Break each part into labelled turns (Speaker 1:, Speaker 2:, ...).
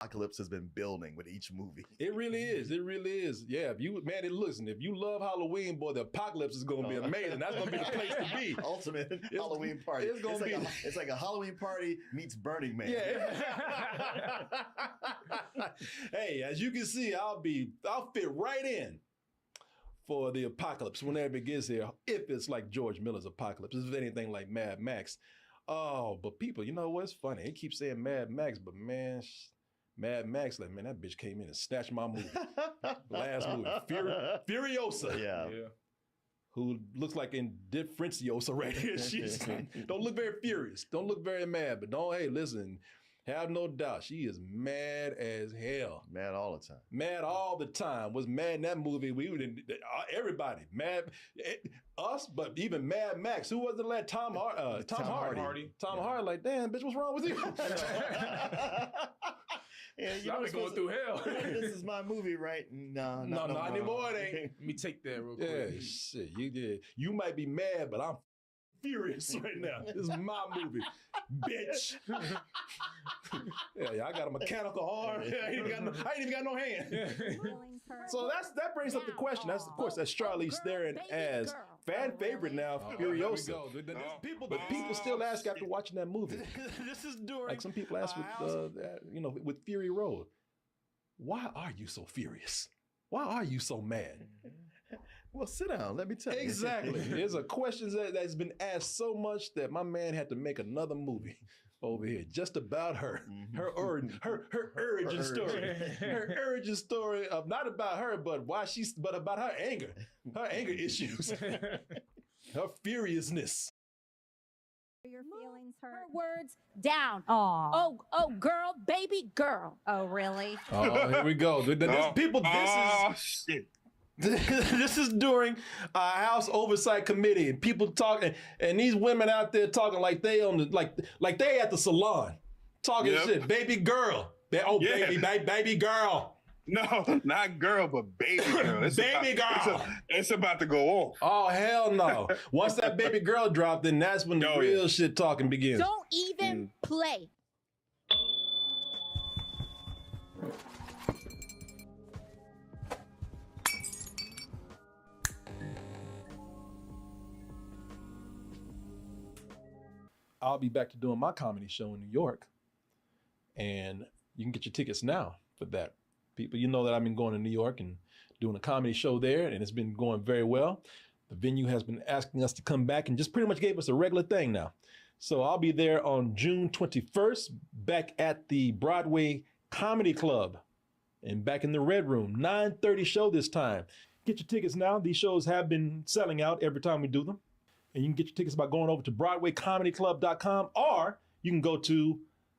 Speaker 1: apocalypse has been building with each movie.
Speaker 2: It really is. It really is. Yeah. If you love Halloween, boy, the apocalypse is going to be amazing. That's going to be the place to be.
Speaker 1: Ultimate Halloween party. It's like a Halloween party meets Burning Man.
Speaker 2: Yeah. Hey, as you can see, I'll fit right in for the apocalypse whenever it gets here. If it's like George Miller's apocalypse, if it's anything like Mad Max. Oh, but people, you know what's funny? They keep saying Mad Max, but man, Mad Max, like, man, that bitch came in and snatched my movie. Last movie, Furiosa.
Speaker 1: Yeah.
Speaker 2: Who looks like in Differentiosa right here. She's don't look very furious. Don't look very mad, but hey, listen, have no doubt. She is mad as hell.
Speaker 1: Mad all the time.
Speaker 2: Mad all the time. Was mad in that movie. Everybody mad. Us, but even Mad Max. Who was the last? Tom Hardy. Tom Hardy. Like, damn, bitch, what's wrong with you?
Speaker 3: Yeah, you know, going through hell.
Speaker 1: This is my movie, right? No,
Speaker 2: not anymore. It ain't.
Speaker 3: Let me take that real quick.
Speaker 2: Yeah, shit. You did. You might be mad, but I'm furious right now. This is my movie, bitch. Yeah, I got a mechanical arm. I ain't even got no hand. So that brings up the question. That's of course that's Charlize Theron as fan favorite now, Furiosa. People still ask after watching that movie.
Speaker 3: This is during.
Speaker 2: Like some people ask with Fury Road, why are you so furious? Why are you so mad?
Speaker 1: Well, sit down. Let me tell you.
Speaker 2: Exactly. There's a question that's been asked so much that my man had to make another movie over here just about her. Mm-hmm. Her origin story. Her origin story of not about her, but about her anger issues, her furiousness.
Speaker 4: Your feelings hurt.
Speaker 5: Her words down.
Speaker 4: Aww.
Speaker 5: Oh, girl, baby girl.
Speaker 4: Oh, really?
Speaker 2: Oh, here we go.
Speaker 3: Shit.
Speaker 2: This is during a House Oversight Committee, and people talking, and these women out there talking like they like they at the salon, talking shit. Baby girl. Baby girl.
Speaker 3: No, not girl, but baby girl. It's about to go off.
Speaker 2: Oh, hell no. Once that baby girl dropped, then that's when the real shit talking begins.
Speaker 5: Don't even play.
Speaker 2: I'll be back to doing my comedy show in New York, and you can get your tickets now for that. People, you know that I've been going to New York and doing a comedy show there, and it's been going very well. The venue has been asking us to come back and just pretty much gave us a regular thing now. So I'll be there on June 21st, back at the Broadway Comedy Club and back in the Red Room, 9:30 show this time. Get your tickets now. These shows have been selling out every time we do them. And you can get your tickets by going over to BroadwayComedyClub.com, or you can go to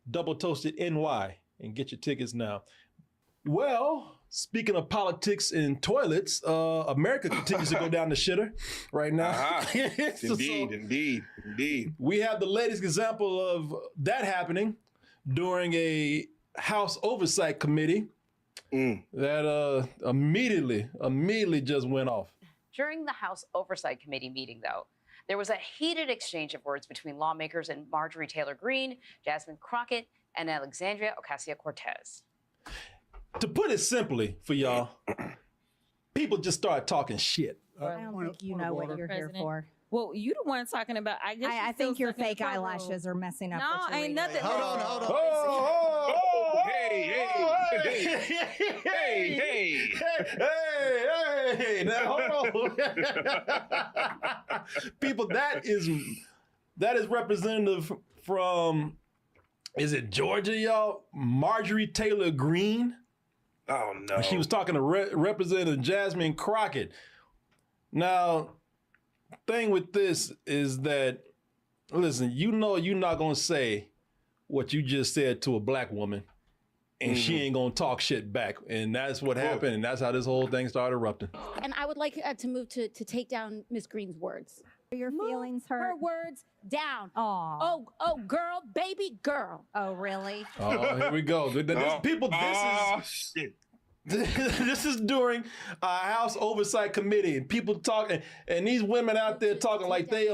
Speaker 2: Double Toasted NY and get your tickets now. Well, speaking of politics and toilets, America continues to go down the shitter right now.
Speaker 3: Indeed.
Speaker 2: We have the latest example of that happening during a House Oversight Committee that immediately just went off.
Speaker 6: During the House Oversight Committee meeting, though, there was a heated exchange of words between lawmakers and Marjorie Taylor Greene, Jasmine Crockett, and Alexandria Ocasio-Cortez.
Speaker 2: To put it simply for y'all, people just started talking shit.
Speaker 4: I don't think you know what you're here for.
Speaker 7: Well, you the one talking about.
Speaker 4: I think your fake eyelashes are messing up.
Speaker 7: No, ain't nothing.
Speaker 1: Hold on.
Speaker 2: Hey, now hold on. People, that is representative from, is it Georgia, y'all? Marjorie Taylor Greene.
Speaker 3: Oh, no.
Speaker 2: She was talking to Representative Jasmine Crockett. Now, thing with this is that, listen, you know you're not going to say what you just said to a black woman, and she ain't going to talk shit back. And that's what happened, and that's how this whole thing started erupting.
Speaker 5: And I would like to move to take down Ms. Greene's words.
Speaker 4: Your feelings hurt.
Speaker 5: Her words down.
Speaker 4: Aww.
Speaker 5: Oh, girl, baby girl.
Speaker 4: Oh, really?
Speaker 2: Oh, here we go.
Speaker 3: Shit.
Speaker 2: This is during a House Oversight Committee, and people talking, and these women out there talking like they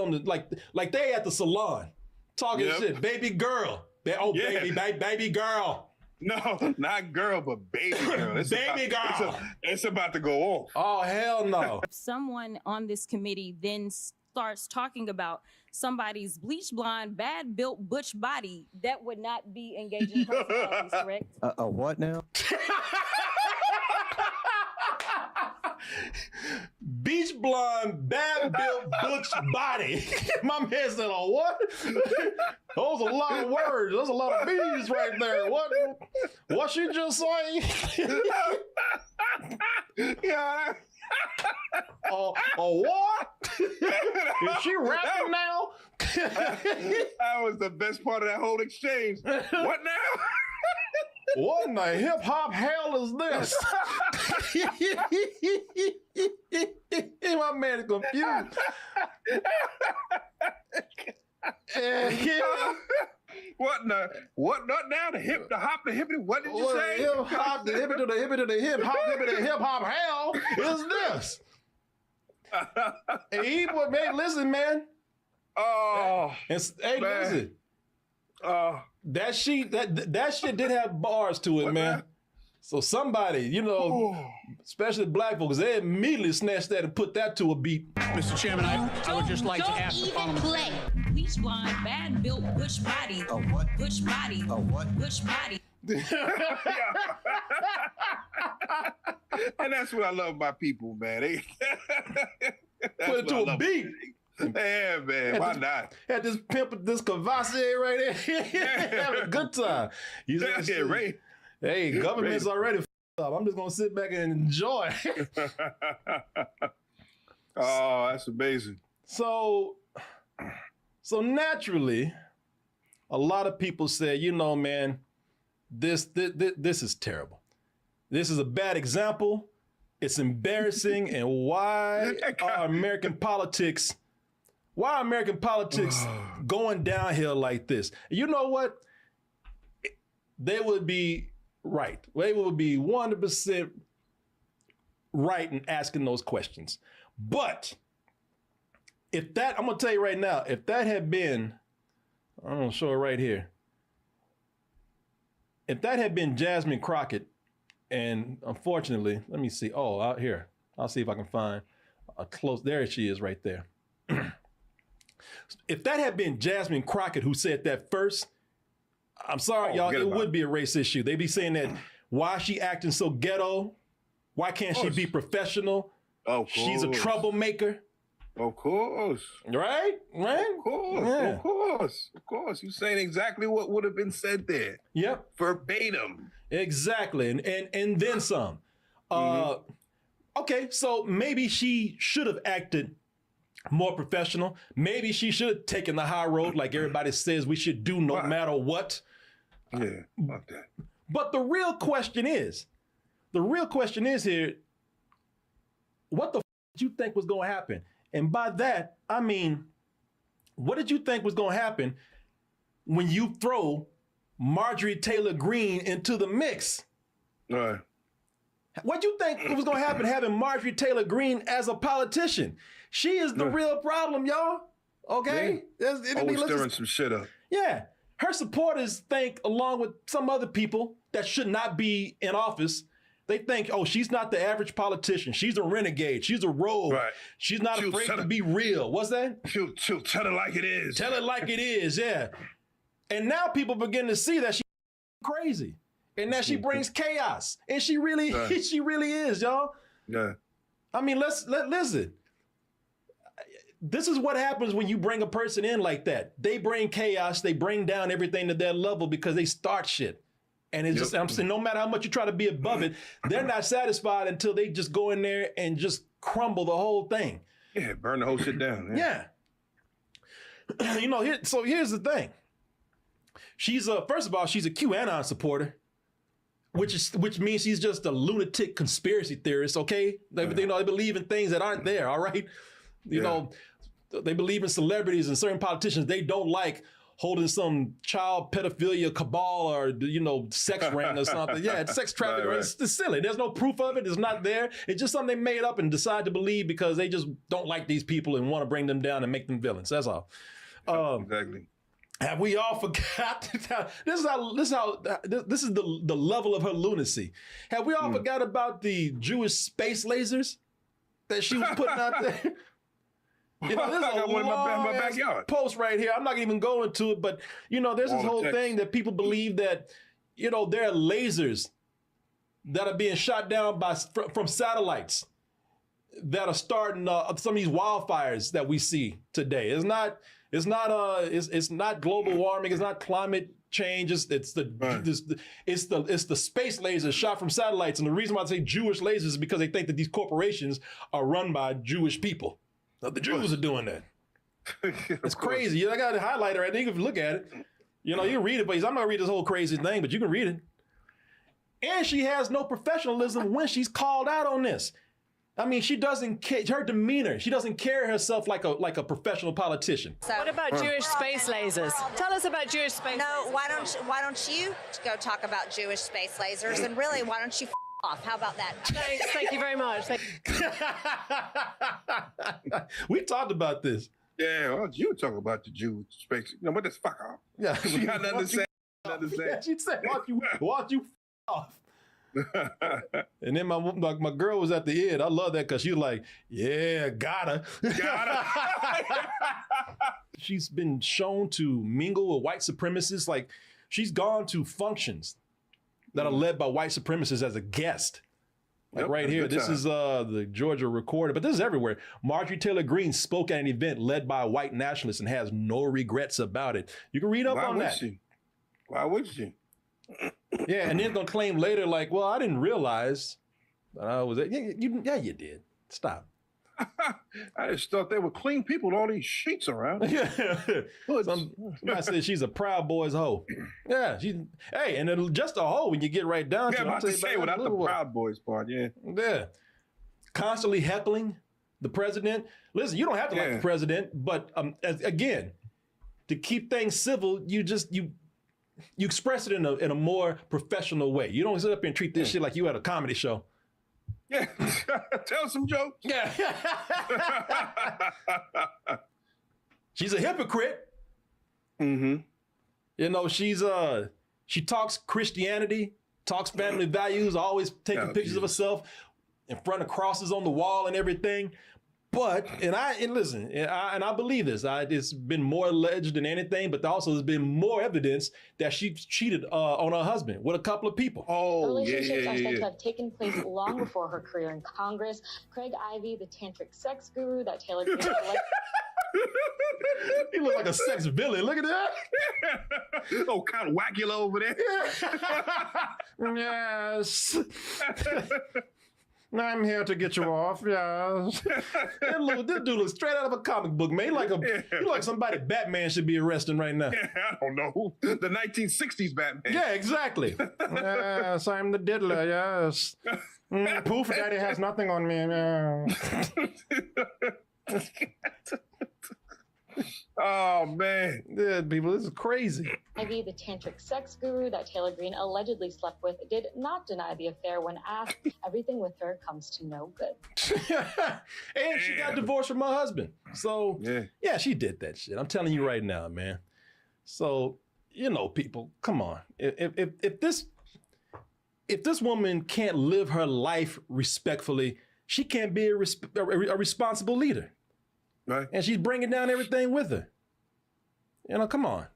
Speaker 2: like they at the salon, talking shit. Baby girl. Baby girl.
Speaker 3: No, not girl, but baby girl.
Speaker 2: Baby girl.
Speaker 3: It's about to go off.
Speaker 2: Oh, hell no.
Speaker 7: Someone on this committee then starts talking about somebody's bleach blonde, bad built butch body, that would not be engaging in personalities, correct?
Speaker 8: A what now?
Speaker 2: Beach blonde, bad built butch body. My man said, "Oh, what?" Those are a lot of words. Those a lot of B's right there. What she just say?
Speaker 3: Yeah.
Speaker 2: Oh, what? Is she rapping now?
Speaker 3: That was the best part of that whole exchange. What now?
Speaker 2: What in the hip hop hell is this? My man is confused.
Speaker 3: What not now? The hop, the hippity, what did you say?
Speaker 2: Hip hop, the hippity to the hippity to the hip hop, hippity to hip hop hell is this? And he would man, listen, man.
Speaker 3: Oh,
Speaker 2: Hey,
Speaker 3: man.
Speaker 2: listen. That shit did have bars to it, man. So somebody, you know, especially black folks, they immediately snatched that and put that to a beat.
Speaker 9: Mr. Chairman, I would just like to ask the following.
Speaker 7: Play. Bleach blonde, bad built butch body.
Speaker 8: A what?
Speaker 7: Butch body.
Speaker 8: A what?
Speaker 7: Butch body.
Speaker 3: And that's what I love about people, man.
Speaker 2: Put it to a beat.
Speaker 3: Yeah, man. Why not?
Speaker 2: Had this pimp, this Cavassier right there. Having a good time. He's
Speaker 3: Right.
Speaker 2: Hey, government's already up. I'm just gonna sit back and enjoy.
Speaker 3: Oh, that's amazing.
Speaker 2: So naturally, a lot of people say, you know, man, this is terrible. This is a bad example. It's embarrassing. And why are American politics going downhill like this? You know what? They would be right. They would be 100% right in asking those questions. But if that, I'm gonna tell you right now, if that had been, I'm gonna show it right here. If that had been Jasmine Crockett, and unfortunately, let me see. Oh, out here. I'll see if I can find a close. There she is right there. If that had been Jasmine Crockett who said that first, I'm sorry, y'all, it would be a race issue. They'd be saying that, why is she acting so ghetto? Why can't she be professional?
Speaker 3: Of course.
Speaker 2: She's a troublemaker.
Speaker 3: Of course.
Speaker 2: Right? Right?
Speaker 3: Of course.
Speaker 2: Yeah.
Speaker 3: Of course. Of course. You're saying exactly what would have been said there.
Speaker 2: Yep.
Speaker 3: Verbatim.
Speaker 2: Exactly. And then some. Okay, so maybe she should have acted more professional. Maybe she should have taken the high road like everybody says we should do no matter what.
Speaker 3: Yeah, fuck that.
Speaker 2: But the real question is here, what the did you think was going to happen? And by that, I mean, what did you think was going to happen when you throw Marjorie Taylor Greene into the mix?
Speaker 3: Right.
Speaker 2: What do you think was going to happen having Marjorie Taylor Greene as a politician? She is the real problem, y'all. Okay?
Speaker 3: Yeah. Always stirring some shit up.
Speaker 2: Yeah. Her supporters think, along with some other people that should not be in office, they think, oh, she's not the average politician. She's a renegade. She's a rogue.
Speaker 3: Right.
Speaker 2: She's not afraid to be real. What's that?
Speaker 3: She'll tell it like it is.
Speaker 2: Tell it like it is, yeah. And now people begin to see that she's crazy and that she brings chaos. And she really, she really is, y'all.
Speaker 3: Yeah.
Speaker 2: I mean, listen. This is what happens when you bring a person in like that. They bring chaos. They bring down everything to their level because they start shit. And it's just, I'm saying, no matter how much you try to be above it, they're not satisfied until they just go in there and just crumble the whole thing.
Speaker 3: Yeah, burn the whole shit down.
Speaker 2: Yeah. You know, so here's the thing. She's first of all, she's a QAnon supporter, which means she's just a lunatic conspiracy theorist. Okay, they believe in things that aren't there. All right, you know, they believe in celebrities and certain politicians they don't like holding some child pedophilia cabal or, you know, sex ring or something. Yeah, it's sex trafficking. Right. It's silly. There's no proof of it. It's not there. It's just something they made up and decide to believe because they just don't like these people and want to bring them down and make them villains. That's all.
Speaker 3: Exactly.
Speaker 2: Have we all forgot? This is the level of her lunacy. Have we all forgot about the Jewish space lasers that she was putting out there? You know, there's a long backyard post right here. I'm not even going to it, but you know, there's this whole thing that people believe that, you know, there are lasers that are being shot down from satellites that are starting some of these wildfires that we see today. It's not global warming. It's not climate change. It's the space lasers shot from satellites. And the reason why I say Jewish lasers is because they think that these corporations are run by Jewish people. Now, the Jews are doing that. It's crazy. I got a highlighter right there. You can look at it. You know, you can read it, but I'm not gonna read this whole crazy thing, but you can read it. And she has no professionalism when she's called out on this. I mean, she doesn't care, her demeanor, she doesn't carry herself like a professional politician.
Speaker 8: So, what about Jewish space lasers? Tell us about Jewish space lasers.
Speaker 4: No, why don't you go talk about Jewish space lasers, and really, why don't you off? How about that?
Speaker 8: Thanks, thank you very much.
Speaker 2: We talked about this.
Speaker 3: Yeah, well, you talk about the Jewish space. You know, what the fuck off?
Speaker 2: Yeah,
Speaker 3: she got nothing to say.
Speaker 2: Yeah, she said, "Watch you off." And then my girl was at the end. I love that because she was like, "Yeah, gotta." She's been shown to mingle with white supremacists. Like, she's gone to functions that are led by white supremacists as a guest. Like right here, this is the Georgia Recorder, but this is everywhere. Marjorie Taylor Greene spoke at an event led by a white nationalist and has no regrets about it. You can read up on that.
Speaker 3: Why would she?
Speaker 2: Yeah, and then gonna claim later, like, well, I didn't realize that I was. Yeah, you did. Stop.
Speaker 3: I just thought they were clean people with all these sheets around.
Speaker 2: Yeah. Somebody said she's a Proud Boys hoe. Yeah, hey, and it'll just a hoe when you get right down to it.
Speaker 3: Yeah, about to say without the Proud Boys part, yeah.
Speaker 2: Yeah. Constantly heckling the president. Listen, you don't have to like the president, but again, to keep things civil, you express it in a more professional way. You don't sit up here and treat this shit like you at a comedy show.
Speaker 3: Yeah, tell some jokes.
Speaker 2: Yeah. She's a hypocrite.
Speaker 3: Mm-hmm.
Speaker 2: You know, she talks Christianity, talks family values, always taking pictures of herself in front of crosses on the wall and everything. But, and I believe this, it's been more alleged than anything, but also there's been more evidence that she cheated on her husband with a couple of people.
Speaker 10: Relationships are said to have taken place long before her career in Congress. Craig Ivey, the tantric sex guru that Taylor Greene
Speaker 2: He looks like a sex villain. Look at that.
Speaker 3: Oh, kind of Jackula over there.
Speaker 2: Yes. I'm here to get you off, yes. This dude looks straight out of a comic book, man. He like somebody Batman should be arresting right now.
Speaker 3: Yeah, I don't know. The 1960s Batman.
Speaker 2: Yeah, exactly. Yes, I'm the diddler, yes. Poof, Daddy has nothing on me. Yeah.
Speaker 3: Oh, man.
Speaker 2: Yeah, people, this is crazy.
Speaker 10: Ivey, the tantric sex guru that Taylor Greene allegedly slept with, did not deny the affair when asked. Everything with her comes to no good.
Speaker 2: And she got divorced from her husband. So, yeah, she did that shit. I'm telling you right now, man. So, you know, people, come on. If this woman can't live her life respectfully, she can't be a responsible leader.
Speaker 3: Right.
Speaker 2: And she's bringing down everything with her. You know, come on.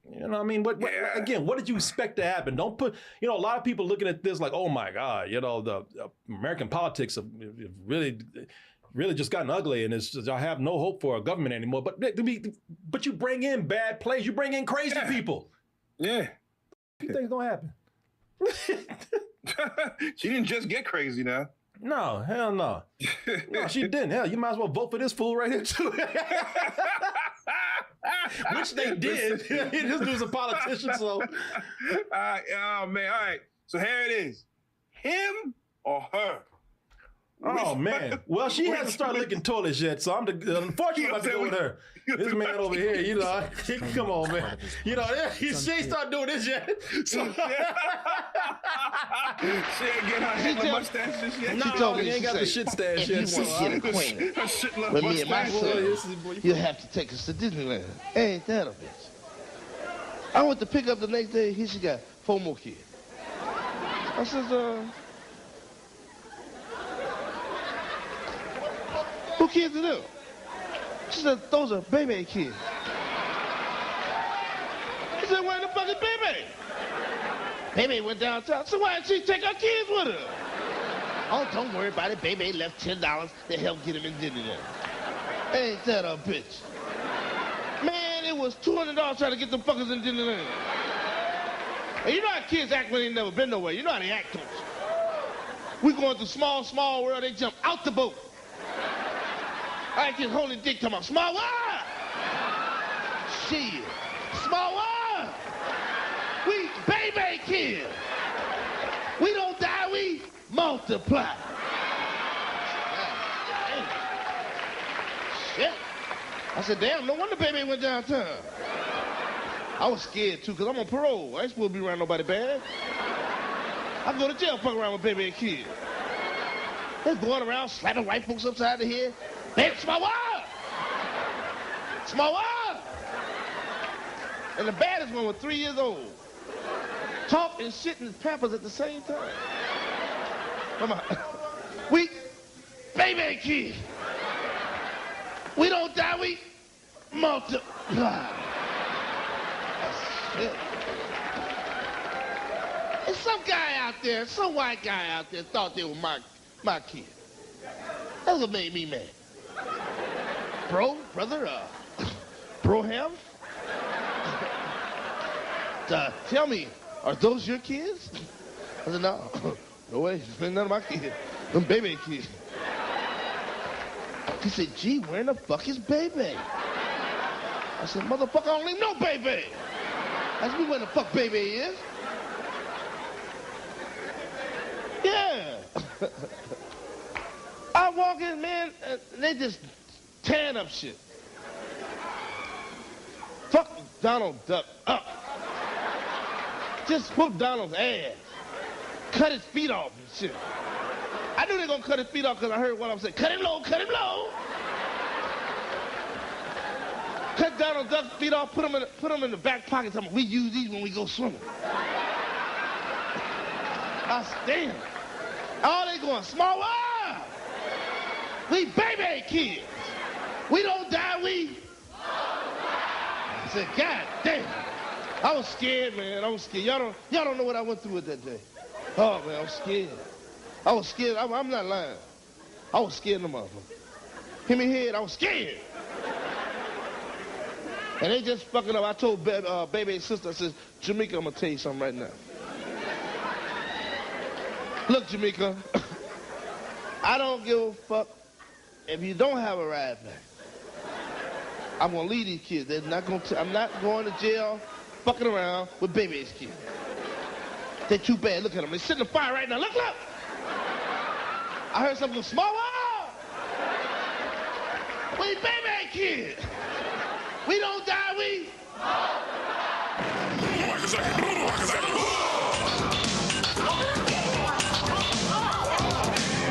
Speaker 2: You know what I mean? Again, what did you expect to happen? Don't put, you know, a lot of people looking at this like, oh my God, you know, the American politics have really just gotten ugly and I have no hope for a government anymore. But you bring in bad plays, you bring in crazy people.
Speaker 3: Yeah.
Speaker 2: What do you think's gonna happen?
Speaker 3: She didn't just get crazy now.
Speaker 2: No, hell no. No, she didn't. Hell, you might as well vote for this fool right here too. Which they did. This dude's a politician, so.
Speaker 3: Oh man, all right. So here it is. Him or her?
Speaker 2: Oh man. Well, she hasn't started licking toilets yet, so unfortunately about to go with her. This man over here, you know, come on, man. You know, she ain't started doing this yet. So.
Speaker 3: She ain't get her mustache this yet.
Speaker 2: No, she ain't got the shit stash yet.
Speaker 11: If you want to get acquainted with me and my son, you have to take us to Disneyland. Ain't that a bitch? I went to pick up the next day. She got 4 more kids. I says, who kids are them? She said, those are baby kids. I said, where the fuck is baby? Baby went downtown. So why didn't she take her kids with her? Oh, don't worry about it. Baby left $10 to help get him in Disneyland. Ain't that a bitch? Man, it was $200 trying to get them fuckers in Disneyland. And you know how kids act when they never been nowhere. You know how they act, don't you? We going through small world. They jump out the boat. I ain't just holding dick talking about small world. Shit. Small world. We baby kids. We don't die, we multiply. Shit. I said, damn, no wonder baby went downtown. I was scared, too, because I'm on parole. I ain't supposed to be around nobody bad. I go to jail fucking around with baby and kids. They're going around slapping white folks upside the head. Baby, small world! Small world! And the baddest one was 3 years old. Talk and shit in his pampers at the same time. Come on. We, baby kids. We don't die, we multiply. Shit. And some guy out there, some white guy out there thought they were my kid. That's what made me mad. Brother, Broham? Tell me, are those your kids? I said, no. No way, none of my kids. Them baby kids. He said, gee, where in the fuck is baby? I said, motherfucker, I don't even know baby. Ask me where the fuck baby is. Yeah. I walk in, man, they just tearing up shit. Fuck Donald Duck up. Just whoop Donald's ass. Cut his feet off and shit. I knew they gonna cut his feet off because I heard what I'm saying. Cut him low, cut him low. Cut Donald Duck's feet off, put him in the back pocket. We use these when we go swimming. I stand. All they going, small world. We baby kids. We don't die, we. I said, God damn. I was scared, man. I was scared. Y'all don't know what I went through with that day. Oh, man, I was scared. I was scared. I'm not lying. I was scared of the motherfucker. Hit me head, I was scared. And they just fucking up. I told baby's sister, I said, Jamaica, I'm going to tell you something right now. Look, Jamaica, I don't give a fuck if you don't have a ride back. I'm going to leave these kids. I'm not going to jail fucking around with baby's kids. They're too bad. Look at them. They're sitting in the fire right now. Look, look. I heard something go, small world. We baby kids. We don't die, we.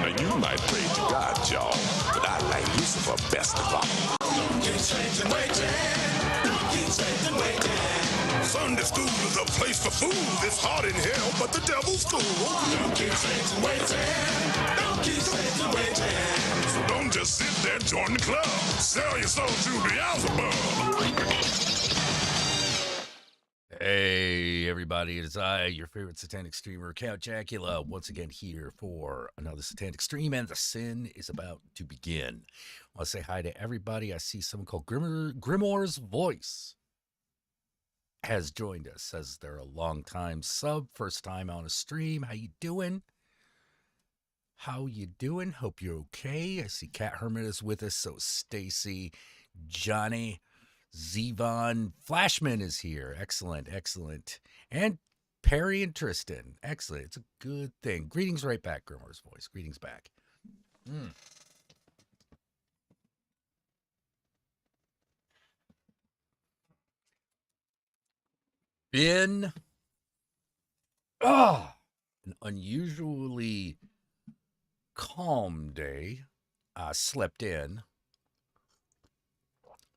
Speaker 12: Now you might pray to God, y'all, but I like Lucifer best of all. Sunday school is a place for fools. It's hot in hell, but the devil's cool. Don't keep Satan waiting. Don't keep Satan waiting. So don't just sit there, join the club. Sell your soul to Beelzebub.
Speaker 13: Hey, everybody, it is I, your favorite satanic streamer, Count Jackula, once again here for another satanic stream, and the sin is about to begin. I want to say hi to everybody. I see someone called Grimoire's Voice has joined us, says they're a long-time sub, first time on a stream. How you doing? How you doing? Hope you're okay. I see Cat Hermit is with us, so Stacy, Johnny, Zevon, Flashman is here. Excellent, excellent. And Perry and Tristan. Excellent. It's a good thing. Greetings right back, Grimoire's Voice. Greetings back. Been an unusually calm day. I slept in.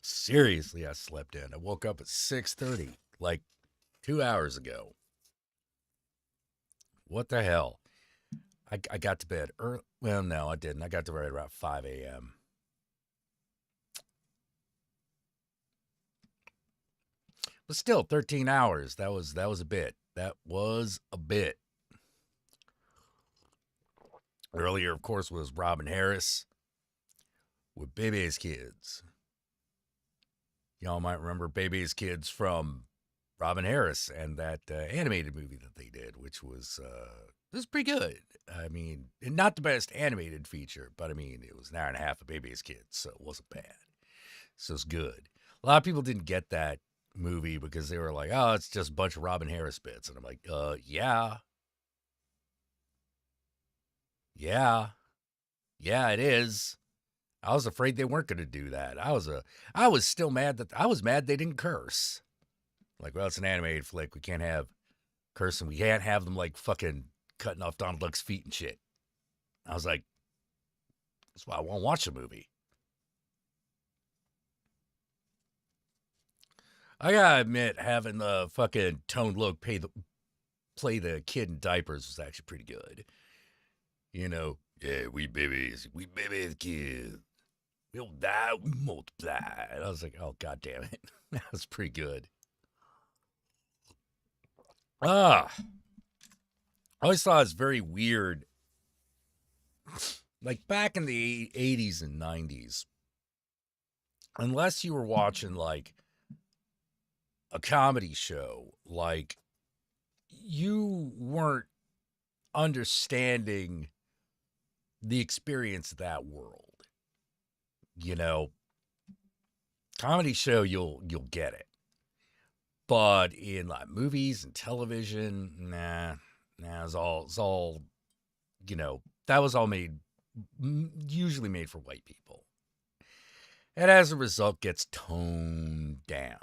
Speaker 13: Seriously, I slept in. I woke up at 6:30, like 2 hours ago. What the hell? I got to bed early. Well, no, I didn't. I got to bed around 5 a.m. But still, 13 hours. That was a bit. That was a bit. Earlier, of course, was Robin Harris with Bebe's Kids. Y'all might remember Bebe's Kids from Robin Harris and that animated movie that they did, which was pretty good. I mean, not the best animated feature, but I mean, it was an hour and a half of Bebe's Kids, so it wasn't bad. So it's good. A lot of people didn't get that movie because they were like, oh, it's just a bunch of Robin Harris bits. And I'm like, yeah. Yeah, it is. I was afraid they weren't going to do that. I was still mad they didn't curse. Like, well, it's an animated flick. We can't have cursing. We can't have them like fucking cutting off Donald Duck's feet and shit. I was like, that's why I won't watch the movie. I gotta admit, having the fucking Tone Loc play the kid in diapers was actually pretty good. You know, yeah, we babies kids. We'll die, we multiply. And I was like, oh, God damn it. That was pretty good. I always thought it was very weird. Like back in the 80s and 90s, unless you were watching like a comedy show, like you weren't understanding the experience of that world. You know, comedy show, you'll get it. But in like movies and television, nah, it's all, you know, that was all usually made for white people. And as a result, gets toned down.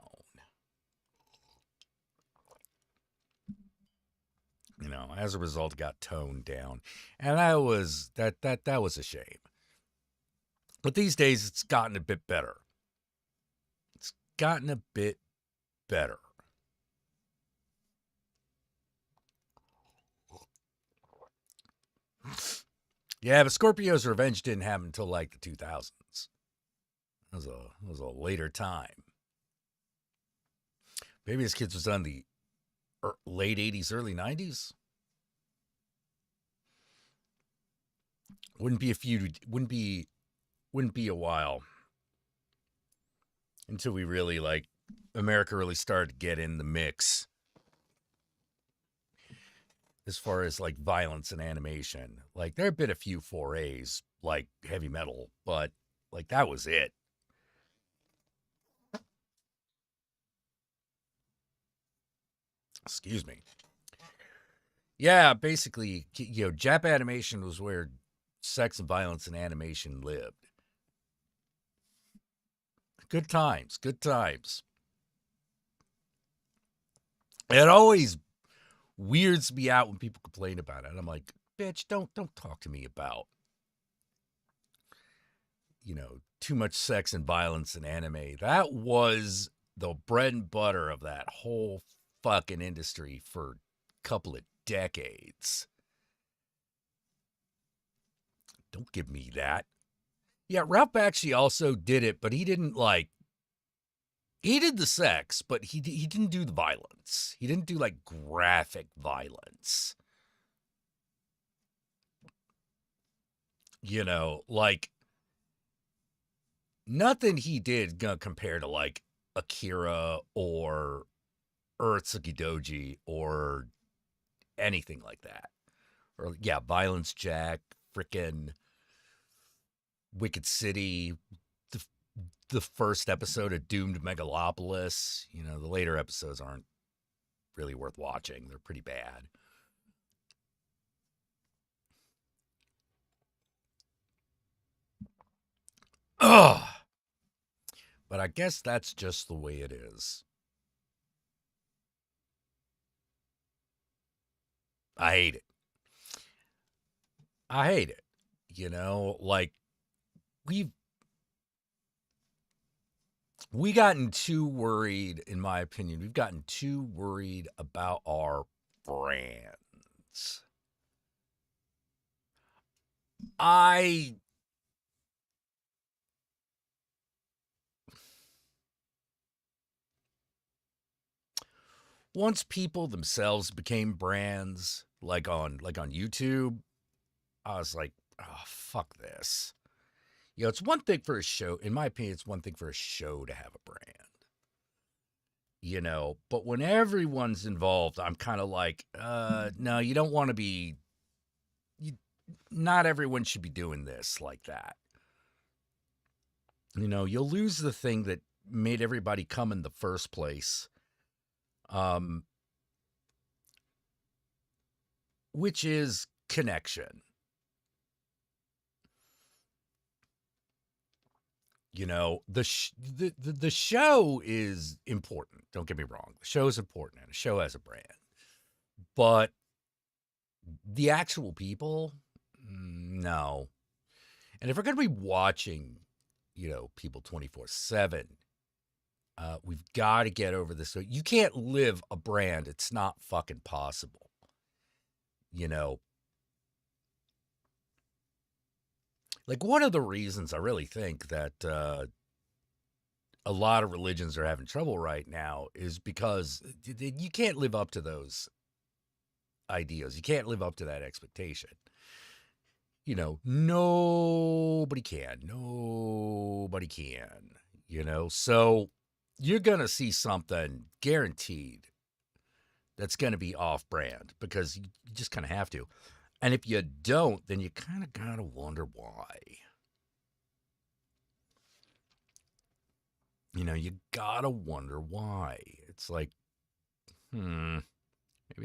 Speaker 13: You know, as a result, it got toned down. And that was a shame. But these days, it's gotten a bit better. It's gotten a bit better. Yeah, but Scorpio's Revenge didn't happen until like the 2000s. It was a later time. Maybe His Kids was done the late 80s, early 90s. Wouldn't be a while until we really like America really started to get in the mix as far as like violence and animation. Like there have been a few forays like heavy metal, but like that was it. Excuse me. Yeah, basically, you know, Jap animation was where sex and violence and animation lived. Good times, good times. It always weirds me out when people complain about it. I'm like, bitch, don't talk to me about, you know, too much sex and violence in anime. That was the bread and butter of that whole fucking industry for a couple of decades. Don't give me that. Yeah, Ralph Bakshi also did it, but he didn't like. He did the sex, but he didn't do the violence. He didn't do like graphic violence. You know, like nothing he did gonna compare to like Akira or Urotsuki Doji or anything like that. Or yeah, Violence Jack, frickin' Wicked City, the first episode of Doomed Megalopolis. You know, the later episodes aren't really worth watching. They're pretty bad. Ugh. But I guess that's just the way it is. I hate it. I hate it. You know, like we gotten too worried, in my opinion. We've gotten too worried about our brands. Once people themselves became brands, like on YouTube, I was like, oh, fuck this. You know, it's one thing for a show, in my opinion, it's one thing for a show to have a brand. You know, but when everyone's involved, I'm kind of like, no, you don't want to be, not everyone should be doing this like that. You know, you'll lose the thing that made everybody come in the first place. Which is connection. You know, the show is important. Don't get me wrong. The show is important, and a show has a brand. But the actual people, no. And if we're going to be watching, you know, people 24/7, we've got to get over this. So you can't live a brand. It's not fucking possible. You know, like one of the reasons I really think that a lot of religions are having trouble right now is because you can't live up to those ideals. You can't live up to that expectation. You know, nobody can. Nobody can. You know, so you're going to see something guaranteed that's going to be off-brand because you just kind of have to. And if you don't, then you kind of got to wonder why. You know, you got to wonder why. It's like, maybe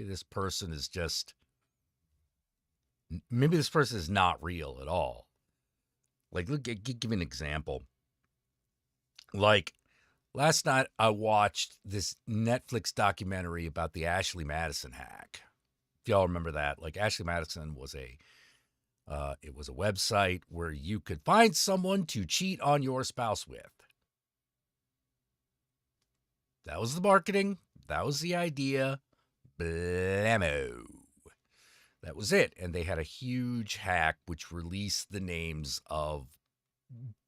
Speaker 13: this person is just, maybe this person is not real at all. Like, look, give me an example. Like, last night I watched this Netflix documentary about the Ashley Madison hack. If y'all remember that, like Ashley Madison was it was a website where you could find someone to cheat on your spouse with. That was the marketing. That was the idea. Blammo. That was it. And they had a huge hack which released the names of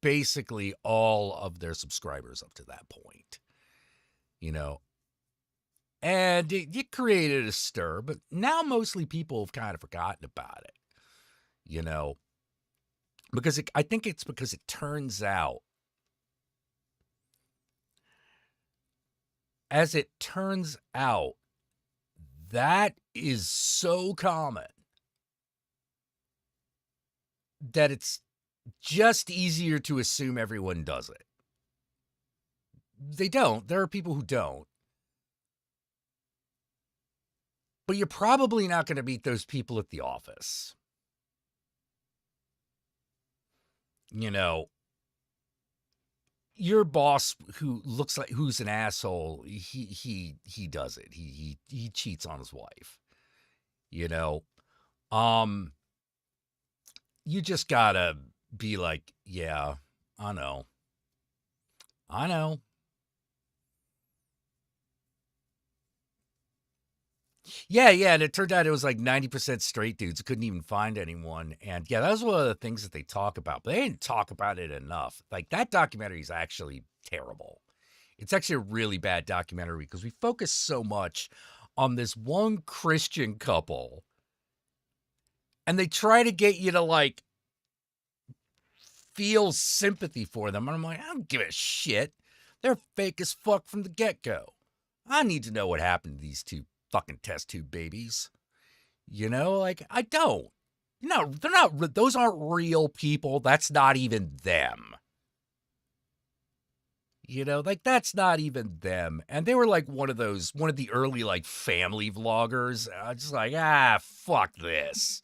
Speaker 13: basically all of their subscribers up to that point. You know, and it created a stir, but now mostly people have kind of forgotten about it, you know, because I think it's because it turns out, as it turns out, that is so common that it's just easier to assume everyone does it. They don't. There are people who don't. But you're probably not going to meet those people at the office. You know, your boss who looks like who's an asshole, he does it. He cheats on his wife. You know, you just gotta be like, yeah, I know. Yeah, and it turned out it was like 90% straight dudes who couldn't even find anyone. And yeah, that was one of the things that they talk about, but they didn't talk about it enough. Like, that documentary is actually terrible. It's actually a really bad documentary because we focus so much on this one Christian couple, and they try to get you to, like, feel sympathy for them. And I'm like, I don't give a shit. They're fake as fuck from the get-go. I need to know what happened to these two fucking test tube babies. You know, like, I don't. No, they're not, those aren't real people. That's not even them. You know, like, that's not even them. And they were like one of the early, like, family vloggers. Just like, fuck this.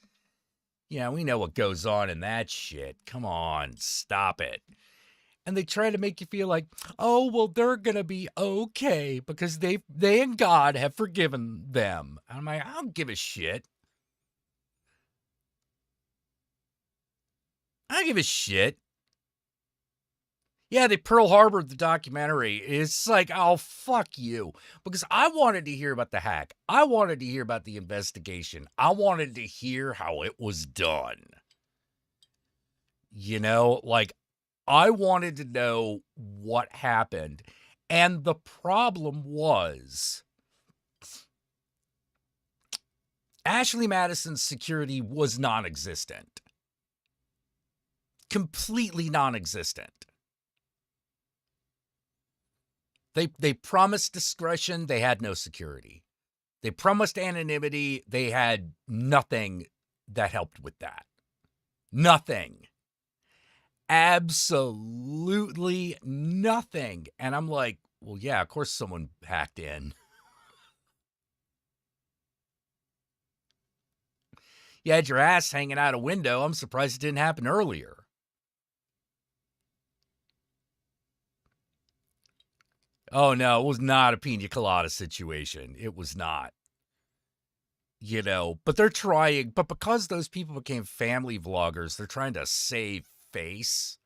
Speaker 13: Yeah, we know what goes on in that shit. Come on, stop it. And they try to make you feel like, oh, well, they're going to be okay because they and God have forgiven them. And I'm like, I don't give a shit. I don't give a shit. Yeah, they Pearl Harbored the documentary. It's like, oh, fuck you. Because I wanted to hear about the hack. I wanted to hear about the investigation. I wanted to hear how it was done. You know, like, I wanted to know what happened. And the problem was Ashley Madison's security was non-existent. Completely non-existent. They promised discretion, they had no security. They promised anonymity, they had nothing that helped with that. Nothing. Absolutely nothing. And I'm like, well, yeah, of course someone hacked in. You had your ass hanging out a window. I'm surprised it didn't happen earlier. Oh, no, it was not a pina colada situation. It was not. You know, but they're trying, but because those people became family vloggers, they're trying to save face.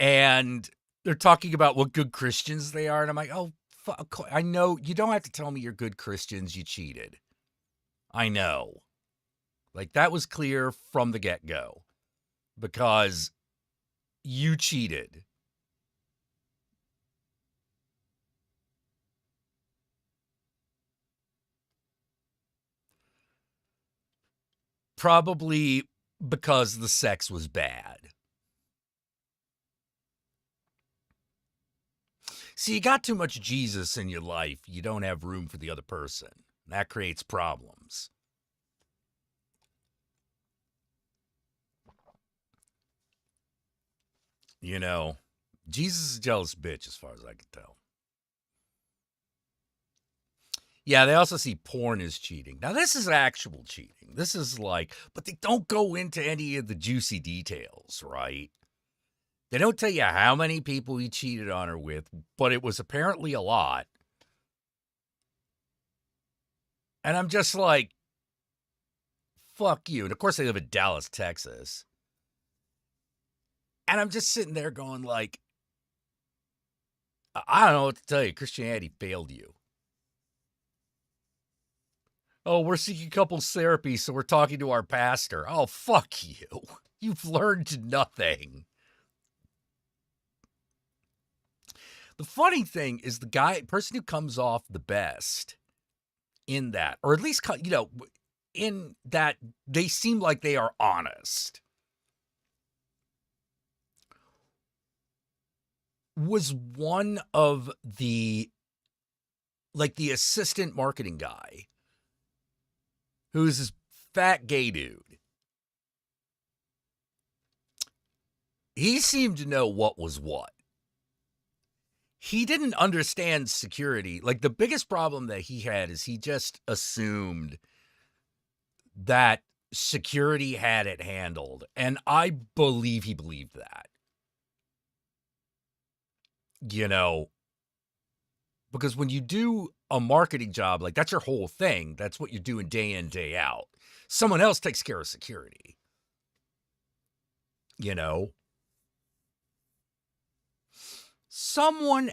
Speaker 13: And they're talking about what good Christians they are. And I'm like, oh, fuck, I know. You don't have to tell me you're good Christians. You cheated. I know. Like, that was clear from the get-go. Because you cheated. Probably because the sex was bad. See, you got too much Jesus in your life, you don't have room for the other person. That creates problems. You know, Jesus is a jealous bitch as far as I can tell. Yeah, they also see porn as cheating. Now, this is actual cheating. This is like, but they don't go into any of the juicy details, right? They don't tell you how many people he cheated on her with, but it was apparently a lot. And I'm just like, fuck you. And of course, they live in Dallas, Texas. And I'm just sitting there going like, I don't know what to tell you. Christianity failed you. Oh, we're seeking couples therapy, so we're talking to our pastor. Oh, fuck you. You've learned nothing. The funny thing is the person who comes off the best in that, or at least, you know, in that they seem like they are honest, was one of the, like, the assistant marketing guy, who's this fat gay dude. He seemed to know what was what. He didn't understand security. Like, the biggest problem that he had is he just assumed that security had it handled. And I believe he believed that. You know, because when you do a marketing job, like, that's your whole thing. That's what you're doing day in, day out. Someone else takes care of security. You know? Someone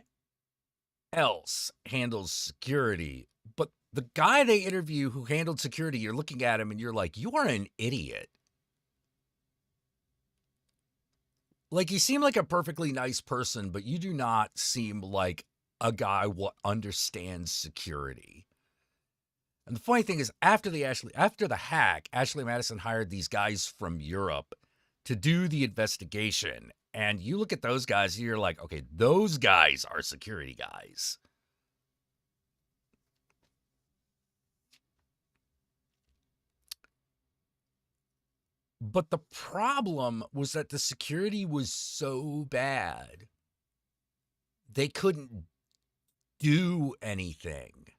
Speaker 13: else handles security, but the guy they interview who handled security, you're looking at him and you're like, you are an idiot. Like, you seem like a perfectly nice person, but you do not seem like a guy what understands security. And the funny thing is, after the hack, Ashley Madison hired these guys from Europe to do the investigation. And you look at those guys, and you're like, okay, those guys are security guys. But the problem was that the security was so bad, they couldn't do anything.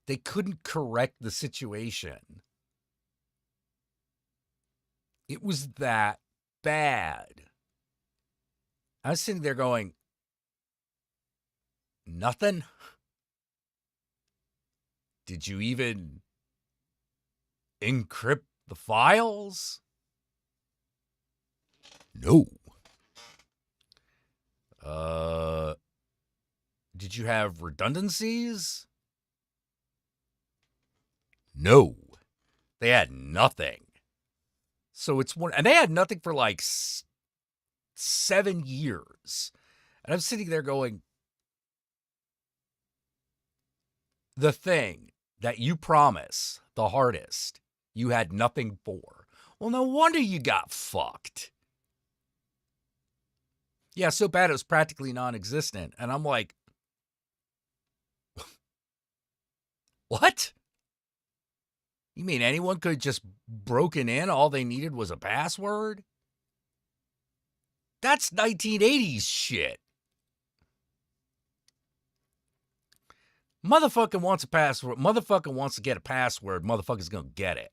Speaker 13: They couldn't correct the situation. It was that bad. I was sitting there going, nothing? Did you even encrypt The files? No. Did you have redundancies? No. They had nothing. So it's one, and they had nothing for like 7 years. And I'm sitting there going, the thing that you promise the hardest, you had nothing for. Well, no wonder you got fucked. Yeah, so bad it was practically non-existent. And I'm like, what? You mean anyone could have just broken in? All they needed was a password? That's 1980s shit. Motherfucker wants a password. Motherfucker wants to get a password. Motherfucker's gonna get it.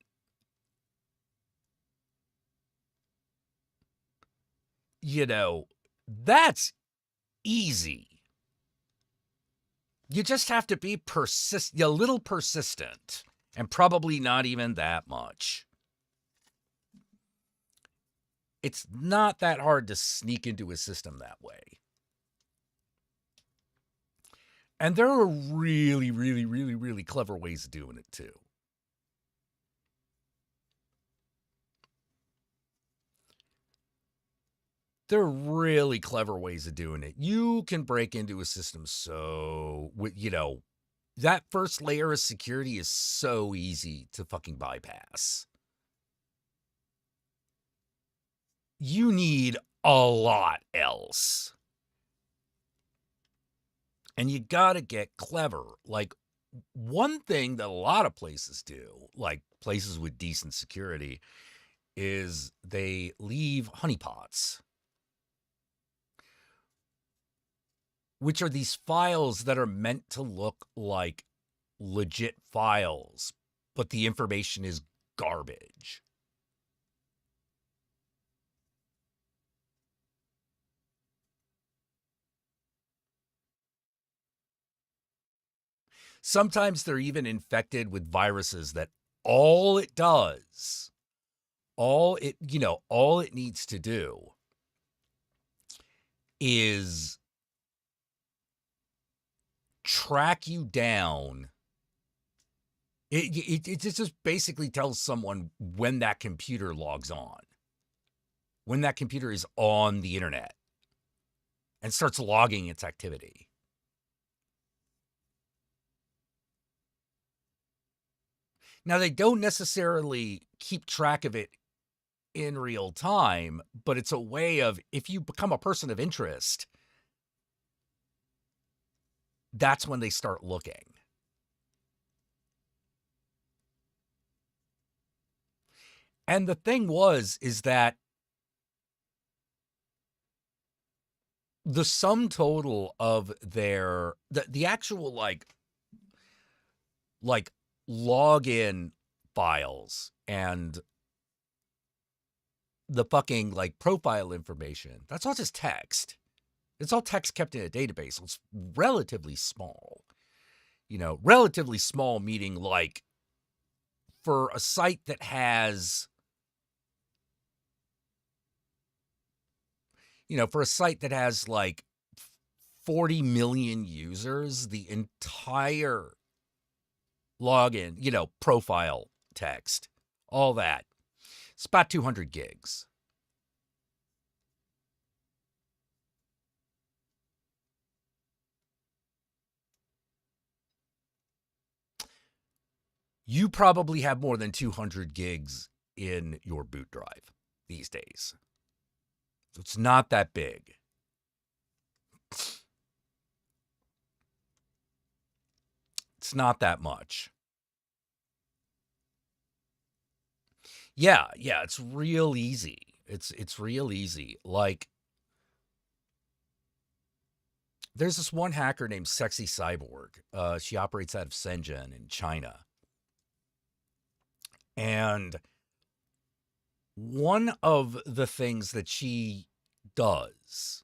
Speaker 13: You know, that's easy. You just have to be a little persistent, and probably not even that much. It's not that hard to sneak into a system that way. And there are really, really, really, really clever ways of doing it too. There are really clever ways of doing it. You can break into a system so, you know, that first layer of security is so easy to fucking bypass. You need a lot else. And you gotta get clever. Like, one thing that a lot of places do, like places with decent security, is they leave honeypots, which are these files that are meant to look like legit files, but the information is garbage. Sometimes they're even infected with viruses that all it does, all it needs to do is track you down. It just basically tells someone when that computer logs on, when that computer is on the internet, and starts logging its activity. Now, they don't necessarily keep track of it in real time, but it's a way of, if you become a person of interest, that's when they start looking. And the thing is that the sum total of their, the actual like login files and the fucking like profile information, that's all just text. It's all text kept in a database. So it's relatively small. You know, relatively small meaning like for a site that has, like 40 million users, the entire login, profile text, all that, it's about 200 gigs. You probably have more than 200 gigs in your boot drive these days. So it's not that big. It's not that much. Yeah, it's real easy. It's real easy. Like, there's this one hacker named Sexy Cyborg. She operates out of Shenzhen in China. And one of the things that she does,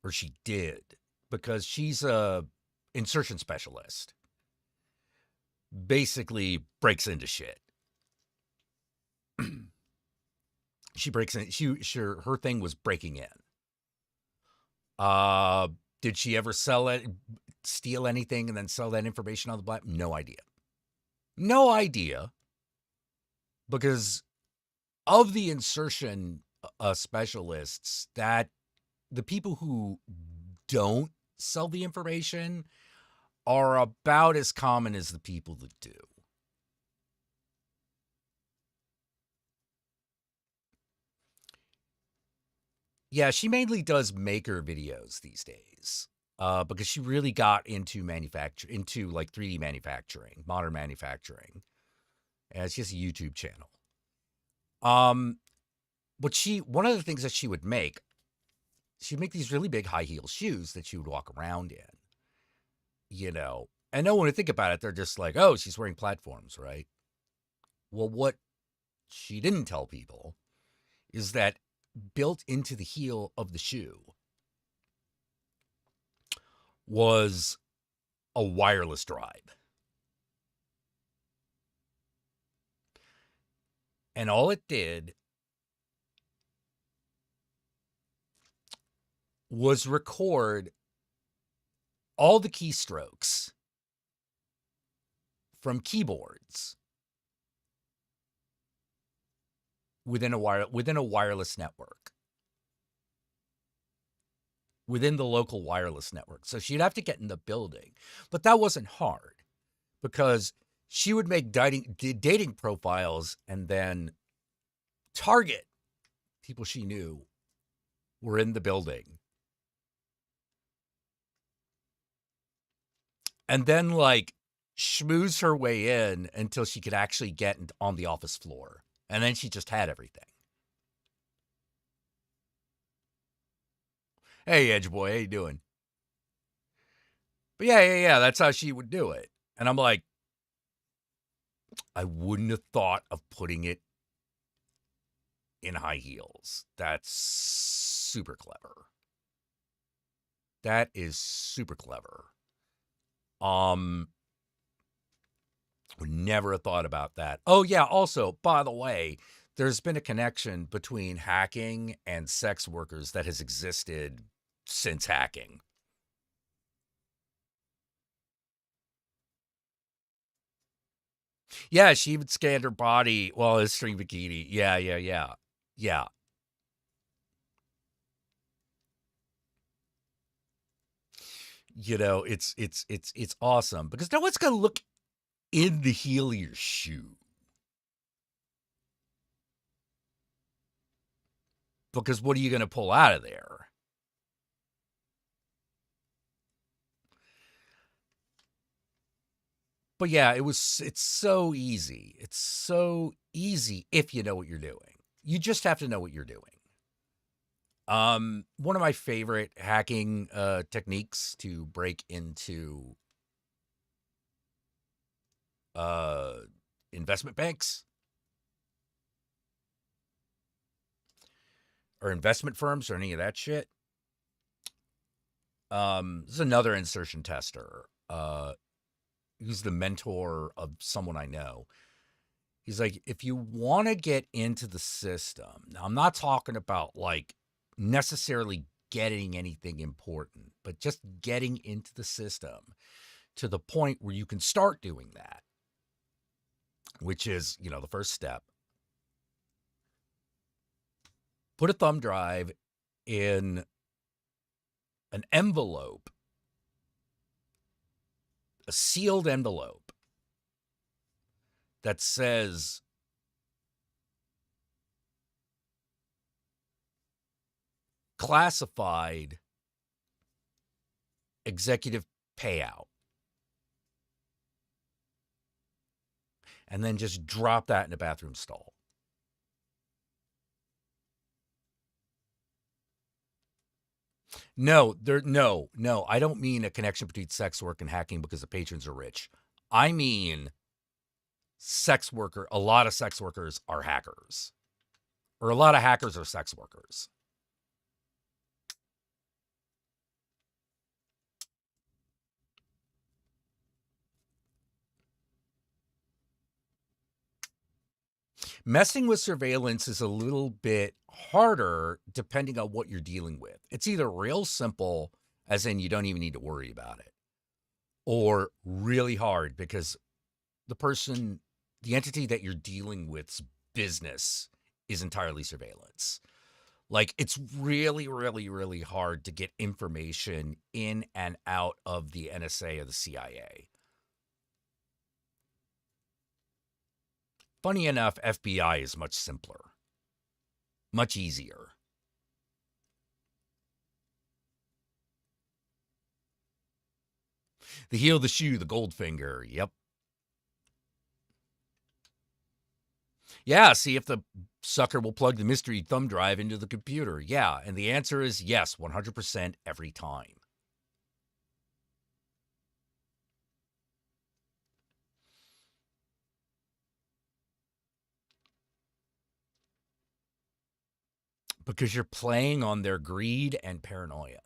Speaker 13: or she did, because she's a insertion specialist, basically breaks into shit. she breaks in. Her thing was breaking in. Did she ever steal anything and then sell that information on the black? No idea. No idea. Because of the insertion specialists, that the people who don't sell the information are about as common as the people that do. Yeah, she mainly does maker videos these days, because she really got into like 3D manufacturing, modern manufacturing. And it's just a YouTube channel. But one of the things that she'd make these really big high heel shoes that she would walk around in, and no one would think about it. They're just like, oh, she's wearing platforms, right? Well, what she didn't tell people is that built into the heel of the shoe was a wireless drive. And all it did was record all the keystrokes from keyboards within a wireless network, within the local wireless network. So she'd have to get in the building. But that wasn't hard, because she would make dating profiles and then target people she knew were in the building. And then, like, schmooze her way in until she could actually get on the office floor. And then she just had everything. Hey, Edge Boy, how you doing? But yeah, that's how she would do it. And I'm like, I wouldn't have thought of putting it in high heels. That's super clever. That is super clever. Would never have thought about that. Oh, yeah, also, by the way, there's been a connection between hacking and sex workers that has existed since hacking. Yeah, she even scanned her body while in a string bikini. Yeah. It's awesome, because no one's gonna look in the heel of your shoe. Because what are you going to pull out of there? But yeah, it's so easy. It's so easy if you know what you're doing. You just have to know what you're doing. One of my favorite hacking techniques to break into investment banks or investment firms or any of that shit. This is another insertion tester. Who's the mentor of someone I know. He's like, if you want to get into the system, now I'm not talking about like necessarily getting anything important, but just getting into the system to the point where you can start doing that, which is, the first step. Put a thumb drive in an envelope, a sealed envelope that says classified executive payout. And then just drop that in a bathroom stall. No, I don't mean a connection between sex work and hacking because the patrons are rich. I mean a lot of sex workers are hackers. Or a lot of hackers are sex workers. Messing with surveillance is a little bit harder depending on what you're dealing with. It's either real simple, as in you don't even need to worry about it, or really hard because the entity that you're dealing with's business is entirely surveillance. Like, it's really, really, really hard to get information in and out of the NSA or the CIA. Funny enough, FBI is much simpler, much easier. The heel, the shoe, the gold finger. Yep. Yeah, see if the sucker will plug the mystery thumb drive into the computer. Yeah, and the answer is yes, 100% every time. Because you're playing on their greed and paranoia.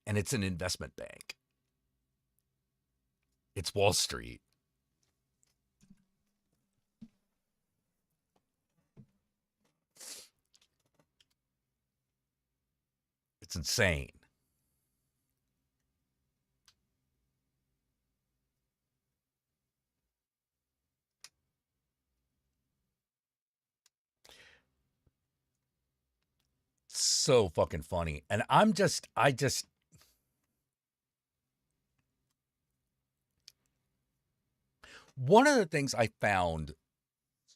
Speaker 13: And it's an investment bank. It's Wall Street. It's insane. So fucking funny. And one of the things I found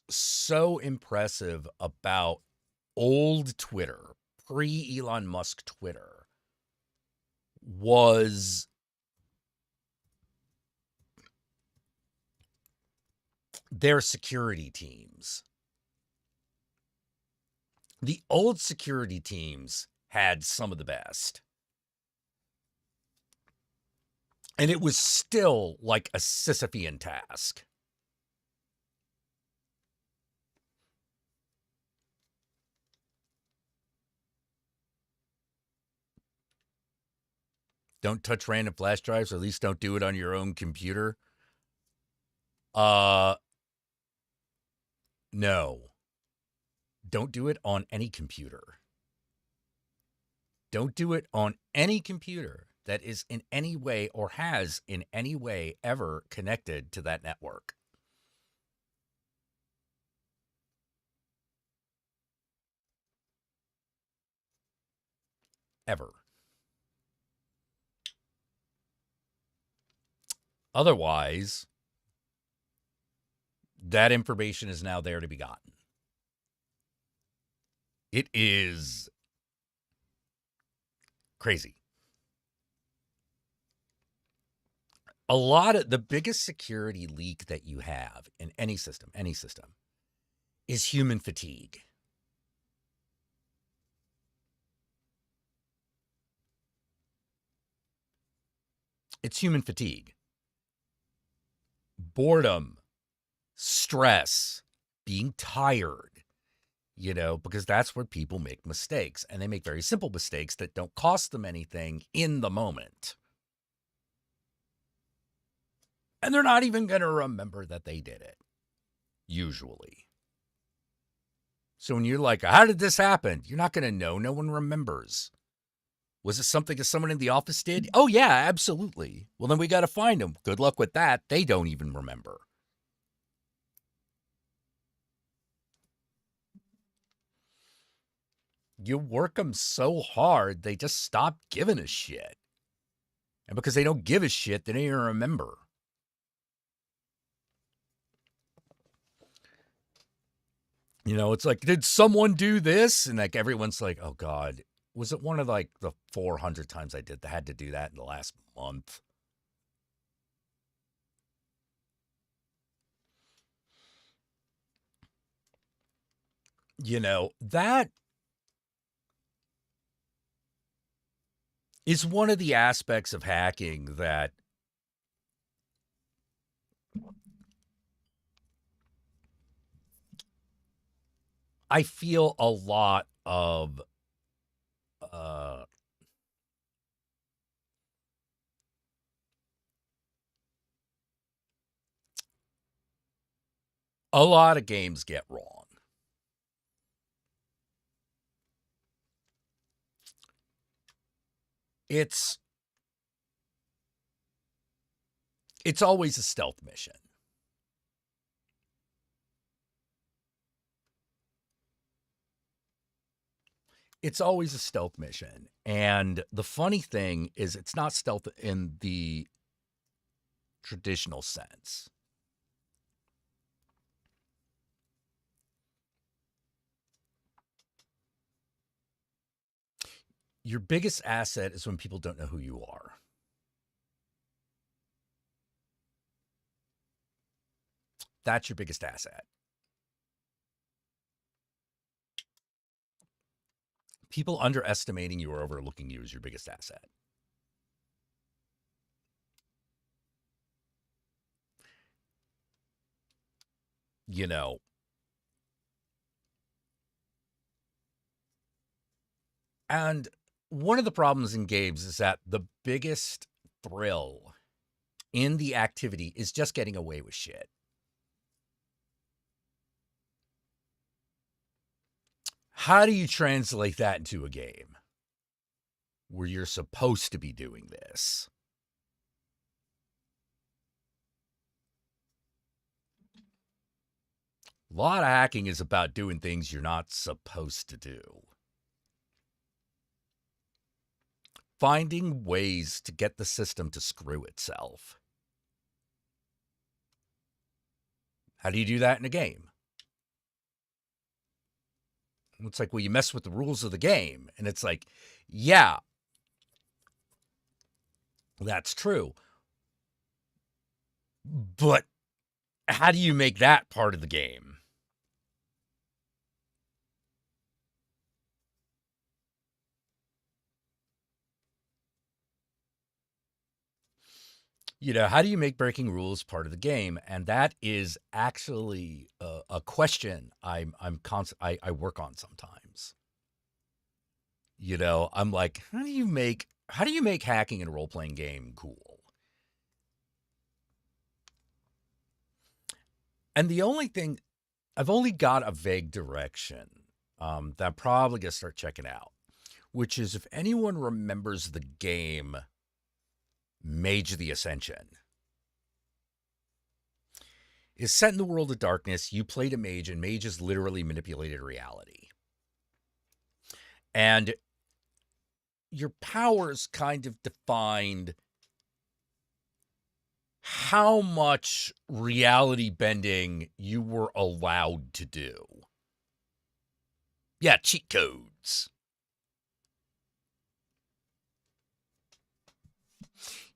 Speaker 13: so impressive about old Twitter, pre-Elon Musk Twitter, was their security teams. The old security teams had some of the best. And it was still like a Sisyphean task. Don't touch random flash drives, or at least don't do it on your own computer. No. Don't do it on any computer. Don't do it on any computer that is in any way or has in any way ever connected to that network. Ever. Otherwise, that information is now there to be gotten. It is crazy. A lot of the biggest security leak that you have in any system, is human fatigue. It's human fatigue. Boredom, stress, being tired, because that's where people make mistakes. And they make very simple mistakes that don't cost them anything in the moment. And they're not even going to remember that they did it, usually. So when you're like, how did this happen? You're not going to know. No one remembers. Was it something that someone in the office did? Oh, yeah, absolutely. Well, then we got to find them. Good luck with that. They don't even remember. You work them so hard, they just stop giving a shit. And because they don't give a shit, they don't even remember. It's like, did someone do this? And like everyone's like, oh, God. Was it one of like the 400 times I had to do that in the last month? That is one of the aspects of hacking that I feel a lot of a lot of games get wrong. It's always a stealth mission. It's always a stealth mission. And the funny thing is it's not stealth in the traditional sense. Your biggest asset is when people don't know who you are. That's your biggest asset. People underestimating you or overlooking you is your biggest asset. You know, and one of the problems in games is that the biggest thrill in the activity is just getting away with shit. How do you translate that into a game where you're supposed to be doing this? A lot of hacking is about doing things you're not supposed to do. Finding ways to get the system to screw itself. How do you do that in a game? It's like, well, you mess with the rules of the game. And it's like, yeah, that's true. But how do you make that part of the game? You know, how do you make breaking rules part of the game? And that is actually a question I work on sometimes. You know, I'm like, how do you make hacking in a role-playing game cool? And the only thing, I've only got a vague direction that I'm probably going to start checking out, which is if anyone remembers the game Mage of the Ascension. Is set in the world of darkness. You played a mage, and mages literally manipulated reality. And your powers kind of defined how much reality bending you were allowed to do. Yeah, cheat codes.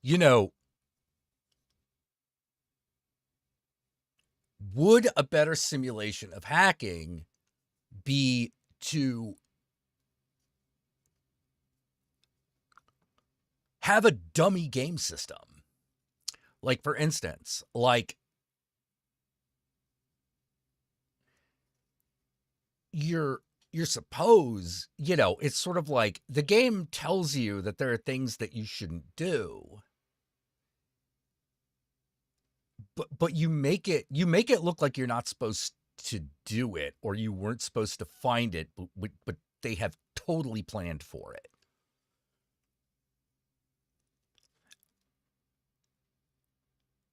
Speaker 13: You know, would a better simulation of hacking be to have a dummy game system? Like, for instance, like you're supposed, you know, it's sort of like the game tells you that there are things that you shouldn't do. But you make it look like you're not supposed to do it, or you weren't supposed to find it, but they have totally planned for it.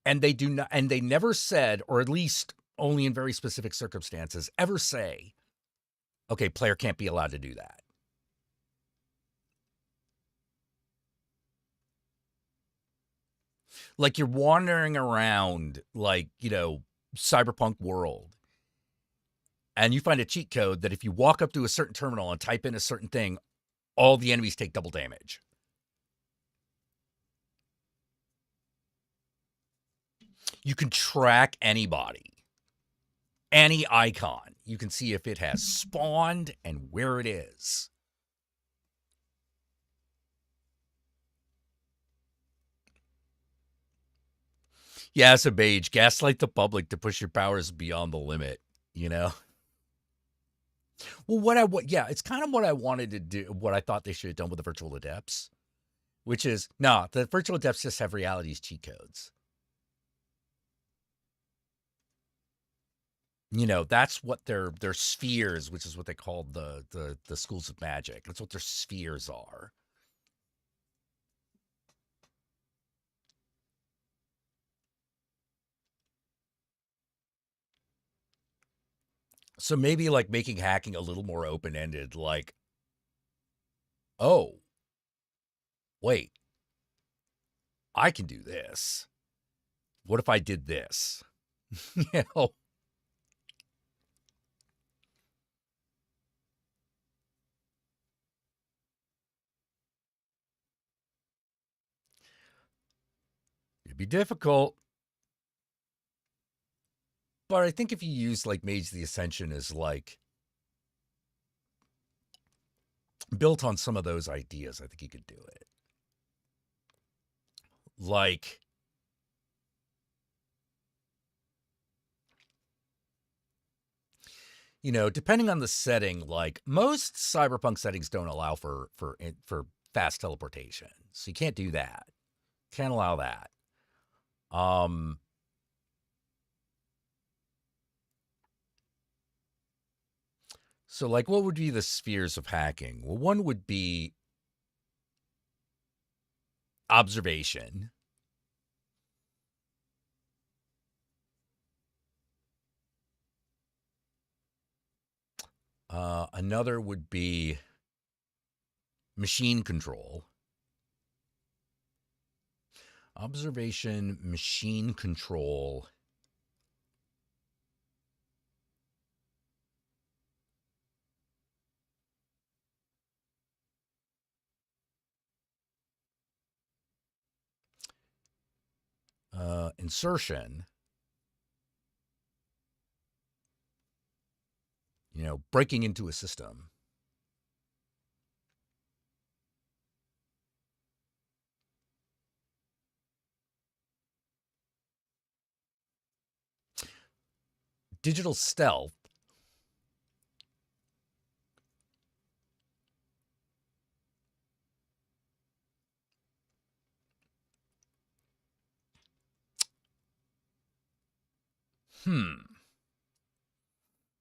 Speaker 13: And they do not, and they never said, or at least only in very specific circumstances, ever say, okay, player can't be allowed to do that. Like you're wandering around, like, you know, cyberpunk world, and you find a cheat code that if you walk up to a certain terminal and type in a certain thing, all the enemies take double damage. You can track anybody, any icon. You can see if it has spawned and where it is. Yeah, as a mage, gaslight the public to push your powers beyond the limit, you know? Well, it's kind of what I wanted to do, what I thought they should have done with the virtual adepts, which is, no, the virtual adepts just have reality's cheat codes. You know, that's what their spheres, which is what they call the schools of magic. That's what their spheres are. So maybe like making hacking a little more open-ended, like, oh, wait, I can do this. What if I did this? You know? It'd be difficult. But I think if you use like Mage the Ascension as like built on some of those ideas, I think you could do it. Like, you know, depending on the setting, like most cyberpunk settings don't allow for fast teleportation. So you can't do that. Can't allow that. So like what would be the spheres of hacking? Well, one would be observation. Another would be machine control. Observation, machine control. Insertion. You know, breaking into a system. Digital stealth.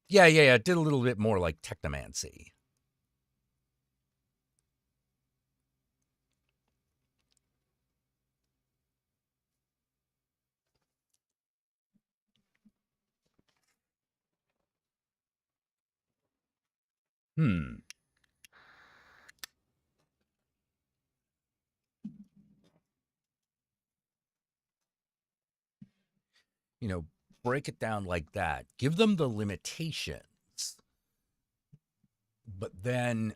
Speaker 13: Yeah. Did a little bit more like technomancy. You know, break it down like that. Give them the limitations, but then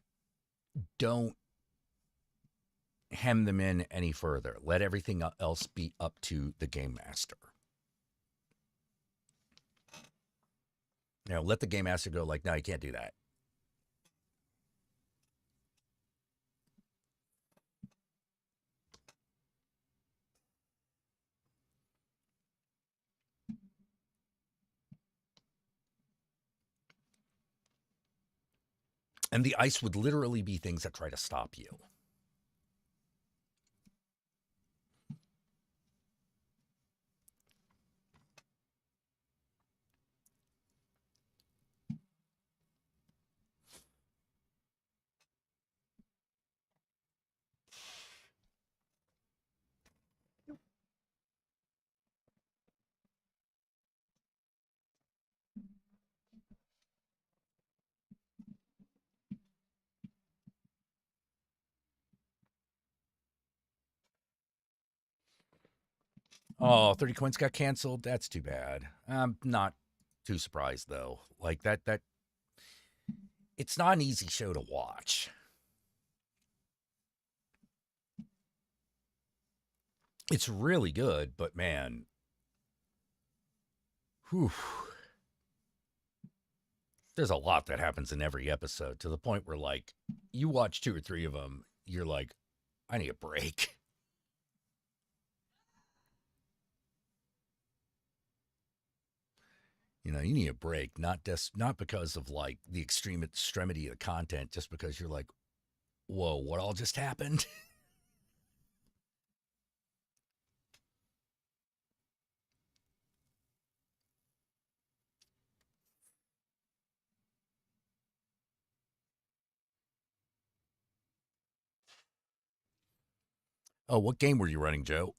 Speaker 13: don't hem them in any further. Let everything else be up to the game master. You know, let the game master go like, no, you can't do that. And the ice would literally be things that try to stop you. Oh, 30 Coins got canceled. That's too bad. I'm not too surprised though. Like that it's not an easy show to watch. It's really good, but man, whew. There's a lot that happens in every episode to the point where like you watch 2 or 3 of them, you're like, I need a break. You know, you need a break, not because of like the extremity of the content, just because you're like, whoa, what all just happened? Oh, what game were you running, Joe?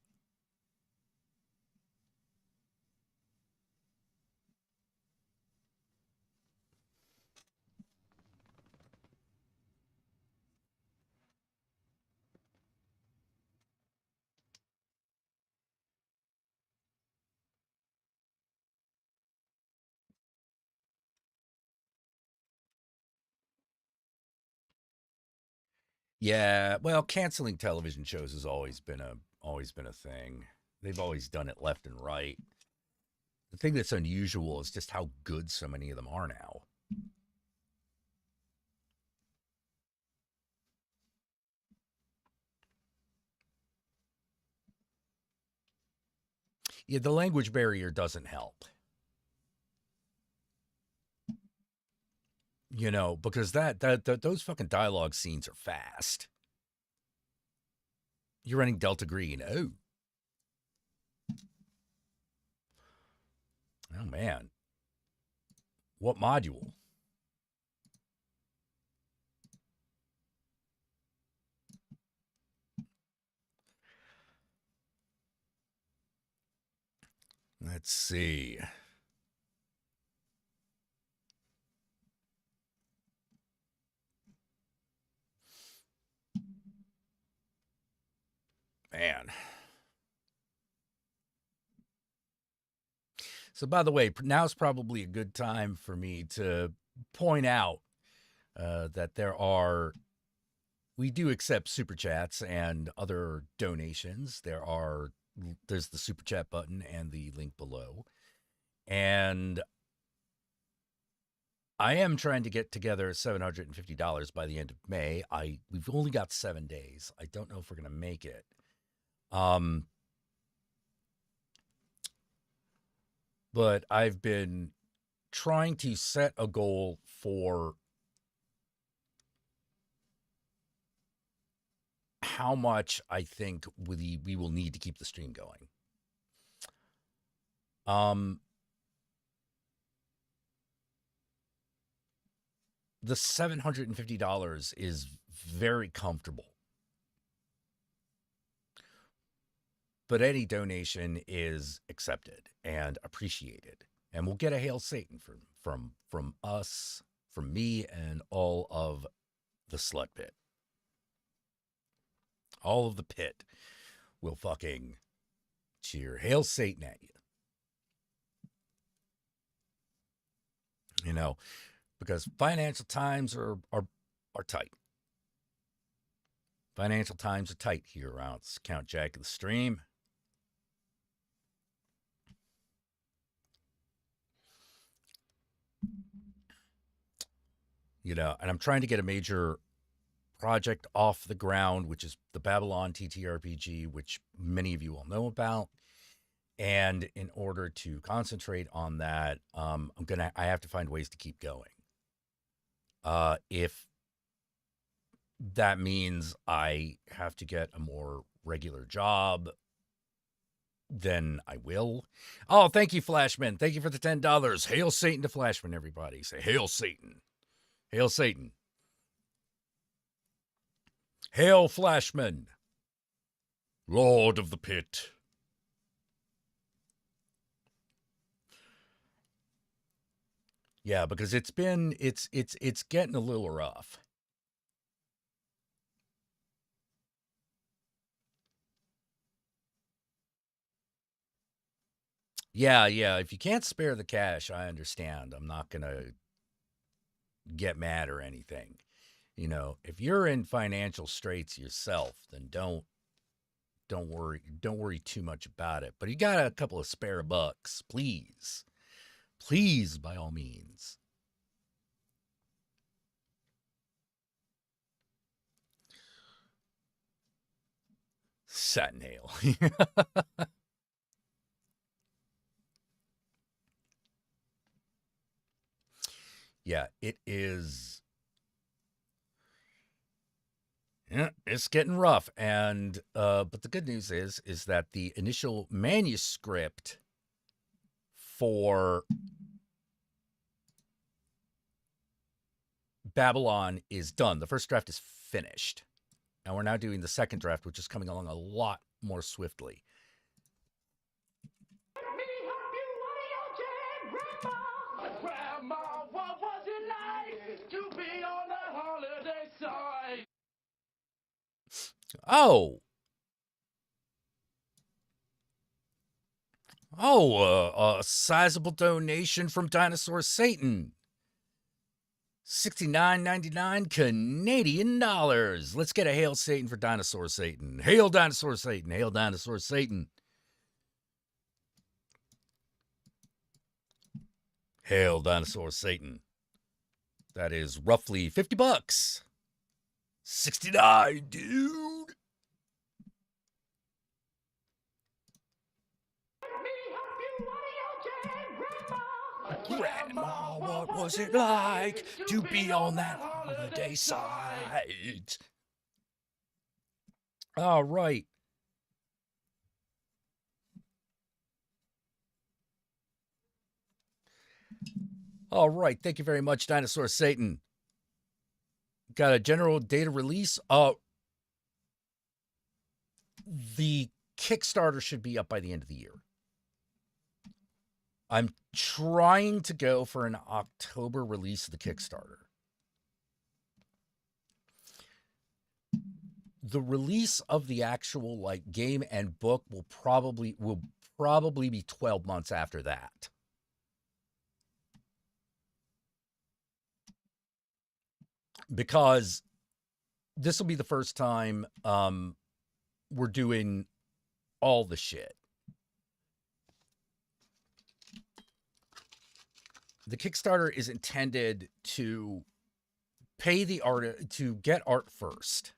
Speaker 13: Yeah, well, canceling television shows has always been a thing. They've always done it left and right. The thing that's unusual is just how good so many of them are now. Yeah, the language barrier doesn't help. You know, because those fucking dialogue scenes are fast. You're running Delta Green. Oh. Oh man. What module? Let's see. Man. So, by the way, now's probably a good time for me to point out that we do accept super chats and other donations. There's the super chat button and the link below. And I am trying to get together $750 by the end of May. We've only got 7 days. I don't know if we're going to make it. But I've been trying to set a goal for how much I think we will need to keep the stream going. The $750 is very comfortable. But any donation is accepted and appreciated. And we'll get a Hail Satan from us, from me, and all of the slut pit. All of the pit will fucking cheer Hail Satan at you. You know, because financial times are tight. Financial times are tight here around Count Jack of the stream. You know, and I'm trying to get a major project off the ground, which is the Babylon TTRPG, which many of you will know about. And in order to concentrate on that, I have to find ways to keep going. If that means I have to get a more regular job, then I will. Oh, thank you, Flashman. Thank you for the $10. Hail Satan to Flashman, everybody. Say, Hail Satan. Hail Satan. Hail Flashman. Lord of the Pit. Yeah, because it's getting a little rough. Yeah. If you can't spare the cash, I understand. I'm not going to get mad or anything. You know, if you're in financial straits yourself, then don't worry too much about it. But you got a couple of spare bucks, please. Please, by all means. Satin hail. Yeah, it is. Yeah, it's getting rough. And but the good news is that the initial manuscript for Babylon is done. The first draft is finished. And we're now doing the second draft, which is coming along a lot more swiftly.
Speaker 11: Grandma, what was it like to be on that holiday side?
Speaker 13: Oh. A sizable donation from Dinosaur Satan. $69.99 Canadian dollars. Let's get a Hail Satan for Dinosaur Satan. Hail Dinosaur Satan. Hail Dinosaur Satan. Hail Dinosaur Satan. That is roughly $50. 69, dude. Grandma, what was it like to be on that holiday side? All right. All right. Thank you very much, Dinosaur Satan. Got a general data release. The Kickstarter should be up by the end of the year. I'm trying to go for an October release of the Kickstarter. The release of the actual like game and book will probably be 12 months after that. Because this will be the first time we're doing all the shit. The Kickstarter is intended to pay the art, to get art first.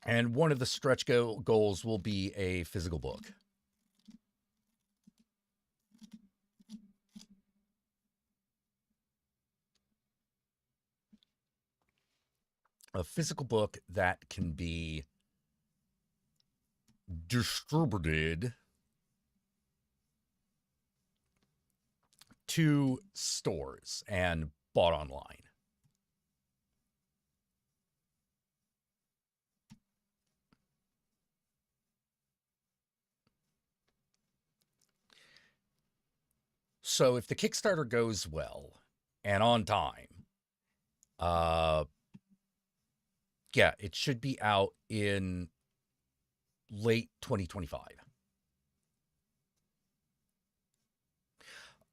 Speaker 13: And one of the stretch goals will be a physical book. A physical book that can be distributed to stores and bought online. So if the Kickstarter goes well and on time, yeah, it should be out in late 2025.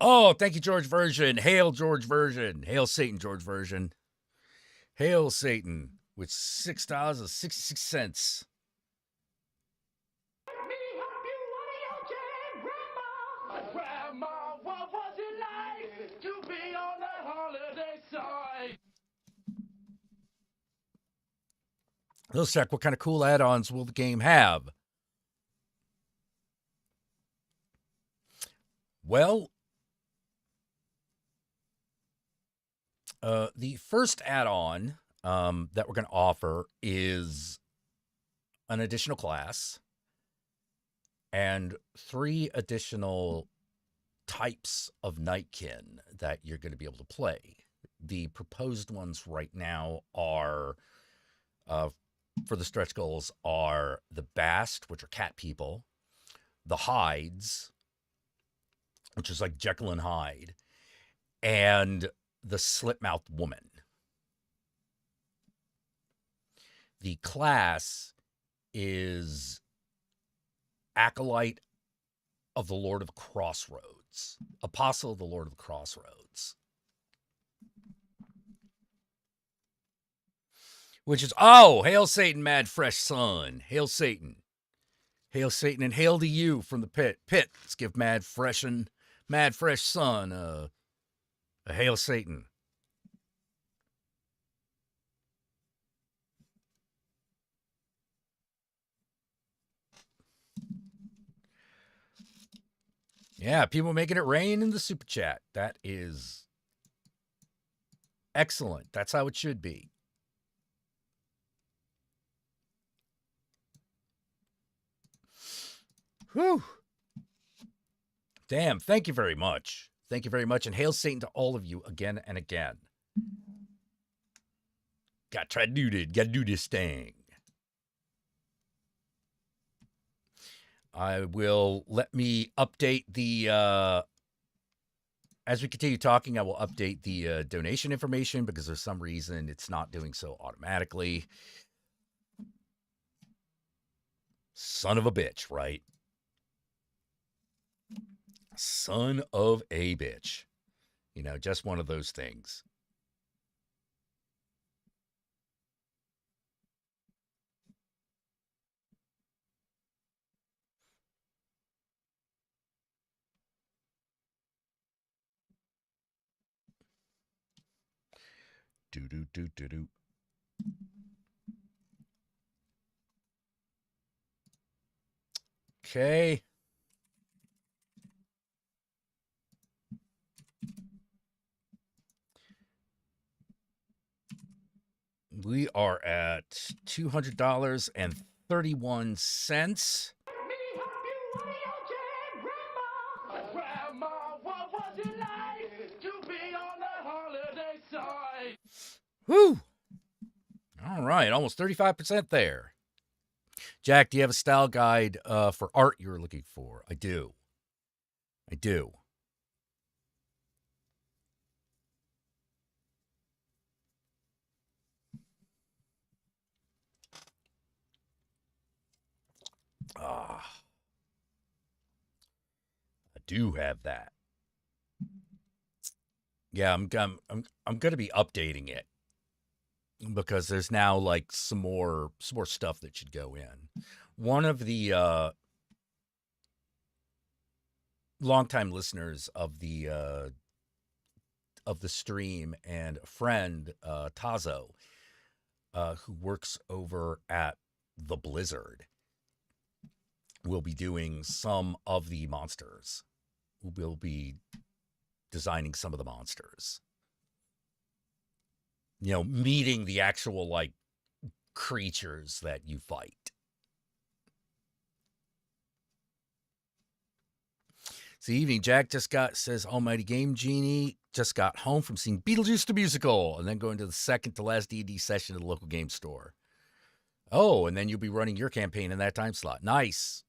Speaker 13: Oh, thank you, George Version. Hail, George Version. Hail Satan, George Version. Hail Satan with $6.66.
Speaker 11: Grandma, what was it like to be on that holiday side?
Speaker 13: Let's check what kind of cool add-ons will the game have. Well, the first add-on that we're going to offer is an additional class and 3 additional types of Nightkin that you're going to be able to play. The proposed ones right now are, for the stretch goals, are the Bast, which are cat people, the Hides, which is like Jekyll and Hyde, and the Slipmouth Woman. The class is Acolyte of the Lord of the Crossroads, Apostle of the Lord of the Crossroads. Which is, oh, hail Satan, mad fresh son. Hail Satan. Hail Satan, and hail to you from the pit. Pit, let's give mad fresh son a hail Satan. Yeah, people making it rain in the super chat. That is excellent. That's how it should be. Whew. Damn, thank you very much. Thank you very much, and hail Satan to all of you again and again. Gotta do this thing. Let me update the, as we continue talking, I will update the donation information because for some reason it's not doing so automatically. Son of a bitch, right? Son of a bitch. You know, just one of those things. Do. Okay. We are at $200.31.
Speaker 12: Grandma, what was it like to be on the holiday side?
Speaker 13: Whew. All right, almost 35% there. Jack, do you have a style guide for art you were looking for? I do. I do have that. Yeah, I'm going to be updating it because there's now like some more stuff that should go in. One of the longtime listeners of the stream and a friend, Tazo, who works over at the Blizzard, will be doing some of the monsters. We'll be designing some of the monsters. You know, meeting the actual, like, creatures that you fight. So evening, Jack says Almighty Game Genie just got home from seeing Beetlejuice the Musical and then going to the second to last D&D session at the local game store. Oh, and then you'll be running your campaign in that time slot. Nice.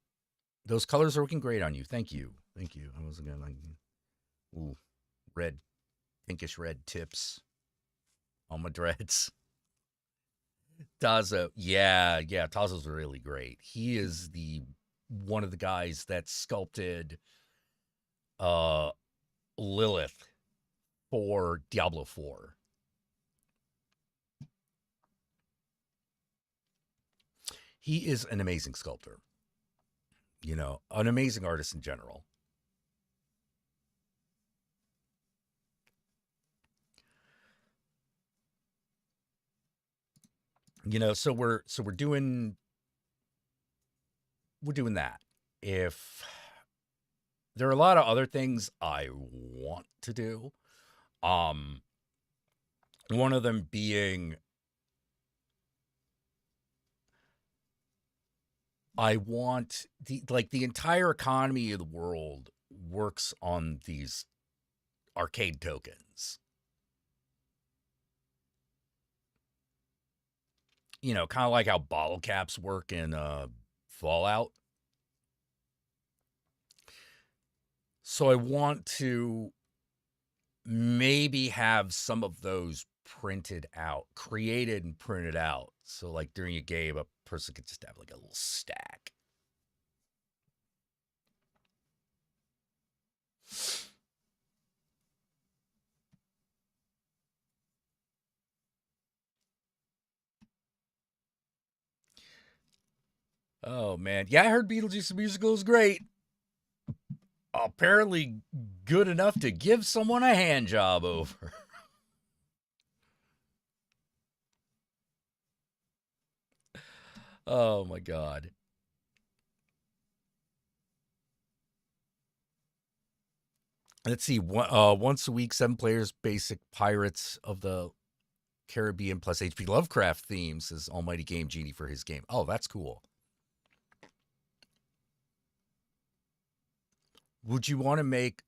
Speaker 13: Those colors are looking great on you. Thank you. I wasn't going to like, ooh, red, pinkish red tips on my dreads. Tazo. Yeah, Tazo's really great. He is one of the guys that sculpted Lilith for Diablo 4. He is an amazing sculptor. You know, an amazing artist in general. You know, so we're doing that. If there are a lot of other things I want to do, one of them being I want the entire economy of the world works on these arcade tokens. You know, kind of like how bottle caps work in Fallout. So I want to maybe have some of those printed out, created and printed out. So like during a game, a person could just have like a little stack. Oh, man. Yeah, I heard Beetlejuice the Musical is great. Apparently good enough to give someone a hand job over. Oh, my God. Let's see. Once a week, 7 players, basic Pirates of the Caribbean plus H.P. Lovecraft themes, says Almighty Game Genie for his game. Oh, that's cool. Would you want to make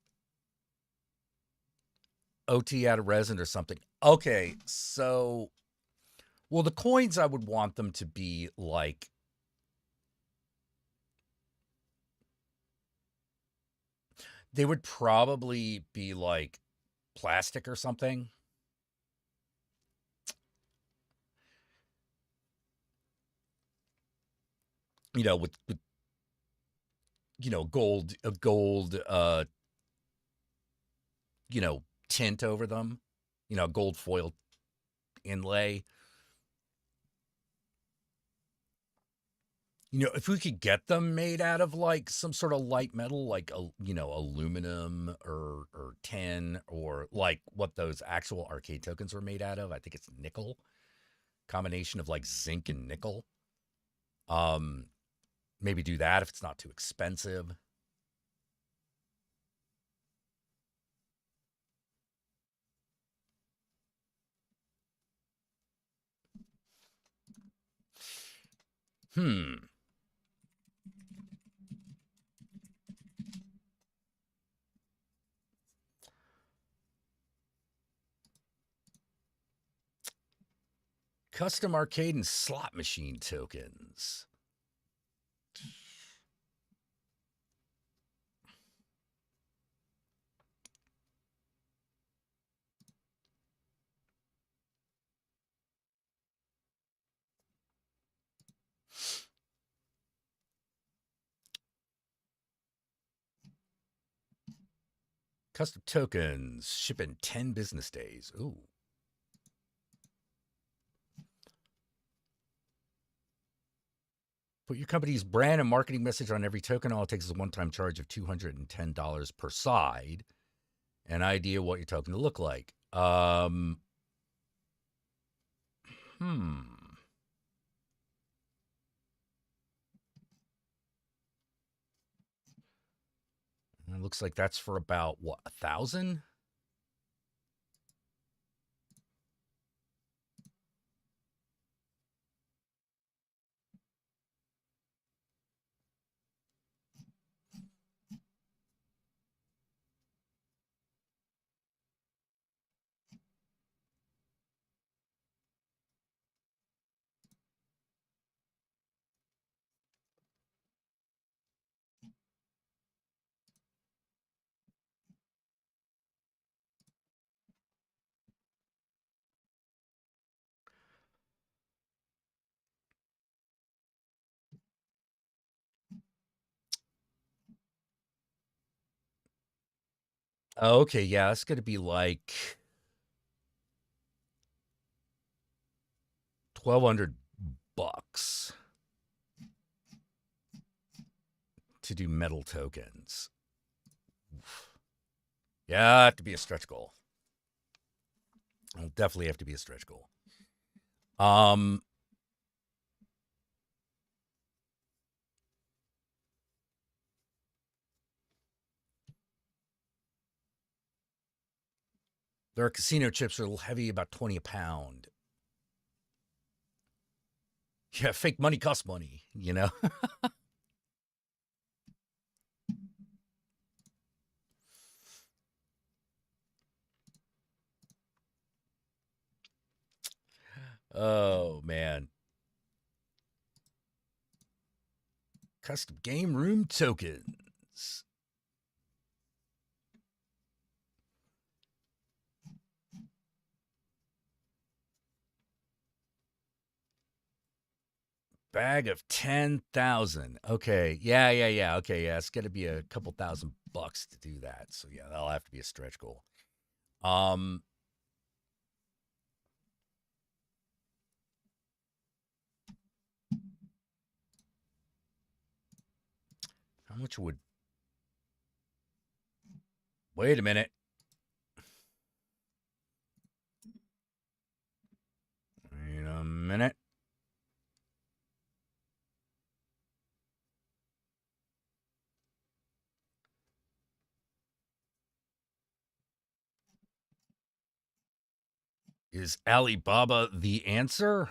Speaker 13: OT out of resin or something? Okay, so Well, the coins, I would want them to be like, they would probably be like plastic or something. You know, with you know, a gold, you know, tint over them, you know, gold foil inlay. You know, if we could get them made out of like some sort of light metal, like you know, aluminum or tin, or like what those actual arcade tokens were made out of. I think it's nickel, combination of like zinc and nickel. Maybe do that if it's not too expensive. Custom arcade and slot machine tokens. Custom tokens ship in 10 business days. Ooh. Put your company's brand and marketing message on every token. All it takes is a one-time charge of $210 per side. An idea what your token to look like. It looks like that's for about, what, 1,000? Okay, yeah, it's going to be like $1,200 to do metal tokens. Yeah, have to be a stretch goal. It'll definitely have to be a stretch goal. Their casino chips are a little heavy, about 20 a pound. Yeah, fake money costs money, you know? Oh, man. Custom game room tokens. Bag of 10,000. Okay. Yeah. Okay. Yeah. It's going to be a couple $1,000 to do that. So yeah, that'll have to be a stretch goal. How much would... Wait a minute. Wait a minute. Is Alibaba the answer?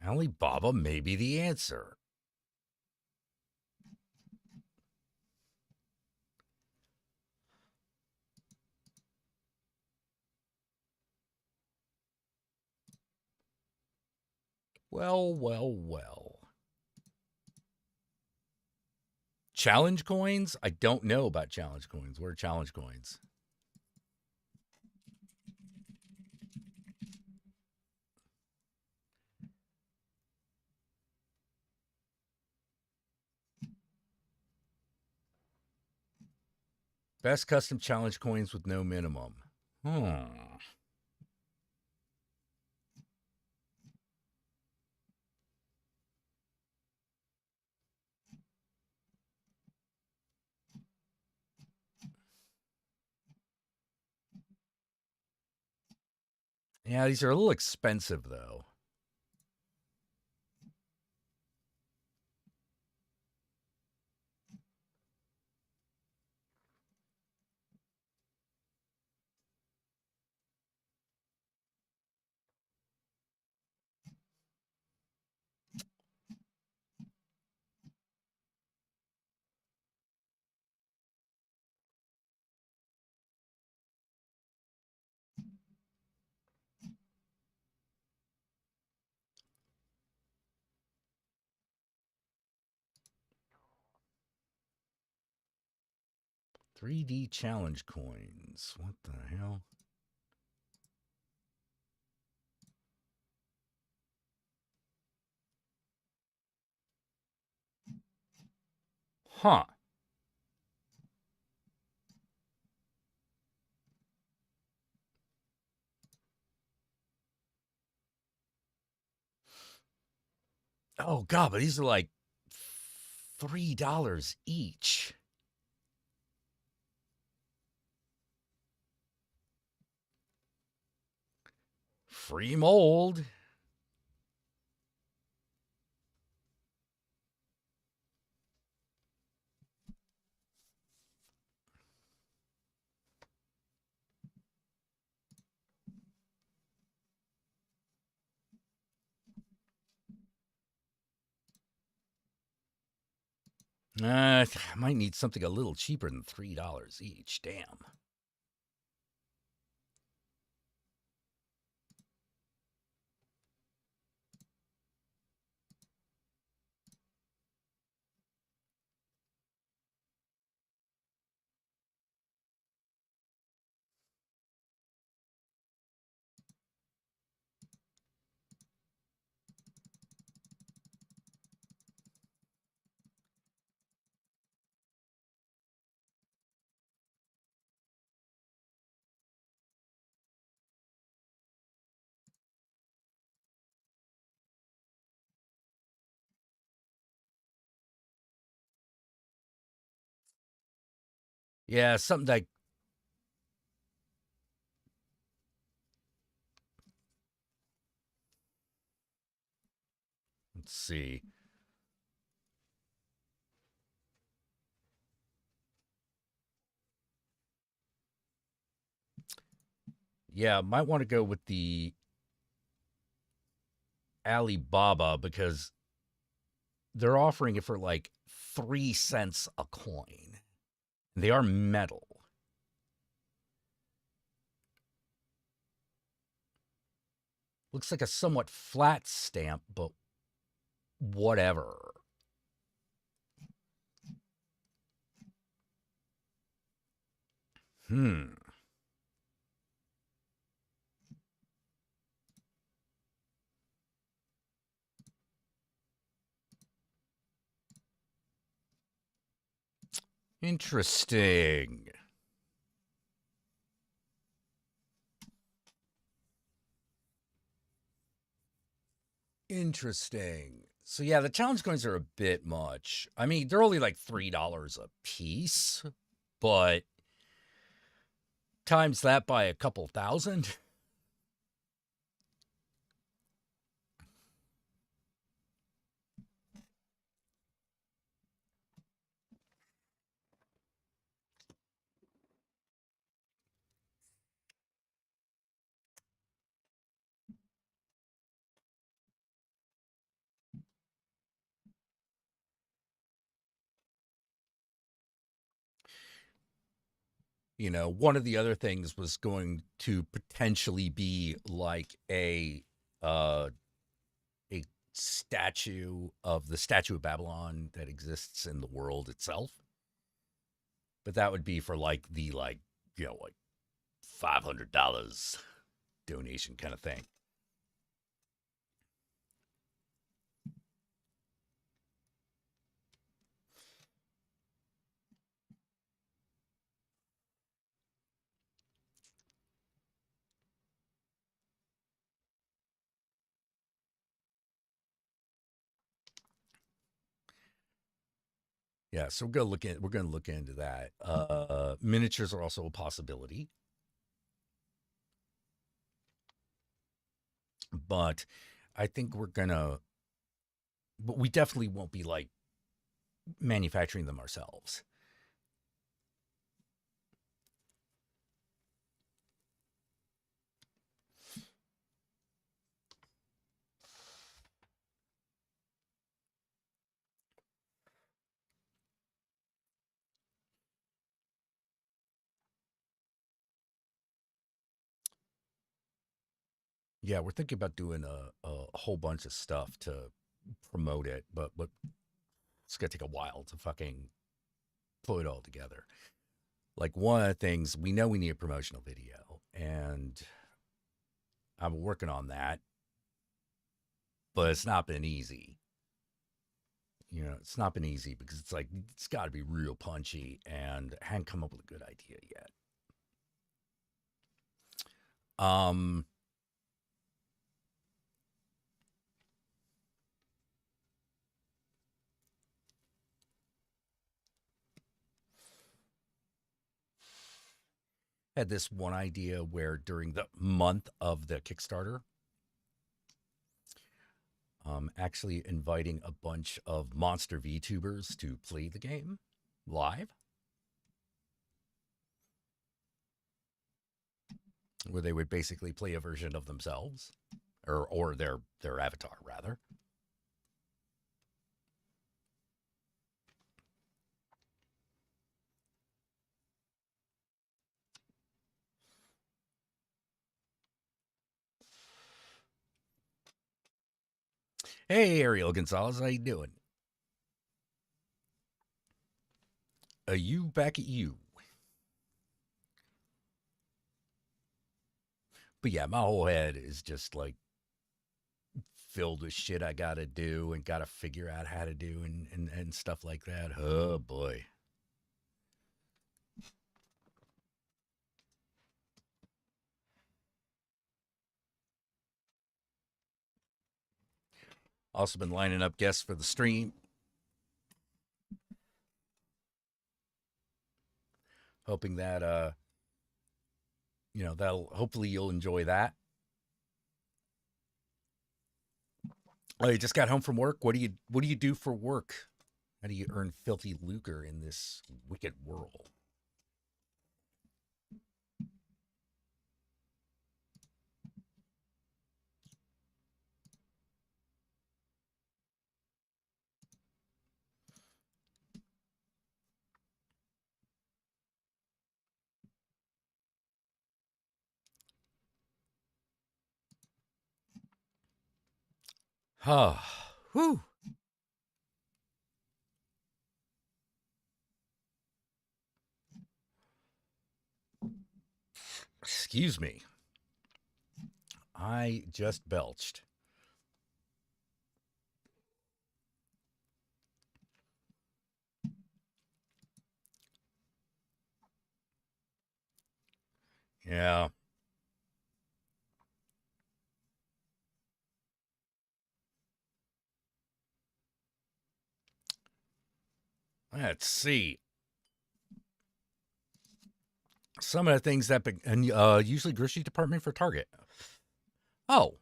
Speaker 13: Alibaba may be the answer. Well, well, well. Challenge coins? I don't know about challenge coins. What are challenge coins? Best custom challenge coins with no minimum. Yeah, these are a little expensive, though. $3D challenge coins. What the hell? Huh. Oh, God, but these are like $3 each. Free mold. I might need something a little cheaper than $3 each. Damn. Yeah, something like. Let's see. Yeah, might want to go with the Alibaba because they're offering it for like 3 cents a coin. They are metal. Looks like a somewhat flat stamp, but whatever. Interesting. Interesting. So yeah, the challenge coins are a bit much. I mean, they're only like $3 a piece, but times that by a couple thousand. One of the other things was going to potentially be like a statue of the Statue of Babylon that exists in the world itself. But that would be for like $500 donation kind of thing. Yeah, so we're gonna look into that. Miniatures are also a possibility, but I think but we definitely won't be like manufacturing them ourselves. Yeah, we're thinking about doing a whole bunch of stuff to promote it, but it's gonna take a while to fucking put it all together. Like one of the things we know we need a promotional video, and I'm working on that, but it's not been easy. It's not been easy because it's like it's got to be real punchy, and I hadn't come up with a good idea yet. Had this one idea where during the month of the Kickstarter, actually inviting a bunch of monster VTubers to play the game live, where they would basically play a version of themselves or their avatar rather. Hey, Ariel Gonzalez, how you doing? Are you back at you? But yeah, my whole head is just like filled with shit I gotta do and gotta figure out how to do and stuff like that. Oh boy. Also been lining up guests for the stream. Hoping that that'll hopefully you'll enjoy that. Oh, you just got home from work? What do you do for work? How do you earn filthy lucre in this wicked world? Whew. Excuse me. I just belched. Yeah. Let's see. Some of the things that usually grocery department for Target. Oh,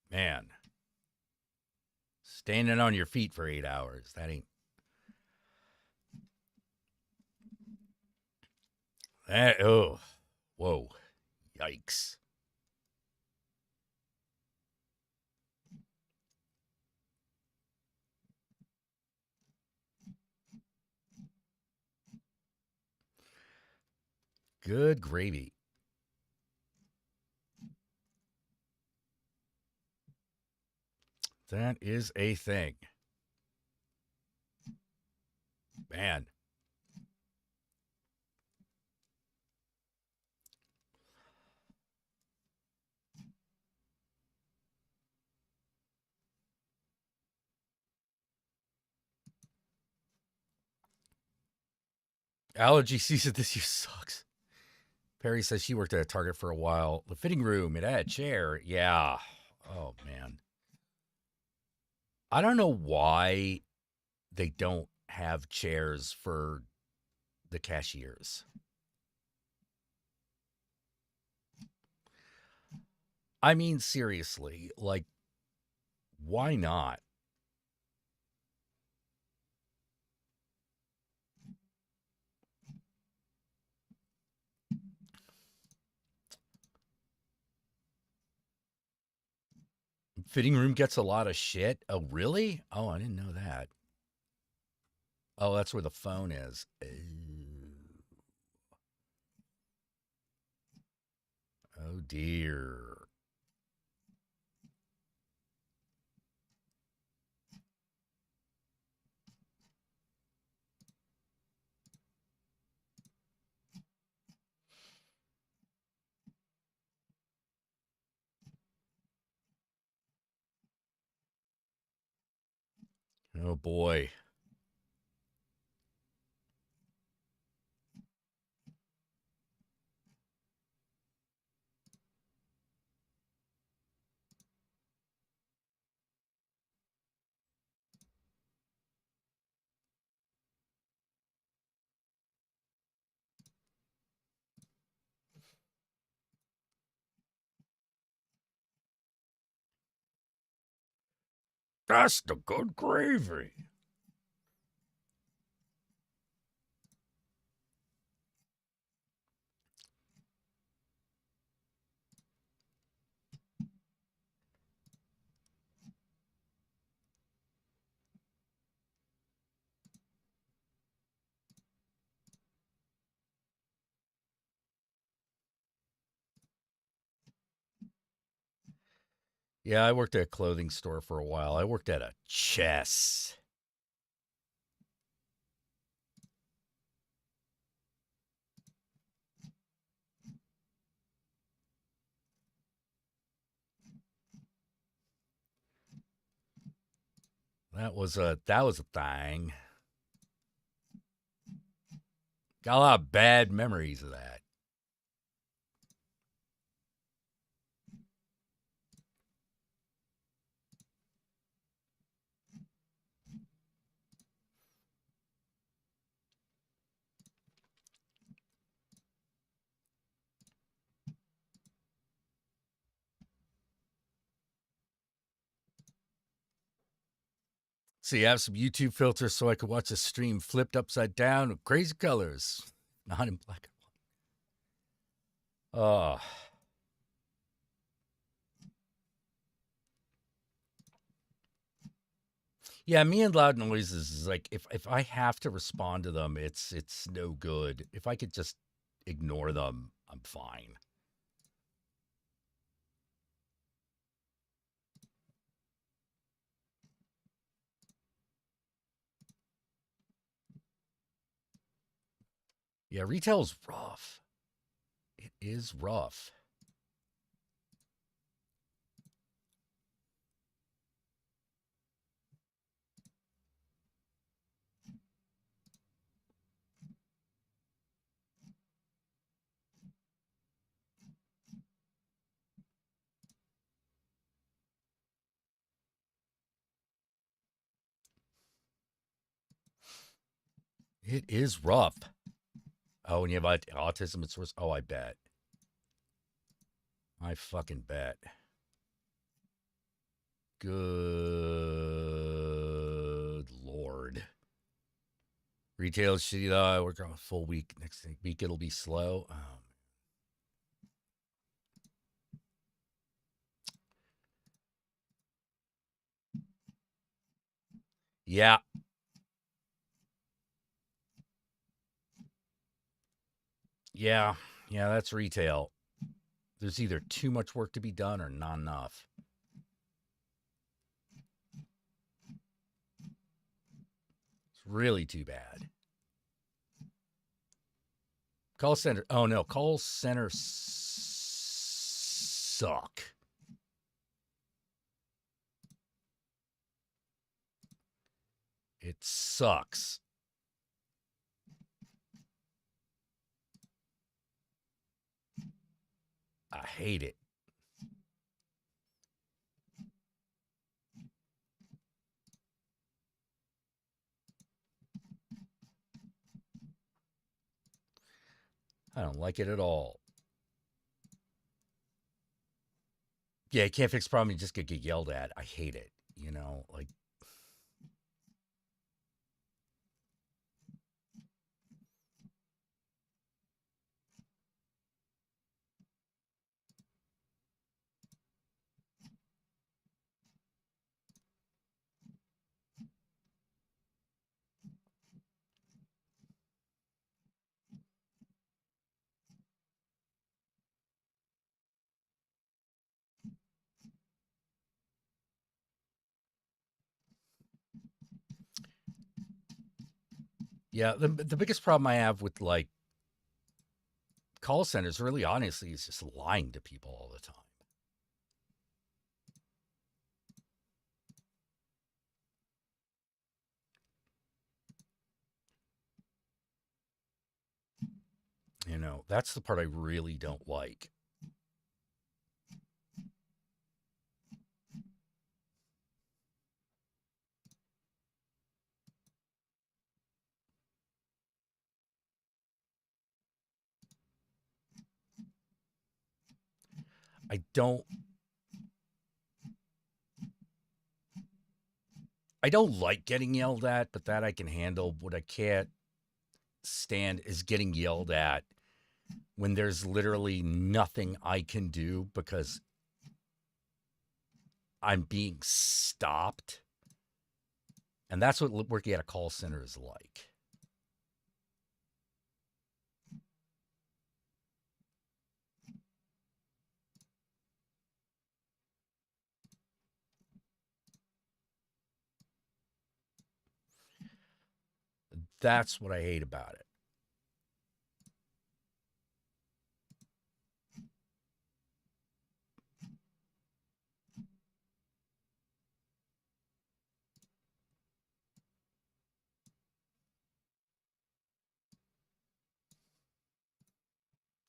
Speaker 13: man. Standing on your feet for 8 hours. That ain't. Whoa. Yikes. Good gravy. That is a thing. Man. Allergy season this year sucks. Perry says she worked at a Target for a while. The fitting room, it had a chair. Yeah. Oh, man. I don't know why they don't have chairs for the cashiers. I mean, seriously, like, why not? Fitting room gets a lot of shit. Oh, really? Oh, I didn't know that. Oh, that's where the phone is. Oh, dear. Oh, boy. That's the good gravy. Yeah, I worked at a clothing store for a while. I worked at a Chess. That was a thing. Got a lot of bad memories of that. See, I have some YouTube filters so I could watch the stream flipped upside down with crazy colors, not in black and white. Oh. Yeah, me and loud noises is like if I have to respond to them, it's no good. If I could just ignore them, I'm fine. Yeah, retail's rough. It is rough. It is rough. Oh, and you have autism at source? Oh, I bet. I fucking bet. Good Lord. Retail is shitty though. I work on a full week. Next week it'll be slow. Yeah. Yeah. Yeah, that's retail. There's either too much work to be done or not enough. It's really too bad. Call center. Oh, no. Call centers suck. It sucks. I hate it. I don't like it at all. Yeah, you can't fix the problem. You just get yelled at. I hate it. You know, like. Yeah, the biggest problem I have with like call centers, really honestly, is just lying to people all the time. You know, that's the part I really don't like. I don't like getting yelled at, but that I can handle. What I can't stand is getting yelled at when there's literally nothing I can do because I'm being stopped. And that's what working at a call center is like. That's what I hate about it.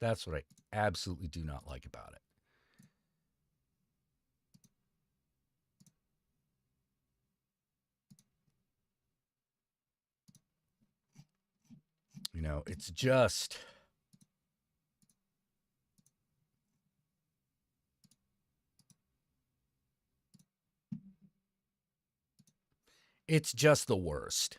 Speaker 13: That's what I absolutely do not like about it. You know, it's just the worst.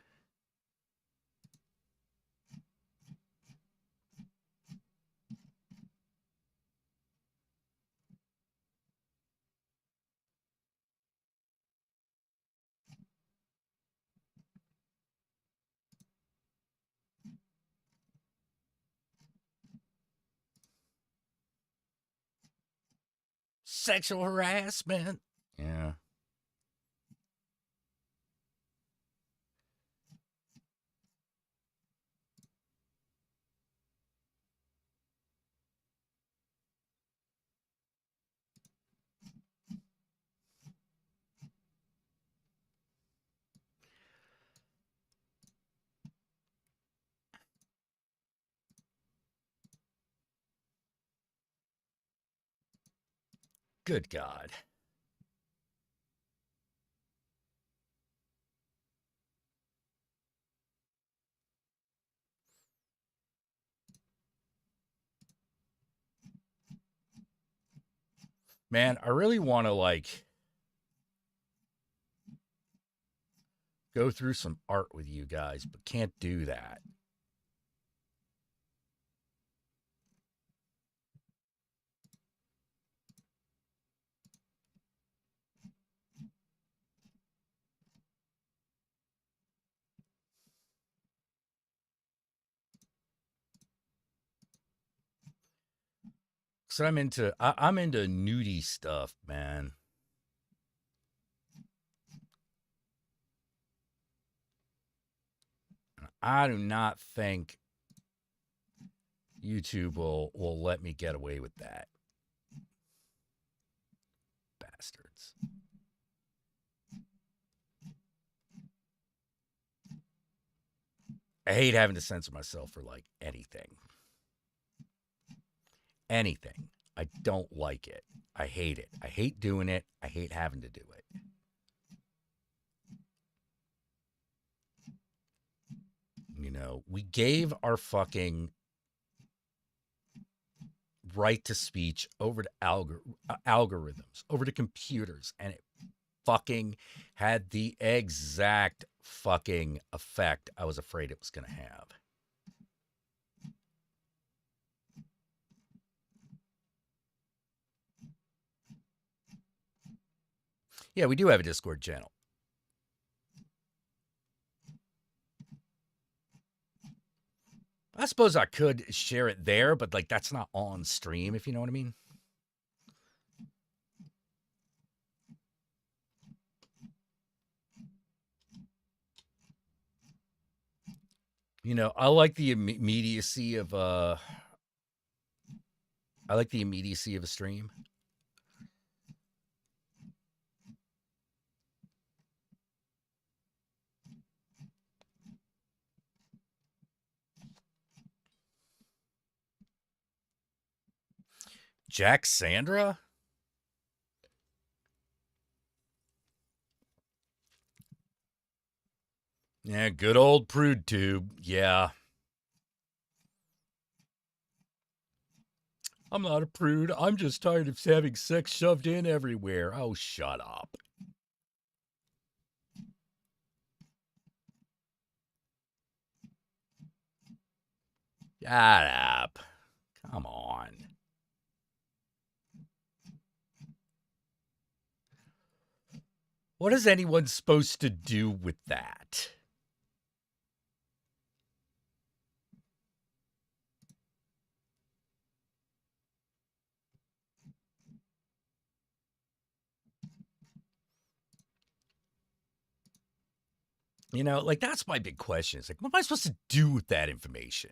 Speaker 13: Sexual harassment. Yeah. Good God. Man, I really want to like go through some art with you guys, but can't do that. So I'm into nudie stuff, man. I do not think YouTube will let me get away with that. Bastards. I hate having to censor myself for like anything. Anything. I don't like it. I hate it. I hate doing it. I hate having to do it. You know, we gave our fucking right to speech over to algorithms, over to computers, and it fucking had the exact fucking effect I was afraid it was going to have. Yeah, we do have a Discord channel. I suppose I could share it there, but like that's not on stream, if you know what I mean. You know, I like the immediacy of a stream. Jack Sandra? Yeah, good old prude tube. Yeah. I'm not a prude. I'm just tired of having sex shoved in everywhere. Oh, shut up. Shut up. Come on. What is anyone supposed to do with that? You know, like, that's my big question. It's like, what am I supposed to do with that information?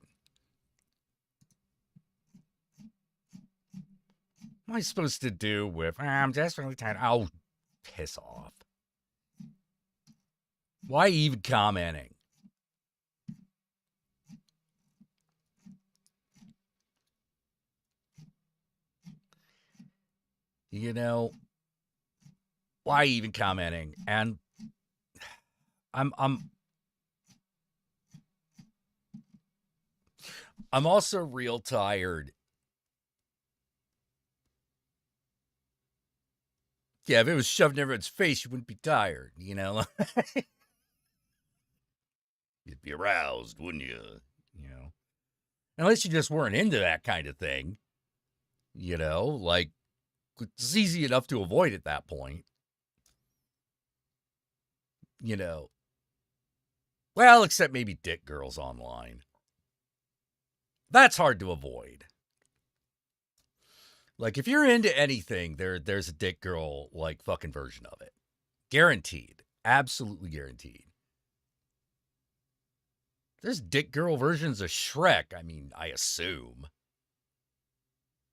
Speaker 13: What am I supposed to do with, I'm just really tired. Oh, piss off. Why even commenting? You know, why even commenting? And I'm also real tired. Yeah, if it was shoved in everyone's face, you wouldn't be tired, you know? You'd be aroused, wouldn't you? You know? Unless you just weren't into that kind of thing. You know, like, it's easy enough to avoid at that point. You know. Well, except maybe dick girls online. That's hard to avoid. Like, if you're into anything, there's a dick girl, like, fucking version of it. Guaranteed. Absolutely guaranteed. There's dick girl versions of Shrek, I mean, I assume.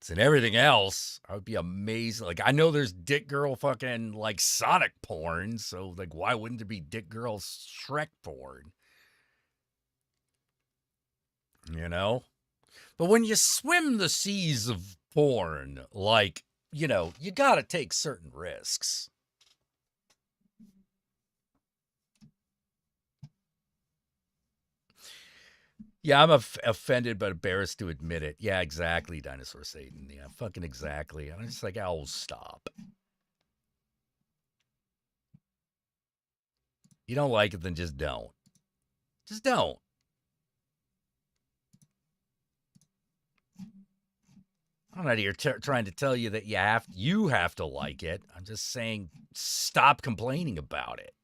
Speaker 13: And everything else, I would be amazed. Like, I know there's dick girl fucking, like, Sonic porn, so, like, why wouldn't there be dick girl Shrek porn? You know? But when you swim the seas of porn, like, you know, you gotta take certain risks. Yeah, I'm offended but embarrassed to admit it. Yeah, exactly, Dinosaur Satan. Yeah, fucking exactly. And I'm just like, oh, stop. You don't like it, then just don't. Just don't. I'm not here trying to tell you that you have to like it. I'm just saying stop complaining about it.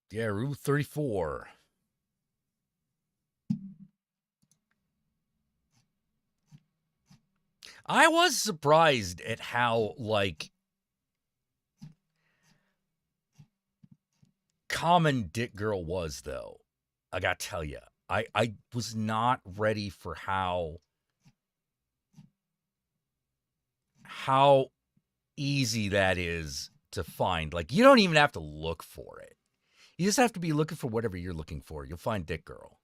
Speaker 13: Yeah, Rule 34. I was surprised at how, like, common Dick Girl was, though. I gotta tell you. I was not ready for how easy that is to find. Like, you don't even have to look for it. You just have to be looking for whatever you're looking for. You'll find Dick Girl.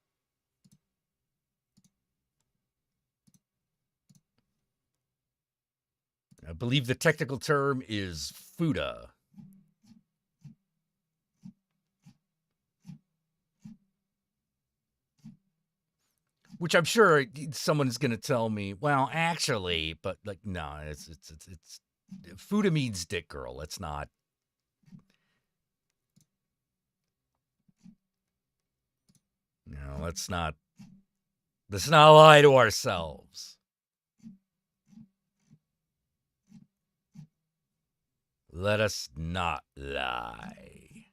Speaker 13: I believe the technical term is fuda. Which I'm sure someone's going to tell me, well, actually, but like, no, it's fuda means Dick Girl. Let's not. No, let's not lie to ourselves. Let us not lie.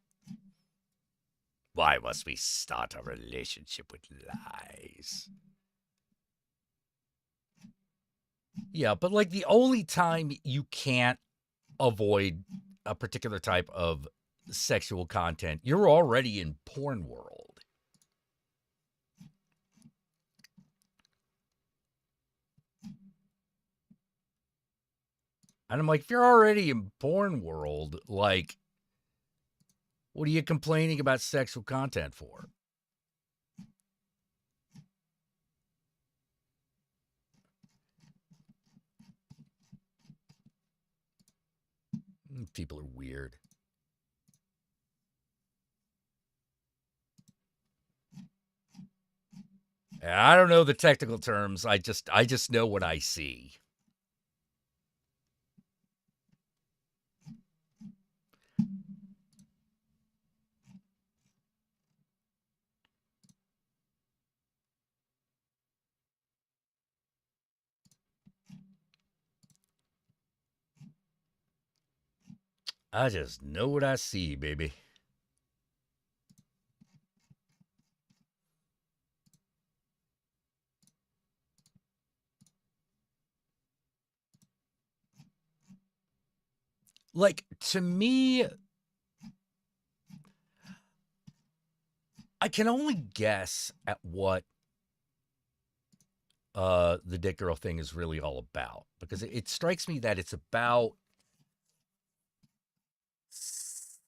Speaker 13: Why must we start a relationship with lies? Yeah, but like the only time you can't avoid a particular type of sexual content, you're already in porn world. And I'm like, if you're already in porn world, like, what are you complaining about sexual content for? People are weird. I don't know the technical terms. I just know what I see. I just know what I see, baby. Like, to me, I can only guess at what the Dick Girl thing is really all about, because it strikes me that it's about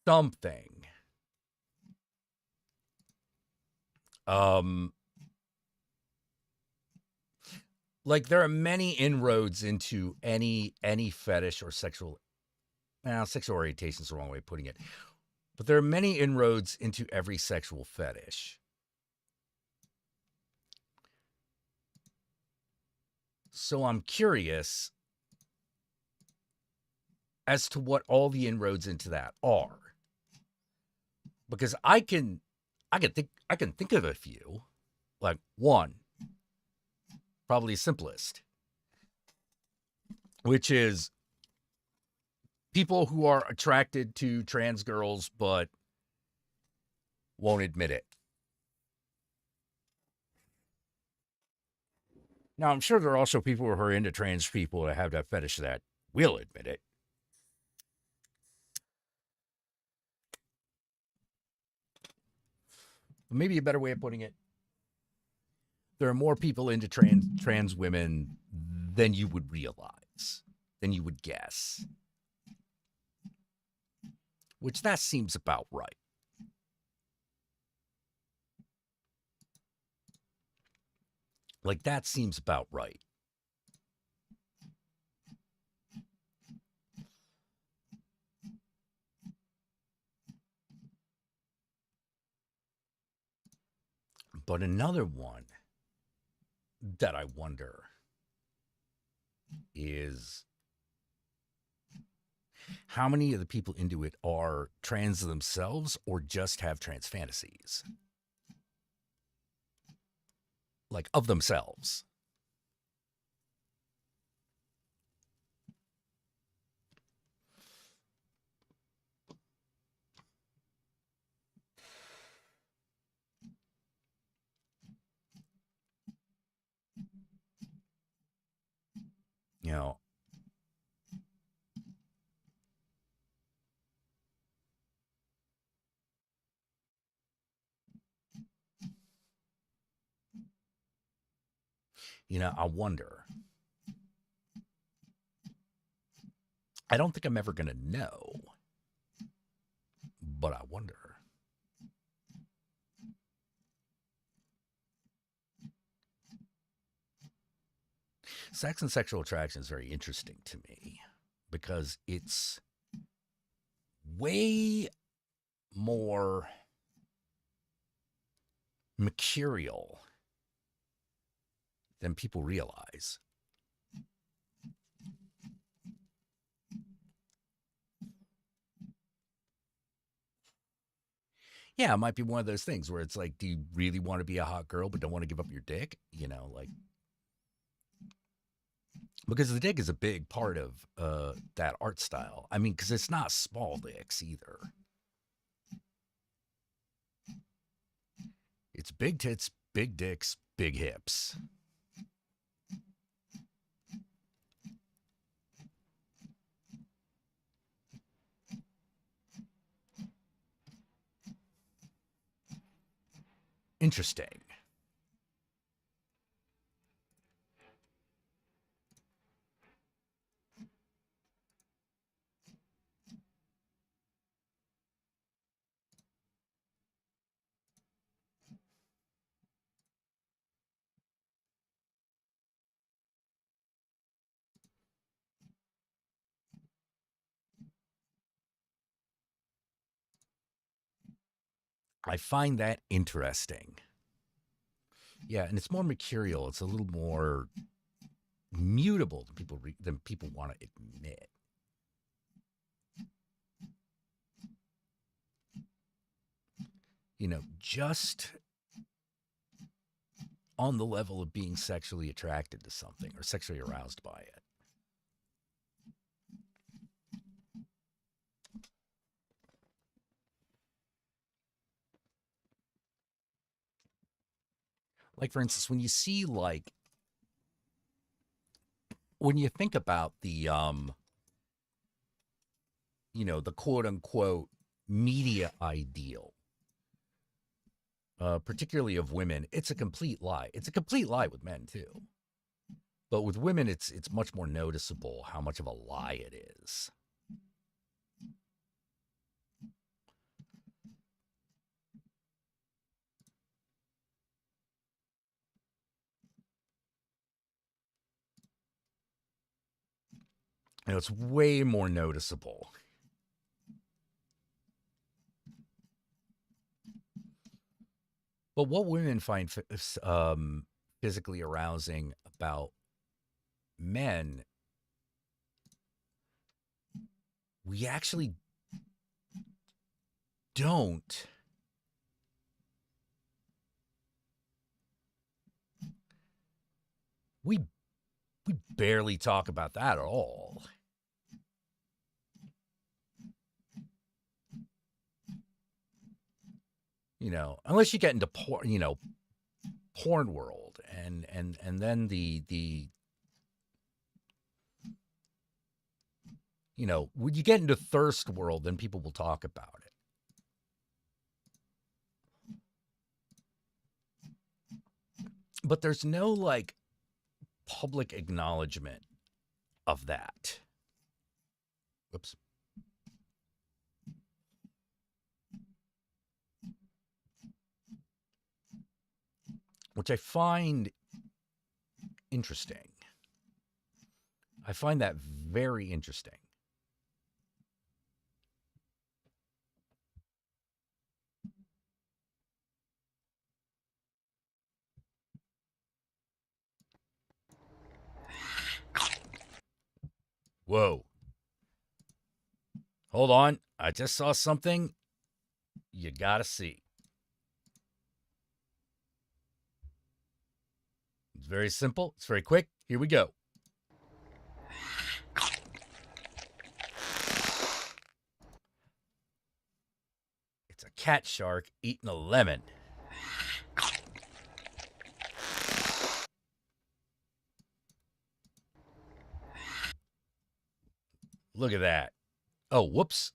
Speaker 13: something. Like, there are many inroads into any fetish or sexual orientation is the wrong way of putting it, but there are many inroads into every sexual fetish. So I'm curious as to what all the inroads into that are, because I can think of a few. Like, one, probably simplest, which is people who are attracted to trans girls but won't admit it. Now, I'm sure there are also people who are into trans people that have that fetish that will admit it. Maybe a better way of putting it, there are more people into trans women than you would realize, than you would guess. Which that seems about right. Like, that seems about right. But another one that I wonder is how many of the people into it are trans themselves or just have trans fantasies? Like, of themselves. know, I wonder. I don't think I'm ever going to know, but I wonder. Sex and sexual attraction is very interesting to me because it's way more mercurial than people realize. Yeah, it might be one of those things where it's like, do you really want to be a hot girl but don't want to give up your dick? Because the dick is a big part of that art style. I mean, because it's not small dicks either. It's big tits, big dicks, big hips. Interesting. I find that interesting. Yeah, and it's more mercurial. It's a little more mutable than people want to admit. Just on the level of being sexually attracted to something or sexually aroused by it. Like, for instance, when you see, when you think about the, the quote unquote media ideal, particularly of women, it's a complete lie. It's a complete lie with men too. But with women, it's much more noticeable how much of a lie it is. It's way more noticeable. But what women find physically arousing about men, we actually don't we barely talk about that at all. Unless you get into porn world and then the when you get into thirst world, then people will talk about it. But there's no public acknowledgement of that. Whoops. Which I find interesting. I find that very interesting. Whoa. Hold on. I just saw something you gotta see. It's very simple. It's very quick. Here we go. It's a cat shark eating a lemon. Look at that. Oh, whoops.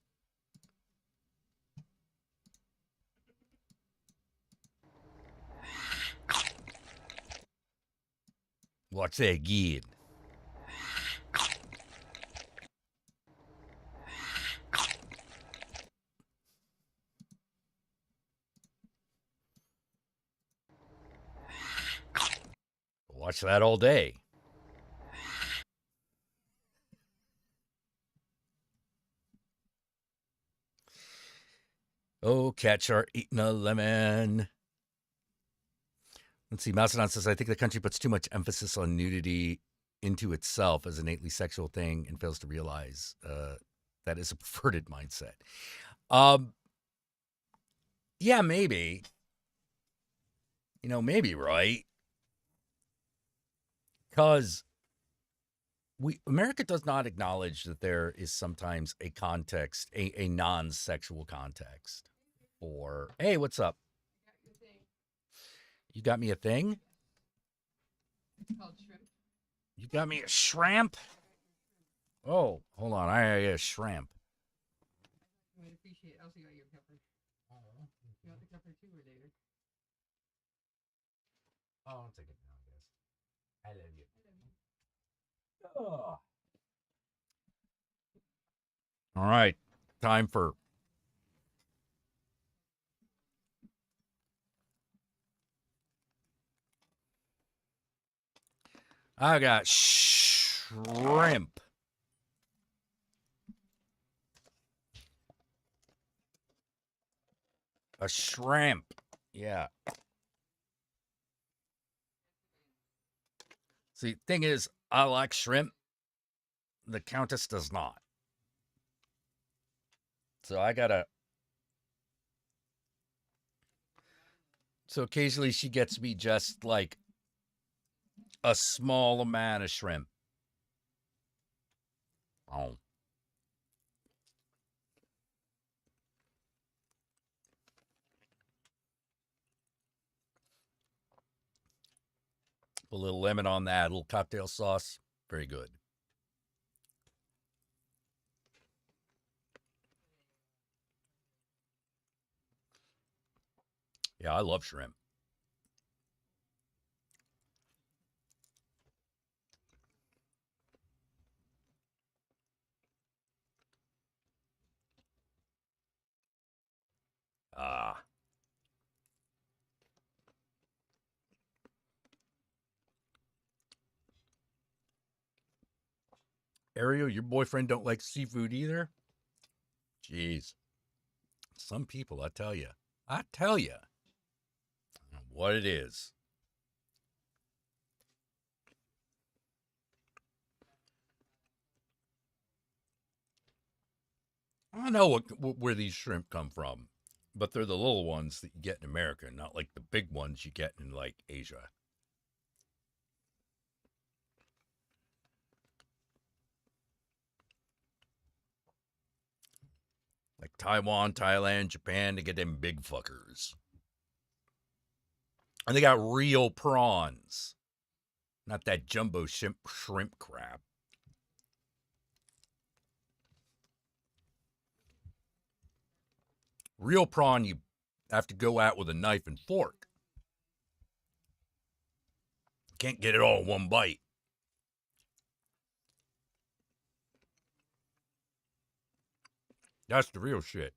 Speaker 13: Watch that again. Watch that all day. Oh, cats are eating a lemon. Let's see. Mastodon says, I think the country puts too much emphasis on nudity into itself as an innately sexual thing and fails to realize that is a perverted mindset. Yeah, maybe. You know, maybe, right? Because America does not acknowledge that there is sometimes a context, a non-sexual context for, hey, what's up? You got me a thing?
Speaker 14: It's called shrimp.
Speaker 13: You got me a shrimp? Oh, got a shrimp.
Speaker 14: I would appreciate it. I also got your pepper. Oh. You want the pepper too or later?
Speaker 13: Oh, I'll take it now, I guess. I love you. Oh. All right. Time for I got shrimp. A shrimp. Yeah. See, thing is, I like shrimp. The Countess does not. So I gotta. So occasionally she gets me just like a small amount of shrimp. Oh. A little lemon on that, a little cocktail sauce. Very good. Yeah, I love shrimp. Ah. Ariel, your boyfriend don't like seafood either? Jeez. Some people, I tell you. I tell you. What it is. I don't know where these shrimp come from, but they're the little ones that you get in America, not like the big ones you get in like Asia. Like Taiwan, Thailand, Japan, to get them big fuckers. And they got real prawns. Not that jumbo shrimp crap. Real prawn, you have to go out with a knife and fork. Can't get it all in one bite. That's the real shit.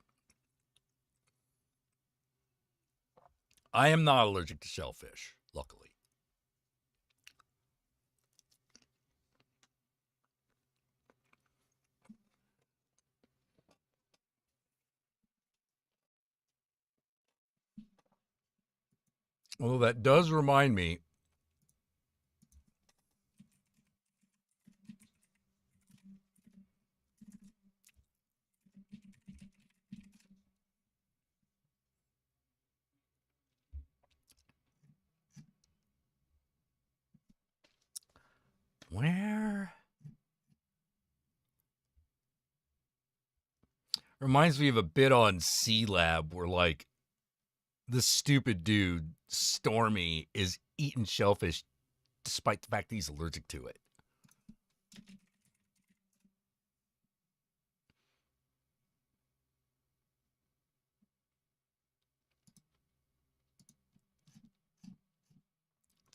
Speaker 13: I am not allergic to shellfish, luckily. Although that does remind me, where? Reminds me of a bit on C Lab where, like, the stupid dude, Stormy, is eating shellfish despite the fact that he's allergic to it.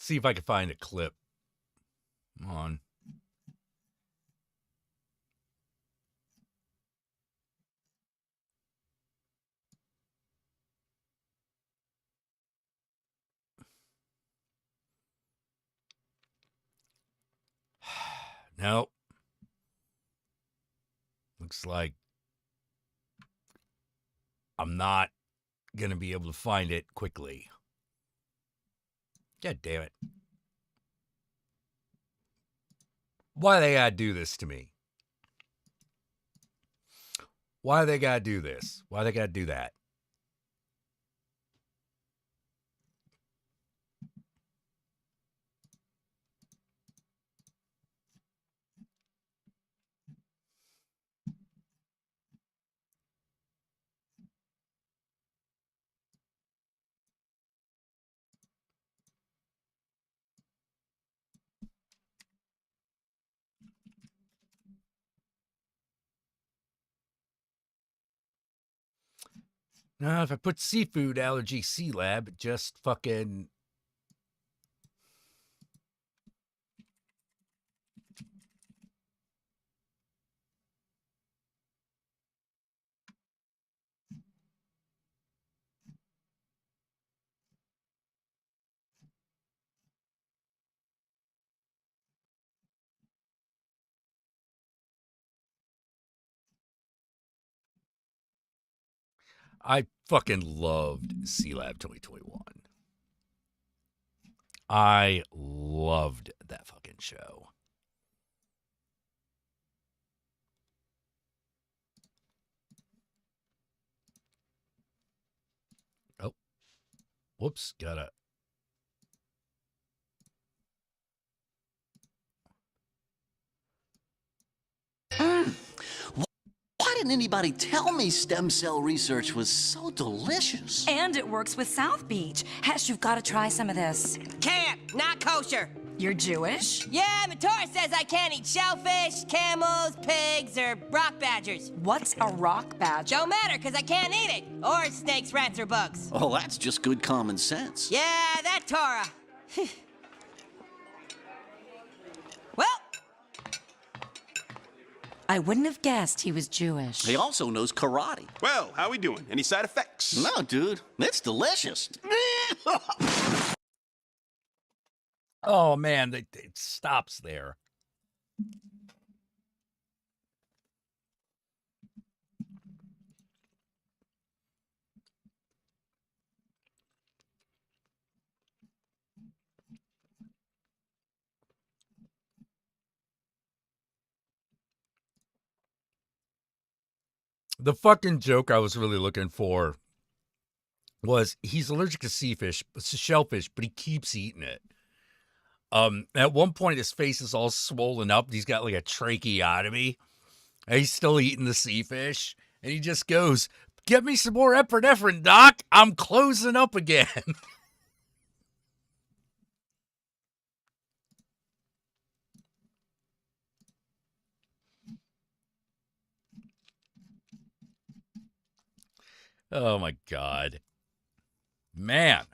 Speaker 13: See if I can find a clip. Come on. Nope. Looks like I'm not going to be able to find it quickly. God damn it. Why they gotta do this to me? Why they gotta do this? Why they gotta do that? Now, if I put seafood allergy C lab, it just fucking. I fucking loved C Lab 2021. I loved that fucking show. Oh, whoops, gotta.
Speaker 15: Why didn't anybody tell me stem cell research was so delicious?
Speaker 16: And it works with South Beach. Hesh, you've got to try some of this.
Speaker 17: Can't, not kosher.
Speaker 16: You're Jewish?
Speaker 17: Yeah, my Torah says I can't eat shellfish, camels, pigs, or rock badgers.
Speaker 16: What's a rock badger?
Speaker 17: Don't matter, because I can't eat it. Or snakes, rats, or bugs.
Speaker 15: Oh, that's just good common sense.
Speaker 17: Yeah, that Torah. Well,
Speaker 16: I wouldn't have guessed he was Jewish.
Speaker 15: He also knows karate.
Speaker 18: Well, how we doing? Any side effects?
Speaker 15: No, dude. It's delicious.
Speaker 13: Oh, man, it stops there. The fucking joke I was really looking for was he's allergic to shellfish, but he keeps eating it. At one point, his face is all swollen up. He's got like a tracheotomy. And he's still eating the sea fish. And he just goes, "Get me some more epinephrine, Doc. I'm closing up again." Oh, my God. Man.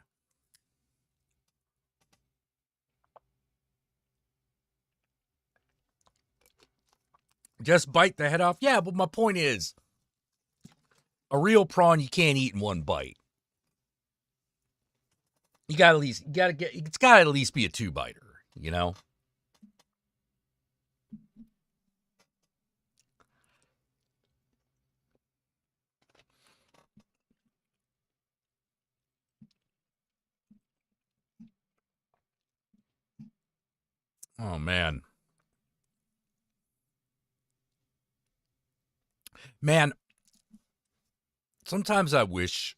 Speaker 13: Just bite the head off? Yeah, but my point is, a real prawn you can't eat in one bite. It's got to at least be a 2-biter, you know? Oh, man. Man, sometimes I wish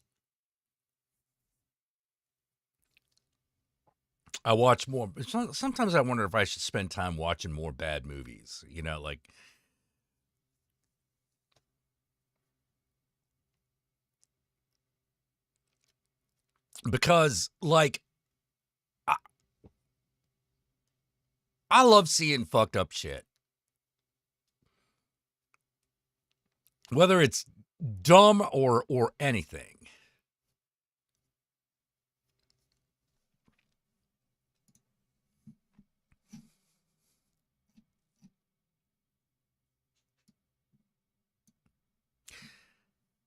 Speaker 13: I watch more. Sometimes I wonder if I should spend time watching more bad movies, you know, like. Because, like, I love seeing fucked up shit. Whether it's dumb or anything.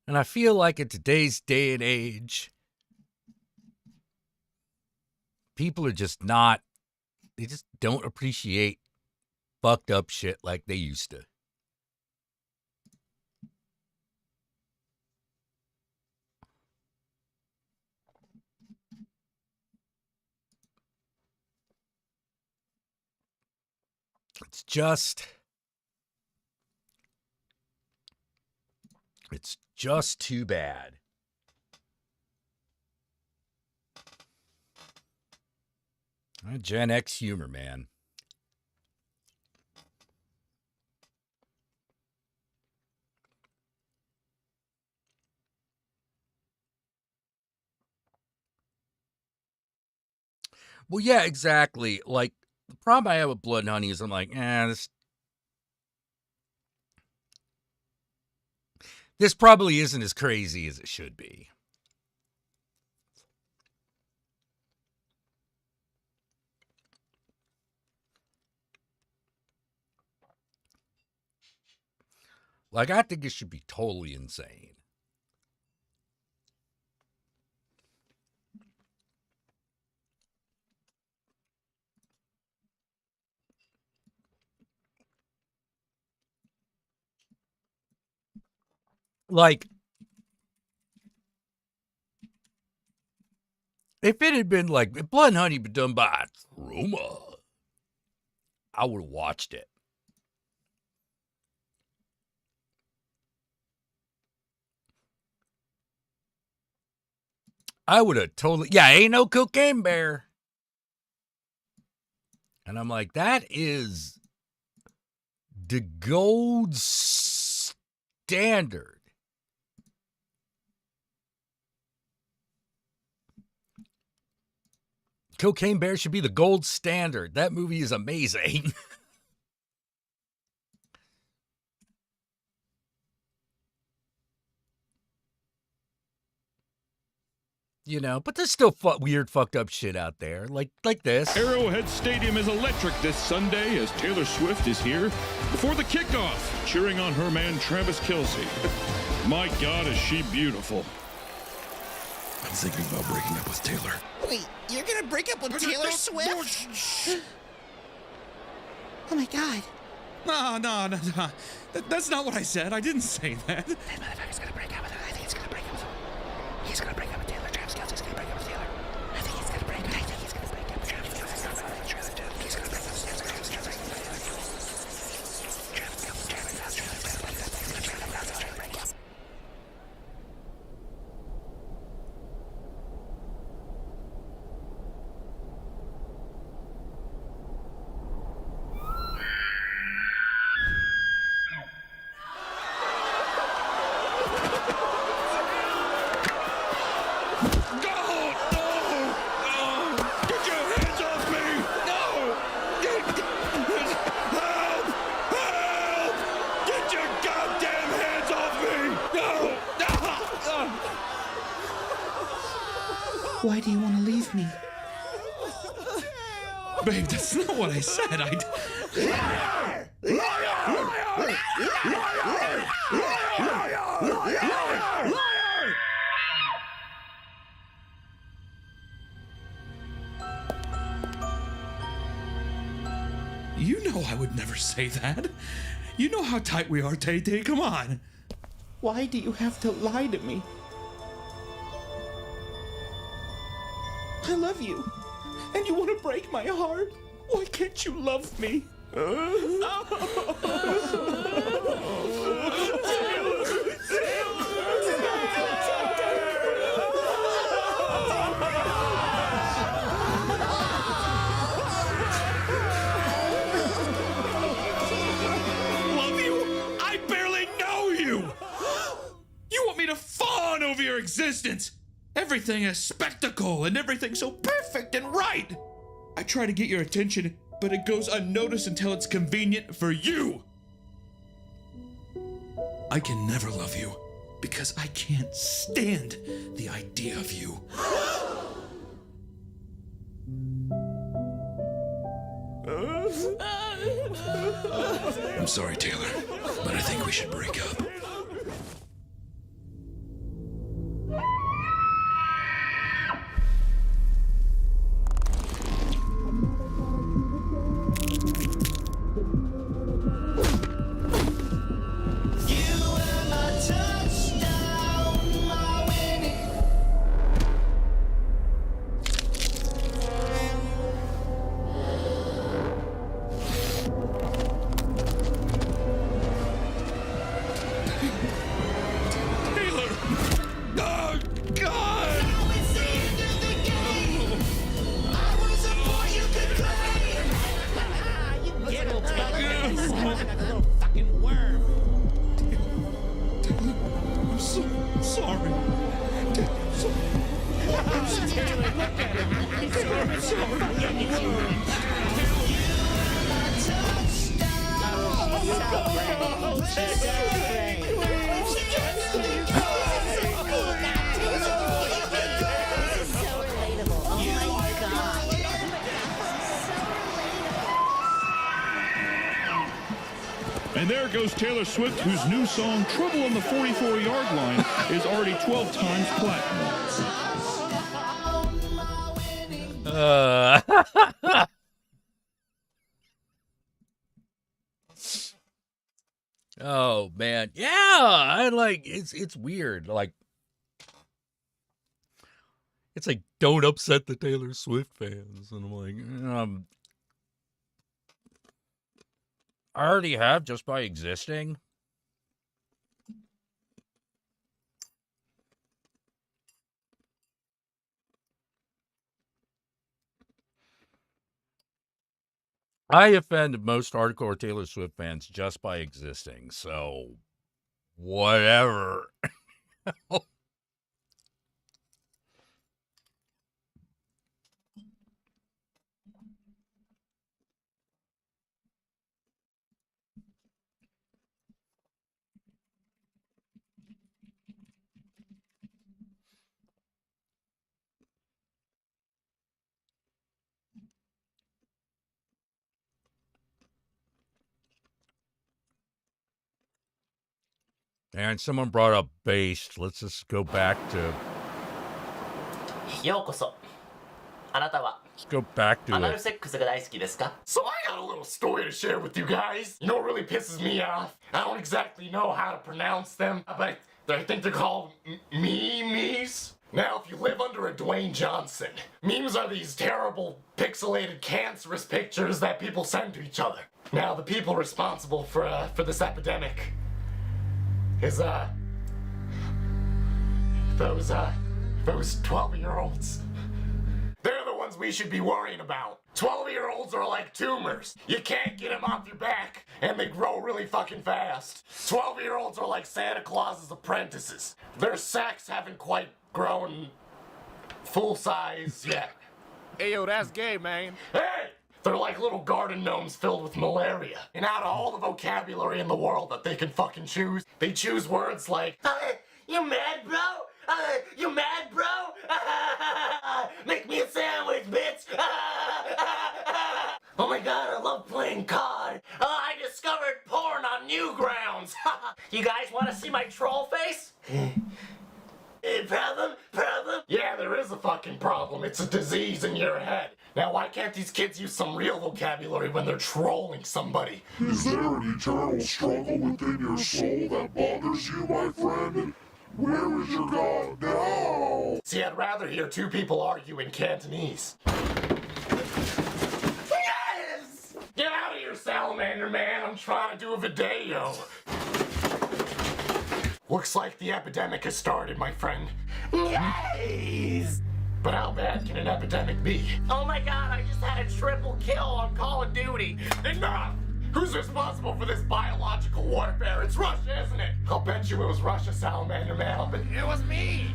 Speaker 13: And I feel like in today's day and age, people are just not, they just don't appreciate fucked up shit like they used to. It's just too bad. Gen X humor, man. Well, yeah, exactly. Like, the problem I have with Blood and Honey is I'm like, this probably isn't as crazy as it should be. Like, I think it should be totally insane. Like, if it had been like, if Blood and Honey had been done by Truma, I would have watched it. I would have totally, yeah, ain't no Cocaine Bear. And I'm like, that is the gold standard. Cocaine Bear should be the gold standard. That movie is amazing. You know, but there's still weird, fucked up shit out there, like this.
Speaker 19: Arrowhead Stadium is electric this Sunday as Taylor Swift is here before the kickoff, cheering on her man Travis Kelce. My God, is she beautiful.
Speaker 12: I'm thinking about breaking up with Taylor.
Speaker 20: Wait, you're gonna break up with Taylor Swift? Oh my God.
Speaker 21: No. That's not what I said. I didn't say that.
Speaker 20: That motherfucker's gonna break up with her. I think he's gonna break up with her. He's gonna break up with Taylor. Travis Kelce's gonna break up with Taylor. I think he's gonna break up. I think he's gonna break up with Travis Kelce. He's gonna break up with Travis Kelce. He's gonna break up with Travis Kelce.
Speaker 21: Why do you want to leave me? Babe, that's not what I said. You know I would never say that. You know how tight we are, Tay-Tay. Come on. Why do you have to lie to me? I love you, and you want to break my heart? Why can't you love me? Love you? I barely know you! You want me to fawn over your existence? Everything is spectacle and everything so perfect and right. I try to get your attention, but it goes unnoticed until it's convenient for you. I can never love you because I can't stand the idea of you. I'm sorry, Taylor, but I think we should break up.
Speaker 19: And there goes Taylor Swift, whose new song, Trouble on the 44-Yard Line, is already 12 times platinum.
Speaker 13: Oh man, yeah, I like it's weird. Like it's like don't upset the Taylor Swift fans, and I'm like, I already have just by existing. I offend most hardcore Taylor Swift fans just by existing, so whatever. And someone brought up based. Let's just go back to.
Speaker 6: ようこそ。あなたは
Speaker 13: Let's go back to
Speaker 6: アナル
Speaker 13: it.
Speaker 6: セックスが大好きですか?
Speaker 22: So I got a little story to share with you guys. You know what really pisses me off? I don't exactly know how to pronounce them, but I think they're called memes. Now, if you live under a Dwayne Johnson, memes are these terrible, pixelated, cancerous pictures that people send to each other. Now, the people responsible for this epidemic is those 12-year-olds. They're the ones we should be worrying about. 12-year-olds are like tumors. You can't get them off your back, and they grow really fucking fast. 12-year-olds are like Santa Claus's apprentices. Their sacks haven't quite grown full size yet.
Speaker 11: Hey, yo, that's gay, man.
Speaker 22: Hey! They're like little garden gnomes filled with malaria. And out of all the vocabulary in the world that they can fucking choose, they choose words like, you mad, bro? You mad, bro? Make me a sandwich, bitch! Oh my god, I love playing COD. I discovered porn on Newgrounds. You guys want to see my troll face? Problem? Yeah, there is a fucking problem. It's a disease in your head. Now, why can't these kids use some real vocabulary when they're trolling somebody?
Speaker 12: Is there an eternal struggle within your soul that bothers you, my friend? Where is your God now?
Speaker 22: See, I'd rather hear two people argue in Cantonese. Yes! Get out of here, Salamander Man. I'm trying to do a video. Looks like the epidemic has started, my friend. Yes! But how bad can an epidemic be? Oh my god, I just had a triple kill on Call of Duty. Enough! Who's responsible for this biological warfare? It's Russia, isn't it? I'll bet you it was Russia, Salamander Man. It was me!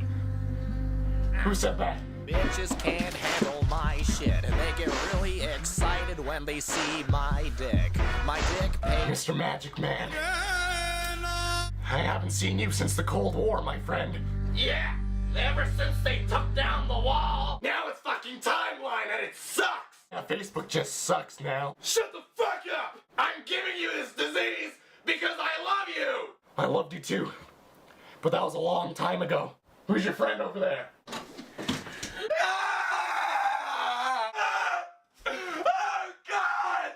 Speaker 22: Who said that?
Speaker 23: Bitches can't handle my shit, and they get really excited when they see my dick. My dick pays.
Speaker 22: Mr. Magic Man. I haven't seen you since the Cold War, my friend. Yeah, ever since they took down the wall. Now it's fucking timeline and it sucks. Now Facebook just sucks now. Shut the fuck up! I'm giving you this disease because I love you! I loved you too, but that was a long time ago. Who's your friend over there? Oh God!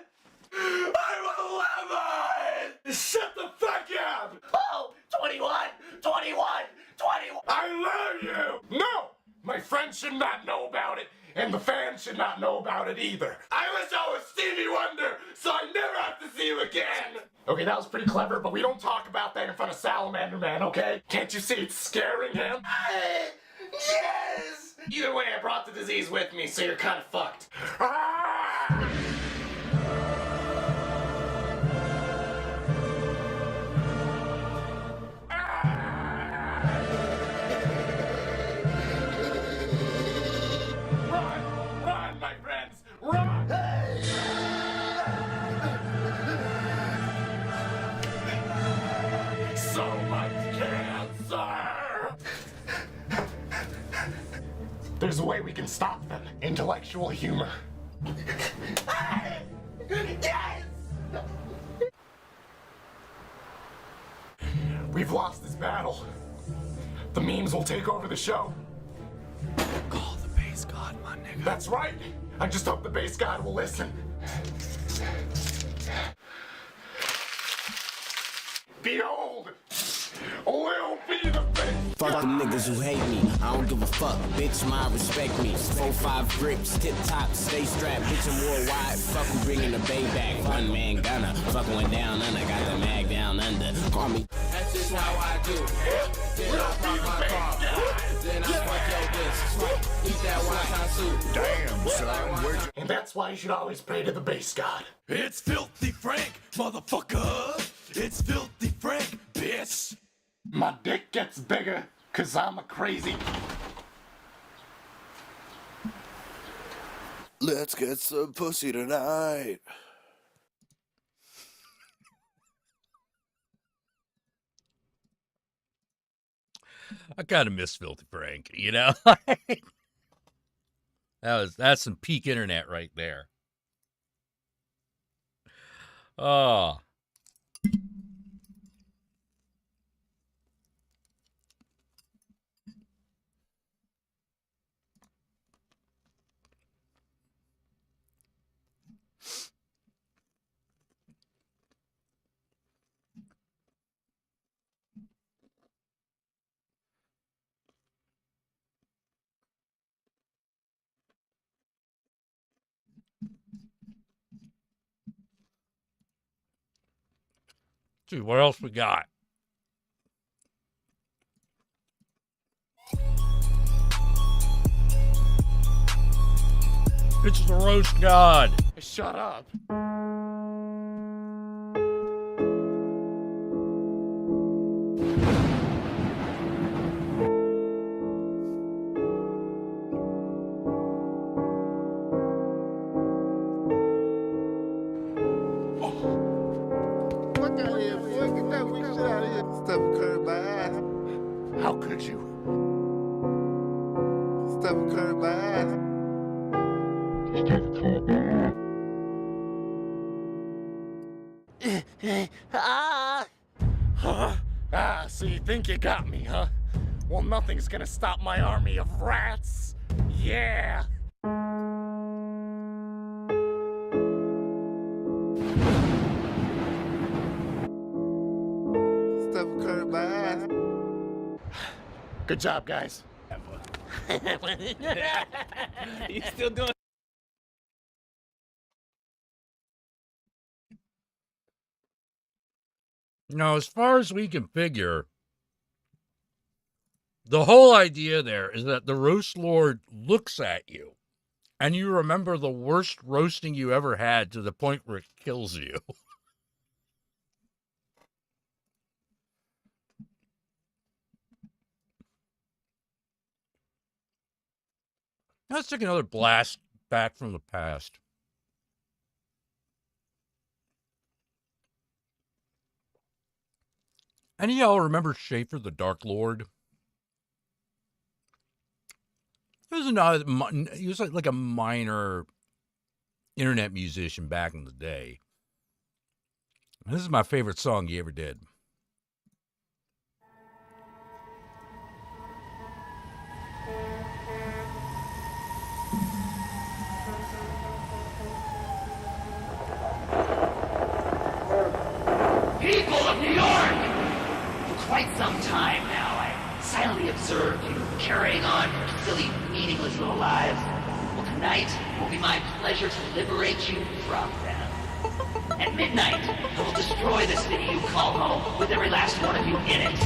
Speaker 22: I'm 11! Shut the fuck up! Oh, 21! I love you! No! My friends should not know about it, and the fans should not know about it either. I wish I was Stevie Wonder, so I never have to see you again! Okay, that was pretty clever, but we don't talk about that in front of Salamander Man, okay? Can't you see it's scaring him? Yes! Either way, I brought the disease with me, so you're kind of fucked. Run, my friends! Run! There's a way we can stop them. Intellectual humor. Yes! We've lost this battle. The memes will take over the show.
Speaker 20: Call the base god, my nigga.
Speaker 22: That's right. I just hope the base god will listen. Behold, Lil B the base.
Speaker 1: Fuck them niggas who hate me. I don't give a fuck. Bitch, my respect me. 4-5 grips, tip top, stay strapped. Bitch, I'm worldwide. Fuck who bringing the bay back. One man gunner. Fuck went down under. Got the mag down under. Call me. That's just how I do. Then I pop my car. Then I fuck your bitch. Eat that white soup.
Speaker 22: Damn, son. Where'd you... And that's why you should always pray to the base god.
Speaker 21: It's Filthy Frank, motherfucker. It's Filthy Frank, bitch.
Speaker 22: My dick gets bigger, cause I'm a crazy.
Speaker 20: Let's get some pussy tonight.
Speaker 13: I kind of miss Filthy Frank, you know? That's some peak internet right there. Oh. See, what else we got? It's the roast god.
Speaker 22: Shut up. How could you?
Speaker 11: Stephen Curry, my ass.
Speaker 22: So you think you got me, huh? Well, nothing's gonna stop my army of rats. Yeah!
Speaker 11: Stephen Curry, my ass.
Speaker 22: Good job, guys.
Speaker 5: You still doing?
Speaker 13: Now, as far as we can figure, the whole idea there is that the roast lord looks at you and you remember the worst roasting you ever had to the point where it kills you. Let's take another blast back from the past. Any of y'all remember Schaefer the Dark Lord? He was like a minor internet musician back in the day. This is my favorite song he ever did.
Speaker 9: People of New York! For quite some time now, I silently observed you carrying on your silly, meaningless little lives. Well, tonight will be my pleasure to liberate you from them. At midnight, I will destroy this city you call home with every last one of you in it.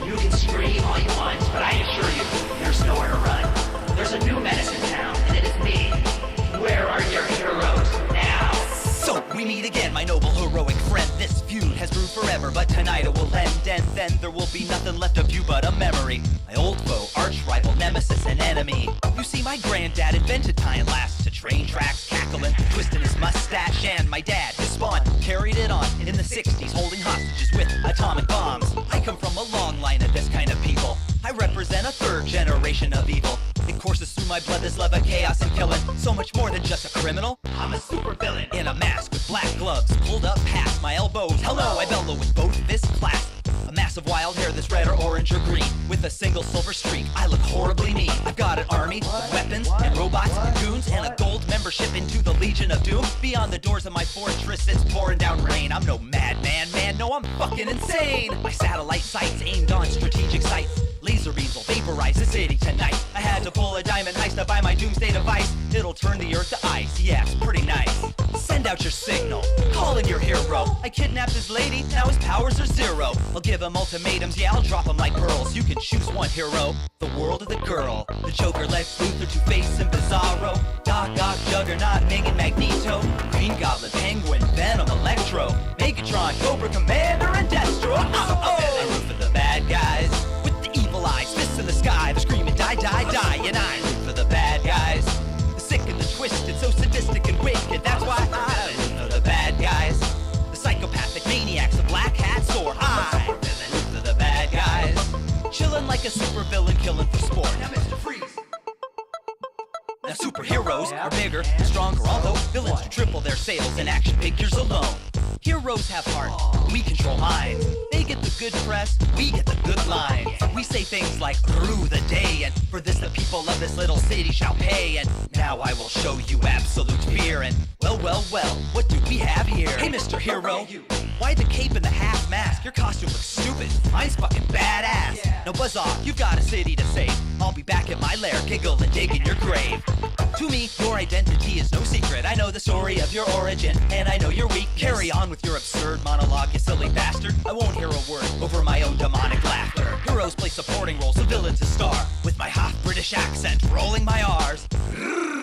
Speaker 9: You can scream all you want, but I assure you, there's nowhere to run. There's a new menace in town, and it is me. Where are your heroes now?
Speaker 24: So we meet again, my noble heroic friend. This feud has brewed forever, but tonight it will end, and then there will be nothing left of you but a memory. My old foe, arch rival, nemesis, and enemy. You see, my granddad invented tying lasts to train tracks, cackling, twisting his mustache, and my dad, his spawn, carried it on in the 60s, holding hostages with atomic bombs. I come from a long line of this kind of people. I represent a third generation of evil. It courses through my blood, this love of chaos and killing. So much more than just a criminal. I'm a supervillain in a mask with black gloves pulled up past my elbows. Hello, I bellow with both fists clasped. A mass of wild hair that's red or orange or green, with a single silver streak. I look horribly mean. I've got an army of weapons and robots and goons and a gold membership into the Legion of Doom. Beyond the doors of my fortress, it's pouring down rain. I'm no madman, man, no, I'm fucking insane. My satellite sights aimed on strategic sites. Laser beams will vaporize the city tonight. I had to pull a diamond heist to buy my doomsday device. It'll turn the earth to ice, yeah, it's pretty nice. Send out your signal, call in your hero. I kidnapped his lady, now his powers are zero. I'll give him ultimatums, yeah, I'll drop him like pearls. You can choose one hero, the world or the girl. The Joker, Lex Luthor, Two-Face, and Bizarro. Doc Ock, Juggernaut, Ming and Magneto. Green Goblin, Penguin, Venom, Electro. Megatron, Cobra Commander, and Destro. I root for the bad guys with the evil eyes, fists in the sky. They're screaming, die, die, die. And I root for the bad guys, the sick and the twisted, so sadistic and wicked. That's why I root for the bad guys, the psychopathic maniacs, the black hats, or I root for the bad guys, chilling like a supervillain, killing for sport. Now, Mr. Freeze. Now superheroes are bigger and stronger, although villains do triple their sales in action figures alone. Heroes have heart, we control minds. They get the good press, we get the good lines. We say things like, rue the day, and for this the people of this little city shall pay. And now I will show you absolute fear, and well, what do we have here? Hey, Mr. Hero, why the cape and the half mask? Your costume looks stupid, mine's fucking badass. Now buzz off, you've got a city to save. I'll be back at my lair, giggle and dig in your grave. To me, your identity is no secret. I know the story of your origin, and I know you're weak. Carry on with your absurd monologue, you silly bastard. I won't hear a word over my own demonic laughter. Heroes play supporting roles, the villains a star. With my half-British accent, rolling my R's.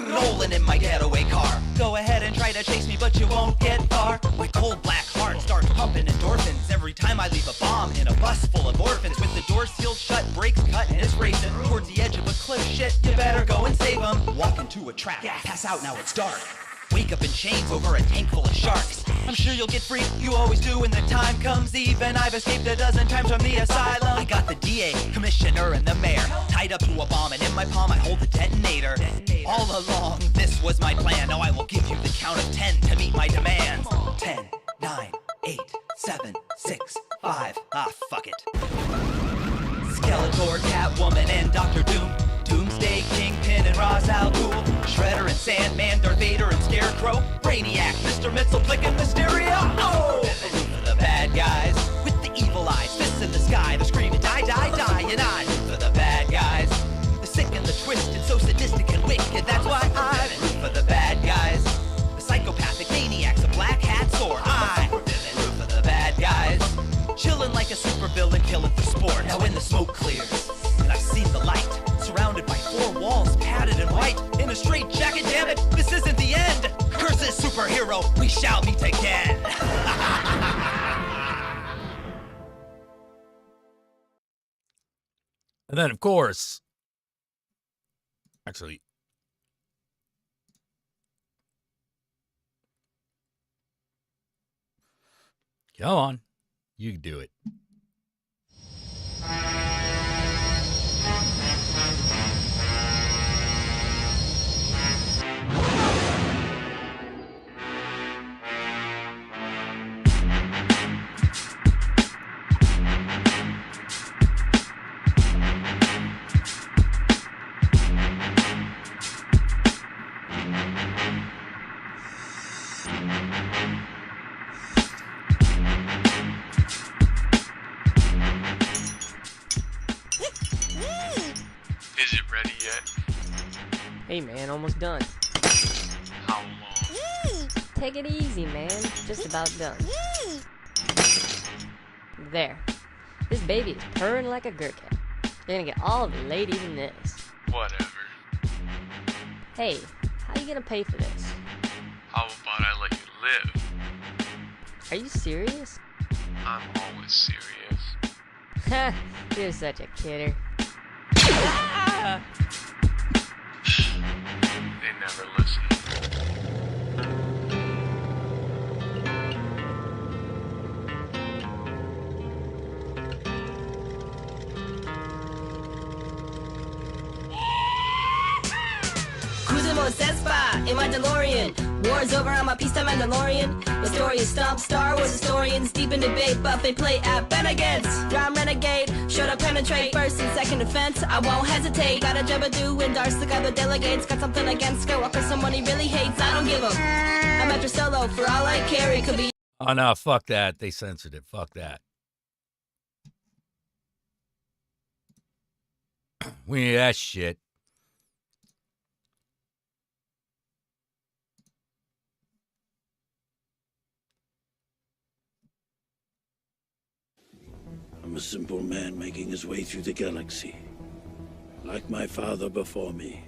Speaker 24: Nolan in my getaway car. Go ahead and try to chase me, but you won't get far. My cold black heart starts pumping endorphins every time I leave a bomb in a bus full of orphans. With the doors sealed shut, brakes cut, and it's racing towards the edge of a cliff. Shit, you better go and save them. Walk into a trap, pass out, now it's dark. Wake up in chains over a tank full of sharks. I'm sure you'll get free, you always do when the time comes. Even I've escaped a dozen times from the asylum. I got the DA, commissioner, and the mayor tied up to a bomb, and in my palm I hold the detonator. All along, this was my plan. Now I will give you the count of 10 to meet my demands. 10, 9, 8, 7, 6, 5. Ah, fuck it. Skeletor, Catwoman, and Dr. Doom. Doomsday, Kingpin, and Ra's al Ghul. Shredder and Sandman, Darth Vader and Scarecrow. Brainiac, Mr. Mxyzptlk and Mysterio. Oh! For the bad guys with the evil eyes, fists in the sky. They're screaming, die, die, die. And I root for the bad guys, the sick and the twisted, so sadistic and wicked. That's why I root for the bad guys, the psychopathic maniacs, the black hats, or I root for the bad guys, chilling like a supervillain, killing for sport. Now when the smoke clears and I've seen the light, surrounded by 4 walls, padded in white, in a straight jacket, damn it, this isn't the end. Curses, superhero, we shall meet again.
Speaker 13: And then, of course, actually, come on, you can do it.
Speaker 4: Is it ready yet?
Speaker 7: Hey man, almost done.
Speaker 4: How long?
Speaker 7: Take it easy, man. Just about done. There. This baby is purring like a gherkin. You're gonna get all the ladies in this.
Speaker 4: Whatever.
Speaker 7: Hey, how you gonna pay for this?
Speaker 4: How about I let you live?
Speaker 7: Are you serious?
Speaker 4: I'm always serious.
Speaker 7: Ha! You're such a kidder.
Speaker 4: Ah! They never listen.
Speaker 17: says fire in my DeLorean. War's over, I'm a peacetime Mandalorian. The story is stumped, Star Wars historians deep in debate, but they play at Ben against. Rhyme renegade, should I penetrate first and second defense? I won't hesitate. Got a job to do, endorse the guy that delegates. Got something against Skywalker, someone he really hates. I don't give a. I'm after Solo, for all I care, it could be.
Speaker 13: Oh no, fuck that. They censored it. Fuck that. We need that shit.
Speaker 2: I'm a simple man making his way through the galaxy, like my father before me.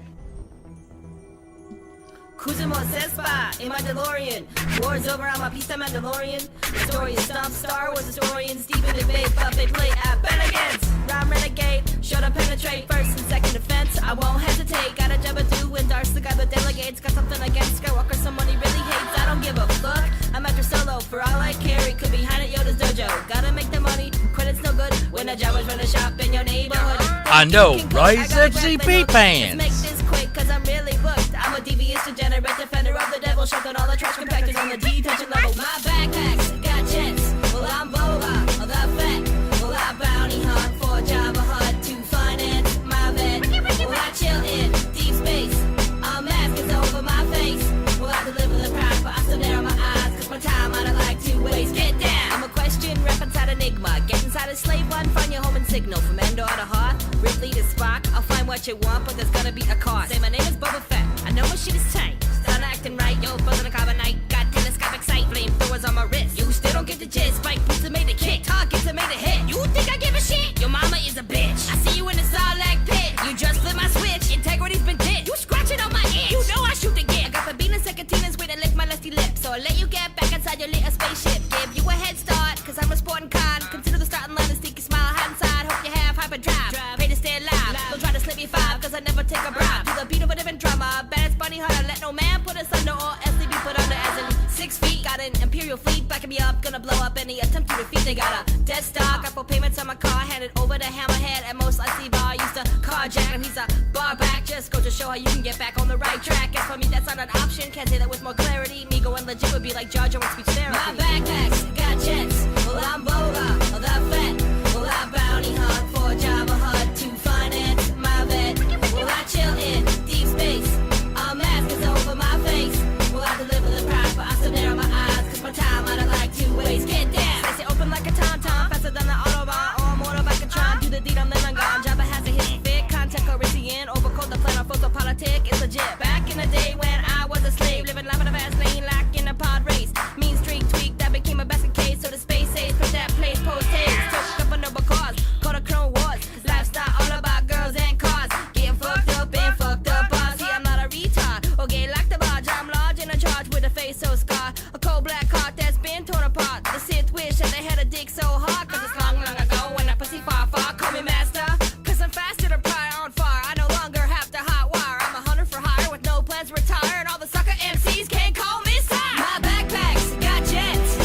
Speaker 17: Cruising on says fire in my DeLorean. War's over, I'm a peacetime Mandalorian. The story is stumped, Star Wars historians deep in debate, but they play at Ben against. Rhyme renegade, should I penetrate first and second defense? I won't hesitate. Got a job to do, endorse the guy that delegates. Got something against Skywalker, someone he really hates. I don't give a fuck. I'm after Solo, for all I care, it could be behind at Yoda's dojo. Gotta make the money, credit's no good when a Jabba's running shop in your neighborhood.
Speaker 13: I know, right? FCP
Speaker 17: Let's make
Speaker 13: fans.
Speaker 17: this quick, cause I'm really booked. I'm a devious degenerate defender of the devil, shut down all the trash compactors on the detention level. My backpacks got jets, well I'm Boba, the fat. Well I bounty hunt for Jabba Hutt to finance my vet. Well I chill in deep space, a mask is over my face. Well I deliver the prize, but I still narrow my eyes, cause my time I don't like to waste. Get down! I'm a question, rep inside Enigma. Get inside a slave one, find your home and signal. From Endor to Hoth, Ripley to Spock. I'll find what you want, but there's gonna be a cost. Say my name is Boba Fett, I know my shit is tight. Start acting right, yo, frozen a carbonite. Got telescopic sight, flamethrowers on my wrist. You still don't get the gist, spike boots have made a kick. Targets have made a hit. You think I give a shit? Your mama is a bitch. I see you in the Sarlacc pit. You just flip my switch, integrity's been dit. You scratching on my itch. You know I shoot the gift. I got Fabinas and Catinas way to lick my lusty lips. So I'll let you get back inside your little spaceship. Give you a head start, cause I'm a sporting con. Consider the starting line a sneaky smile, hide inside. Hope you have hyperdrive. Pray to stay alive. Don't try to slip me five, cause I never take a bribe. To the beat of a different drama. Baddest bunny hunter, let no man put us under or else they be put under as in 6 feet. Got an Imperial fleet backing me up, gonna blow up any attempt to defeat. They got a dead stock, got full payments on my car, handed over to Hammerhead at most I see bar. Used to carjack him, he's a bar back. Just go to show how you can get back on the right track. As for me, that's not an option, can't say that with more clarity. Me going legit would be like Jar Jar with speech therapy. My backpacks got jets, well I'm Boba, the fat. Well I bounty hunt for Jabba Hutt to finance my vet. Well I chill in deep space, a mask is over my face. Well I deliver the prize, but I still narrow my eyes, cause my time I don't like to waste. Get down, slice it open like a tom-tom, faster than the Autobahn or a motorbike and try. Do the deed, I'm then I'm gone. Jabba has a hit fit, contact Corinthian, overcoat the plan on photopolitic, it's legit. Back in the day when I was a slave, living life in a fast lane, like in a pod race. Mean streak tweak, that became a basket case, so the space age, put that place post haste. Took up a noble cause, called a Clone Wars, lifestyle all about girls and cars. Getting fucked up and fucked up, boss. I'm not a retard, or gay like the barge. I'm large and in charge with a face so scarred. A cold black heart that's been torn apart. The Sith wish that they had a dick so hard, cause it's long, long ago when I pussy far, far. Call me master, cause I'm faster to pry on fire. I no longer have to hot wire. I'm a hunter for hire with no plans to retire, and all the sucker MCs can't call me sire. My backpacks got jets.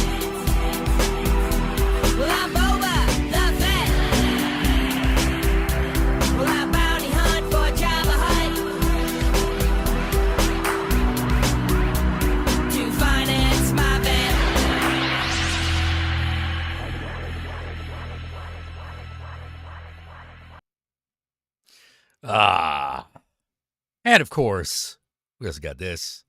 Speaker 17: Well, I'm Boba, the vet. Well, I bounty hunt for Jabba Hutt to finance my vet.
Speaker 13: Ah. And of course, we also got this.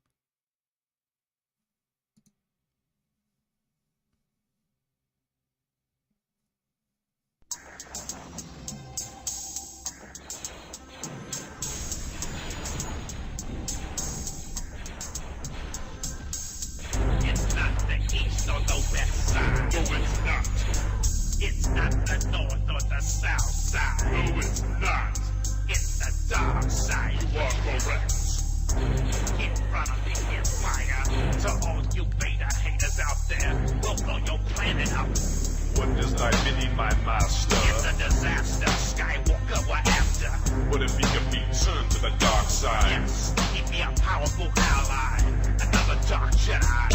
Speaker 3: It's not the east or the west side. No, it's not. It's not the north or the south side. No, it's not. It's the dark side. You are correct. In front of the Empire, to all you beta haters out there, we'll blow your planet up.
Speaker 12: What does not mean, my master?
Speaker 3: It's a disaster. Skywalker we're after.
Speaker 12: What if he can be turned to the dark side?
Speaker 3: Yes, he'd be a powerful ally. Another dark Jedi.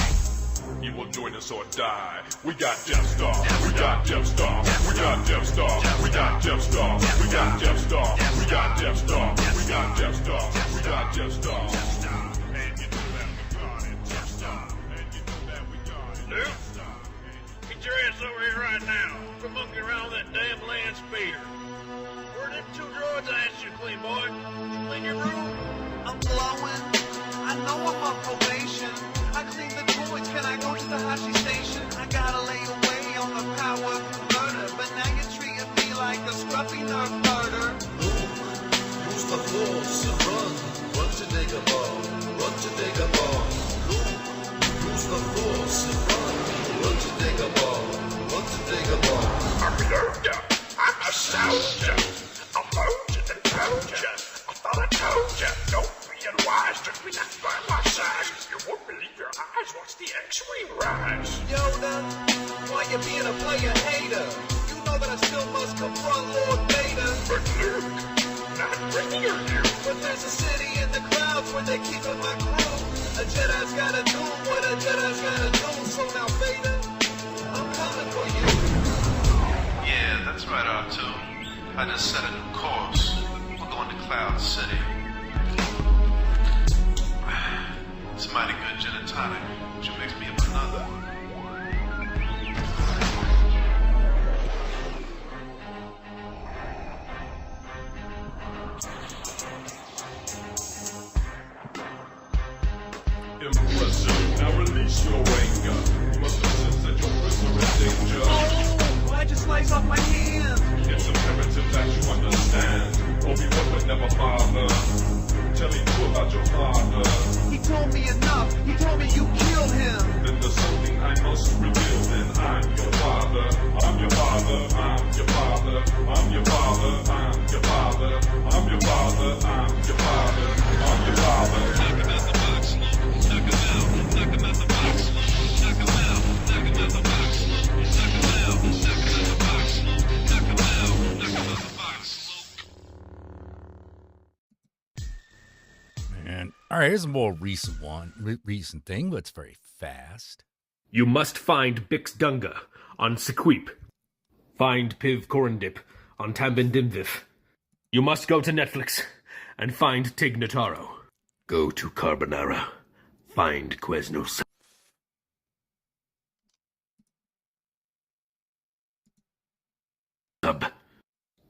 Speaker 12: He will join us or die. We got Death Star. We got Death Star. We got Death Star. We got Death Star. We got Death Star. We got Death Star. We got Death Star. We got Death Star.
Speaker 3: right now. Quit monkeying around that damn land speeder. Where are them two droids I asked you to clean, boy? You clean your room?
Speaker 8: I'm glowing. I know I'm on probation. I clean the droids. Can I go to the Hashi station? I gotta lay away on the power converter. But now you're treating me like a scruffy nerf murder.
Speaker 10: Use the force and run to Dagobah, run to Dagobah. Use the force and run to Dagobah, run to Dagobah.
Speaker 3: I'm Yoda. I'm a soldier. I'm molded and told ya. I thought I told ya. Don't be unwise. Just be not by my side. You won't believe your eyes once the X-Wing rise.
Speaker 8: Yoda, why you being a player hater? You know that I still must confront Lord Vader.
Speaker 3: But Luke, not ready are you?
Speaker 8: But there's a city in the clouds where they're keeping my crew. A Jedi's gotta do what a Jedi's gotta do. So now Vader, I'm coming for you.
Speaker 10: Yeah, that's right, R2. I just set a new course. We're going to Cloud City. It's a mighty good gin and tonic, which makes me up another.
Speaker 12: Impressive. Now release your anger. You must have sensed that your prisoner is in danger.
Speaker 8: Oh, why'd you slice off my hand?
Speaker 12: It's imperative that you understand. Obi-Wan would never bother. Telling you about your father.
Speaker 8: He told me enough. He told me you killed him.
Speaker 12: Then there's something I must reveal. Then I'm your father. I'm your father. I'm your father. I'm your father. I'm your father. I'm your father. I'm your father. I'm your father. Knock him out the box. Knock him out. Knock him out the box. Knock him out. Knock him out the box. Knock him out. Knock him out the box. Knock him out. Knock him out the box.
Speaker 13: And all right, here's a more recent one, recent thing, but it's very fast.
Speaker 14: You must find Bix Dunga on Sequeep. Find Piv Corundip on Tambin Dimvif. You must go to Netflix and find Tig Notaro. Go to Carbonara. Find Quesno Sub.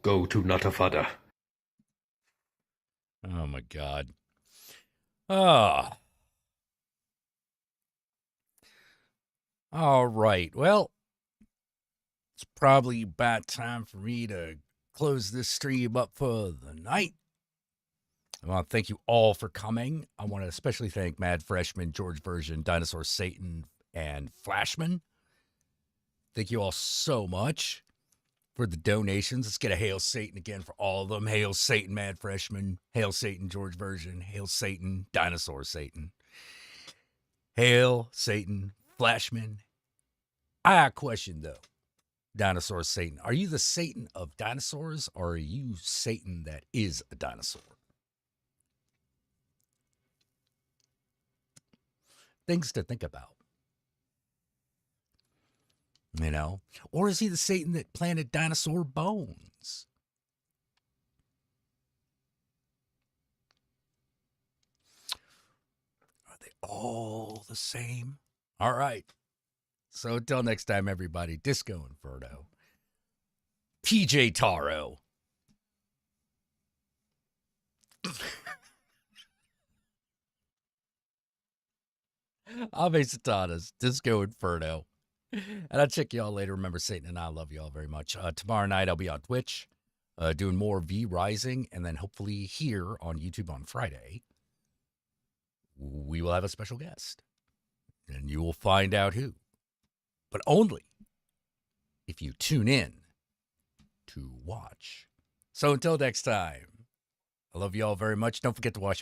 Speaker 14: Go to Natafada.
Speaker 13: Oh my God. Ah. All right. Well, it's probably about time for me to close this stream up for the night. I want to thank you all for coming. I want to especially thank Mad Freshman, George Version, Dinosaur Satan, and Flashman. Thank you all so much for the donations. Let's get a Hail Satan again for all of them. Hail Satan, Mad Freshman. Hail Satan, George Version. Hail Satan, Dinosaur Satan. Hail Satan, Flashman. I got a question, though. Dinosaur Satan. Are you the Satan of dinosaurs, or are you Satan that is a dinosaur? Things to think about. You know? Or is he the Satan that planted dinosaur bones? Are they all the same? All right. So until next time, everybody, Disco Inferno, PJ Taro. I'm Ace Satanas, Disco Inferno. And I'll check y'all later. Remember, Satan and I love y'all very much. Tomorrow night, I'll be on Twitch doing more V Rising. And then hopefully here on YouTube on Friday, we will have a special guest. And you will find out who. But only if you tune in to watch. So until next time, I love y'all very much. Don't forget to wash your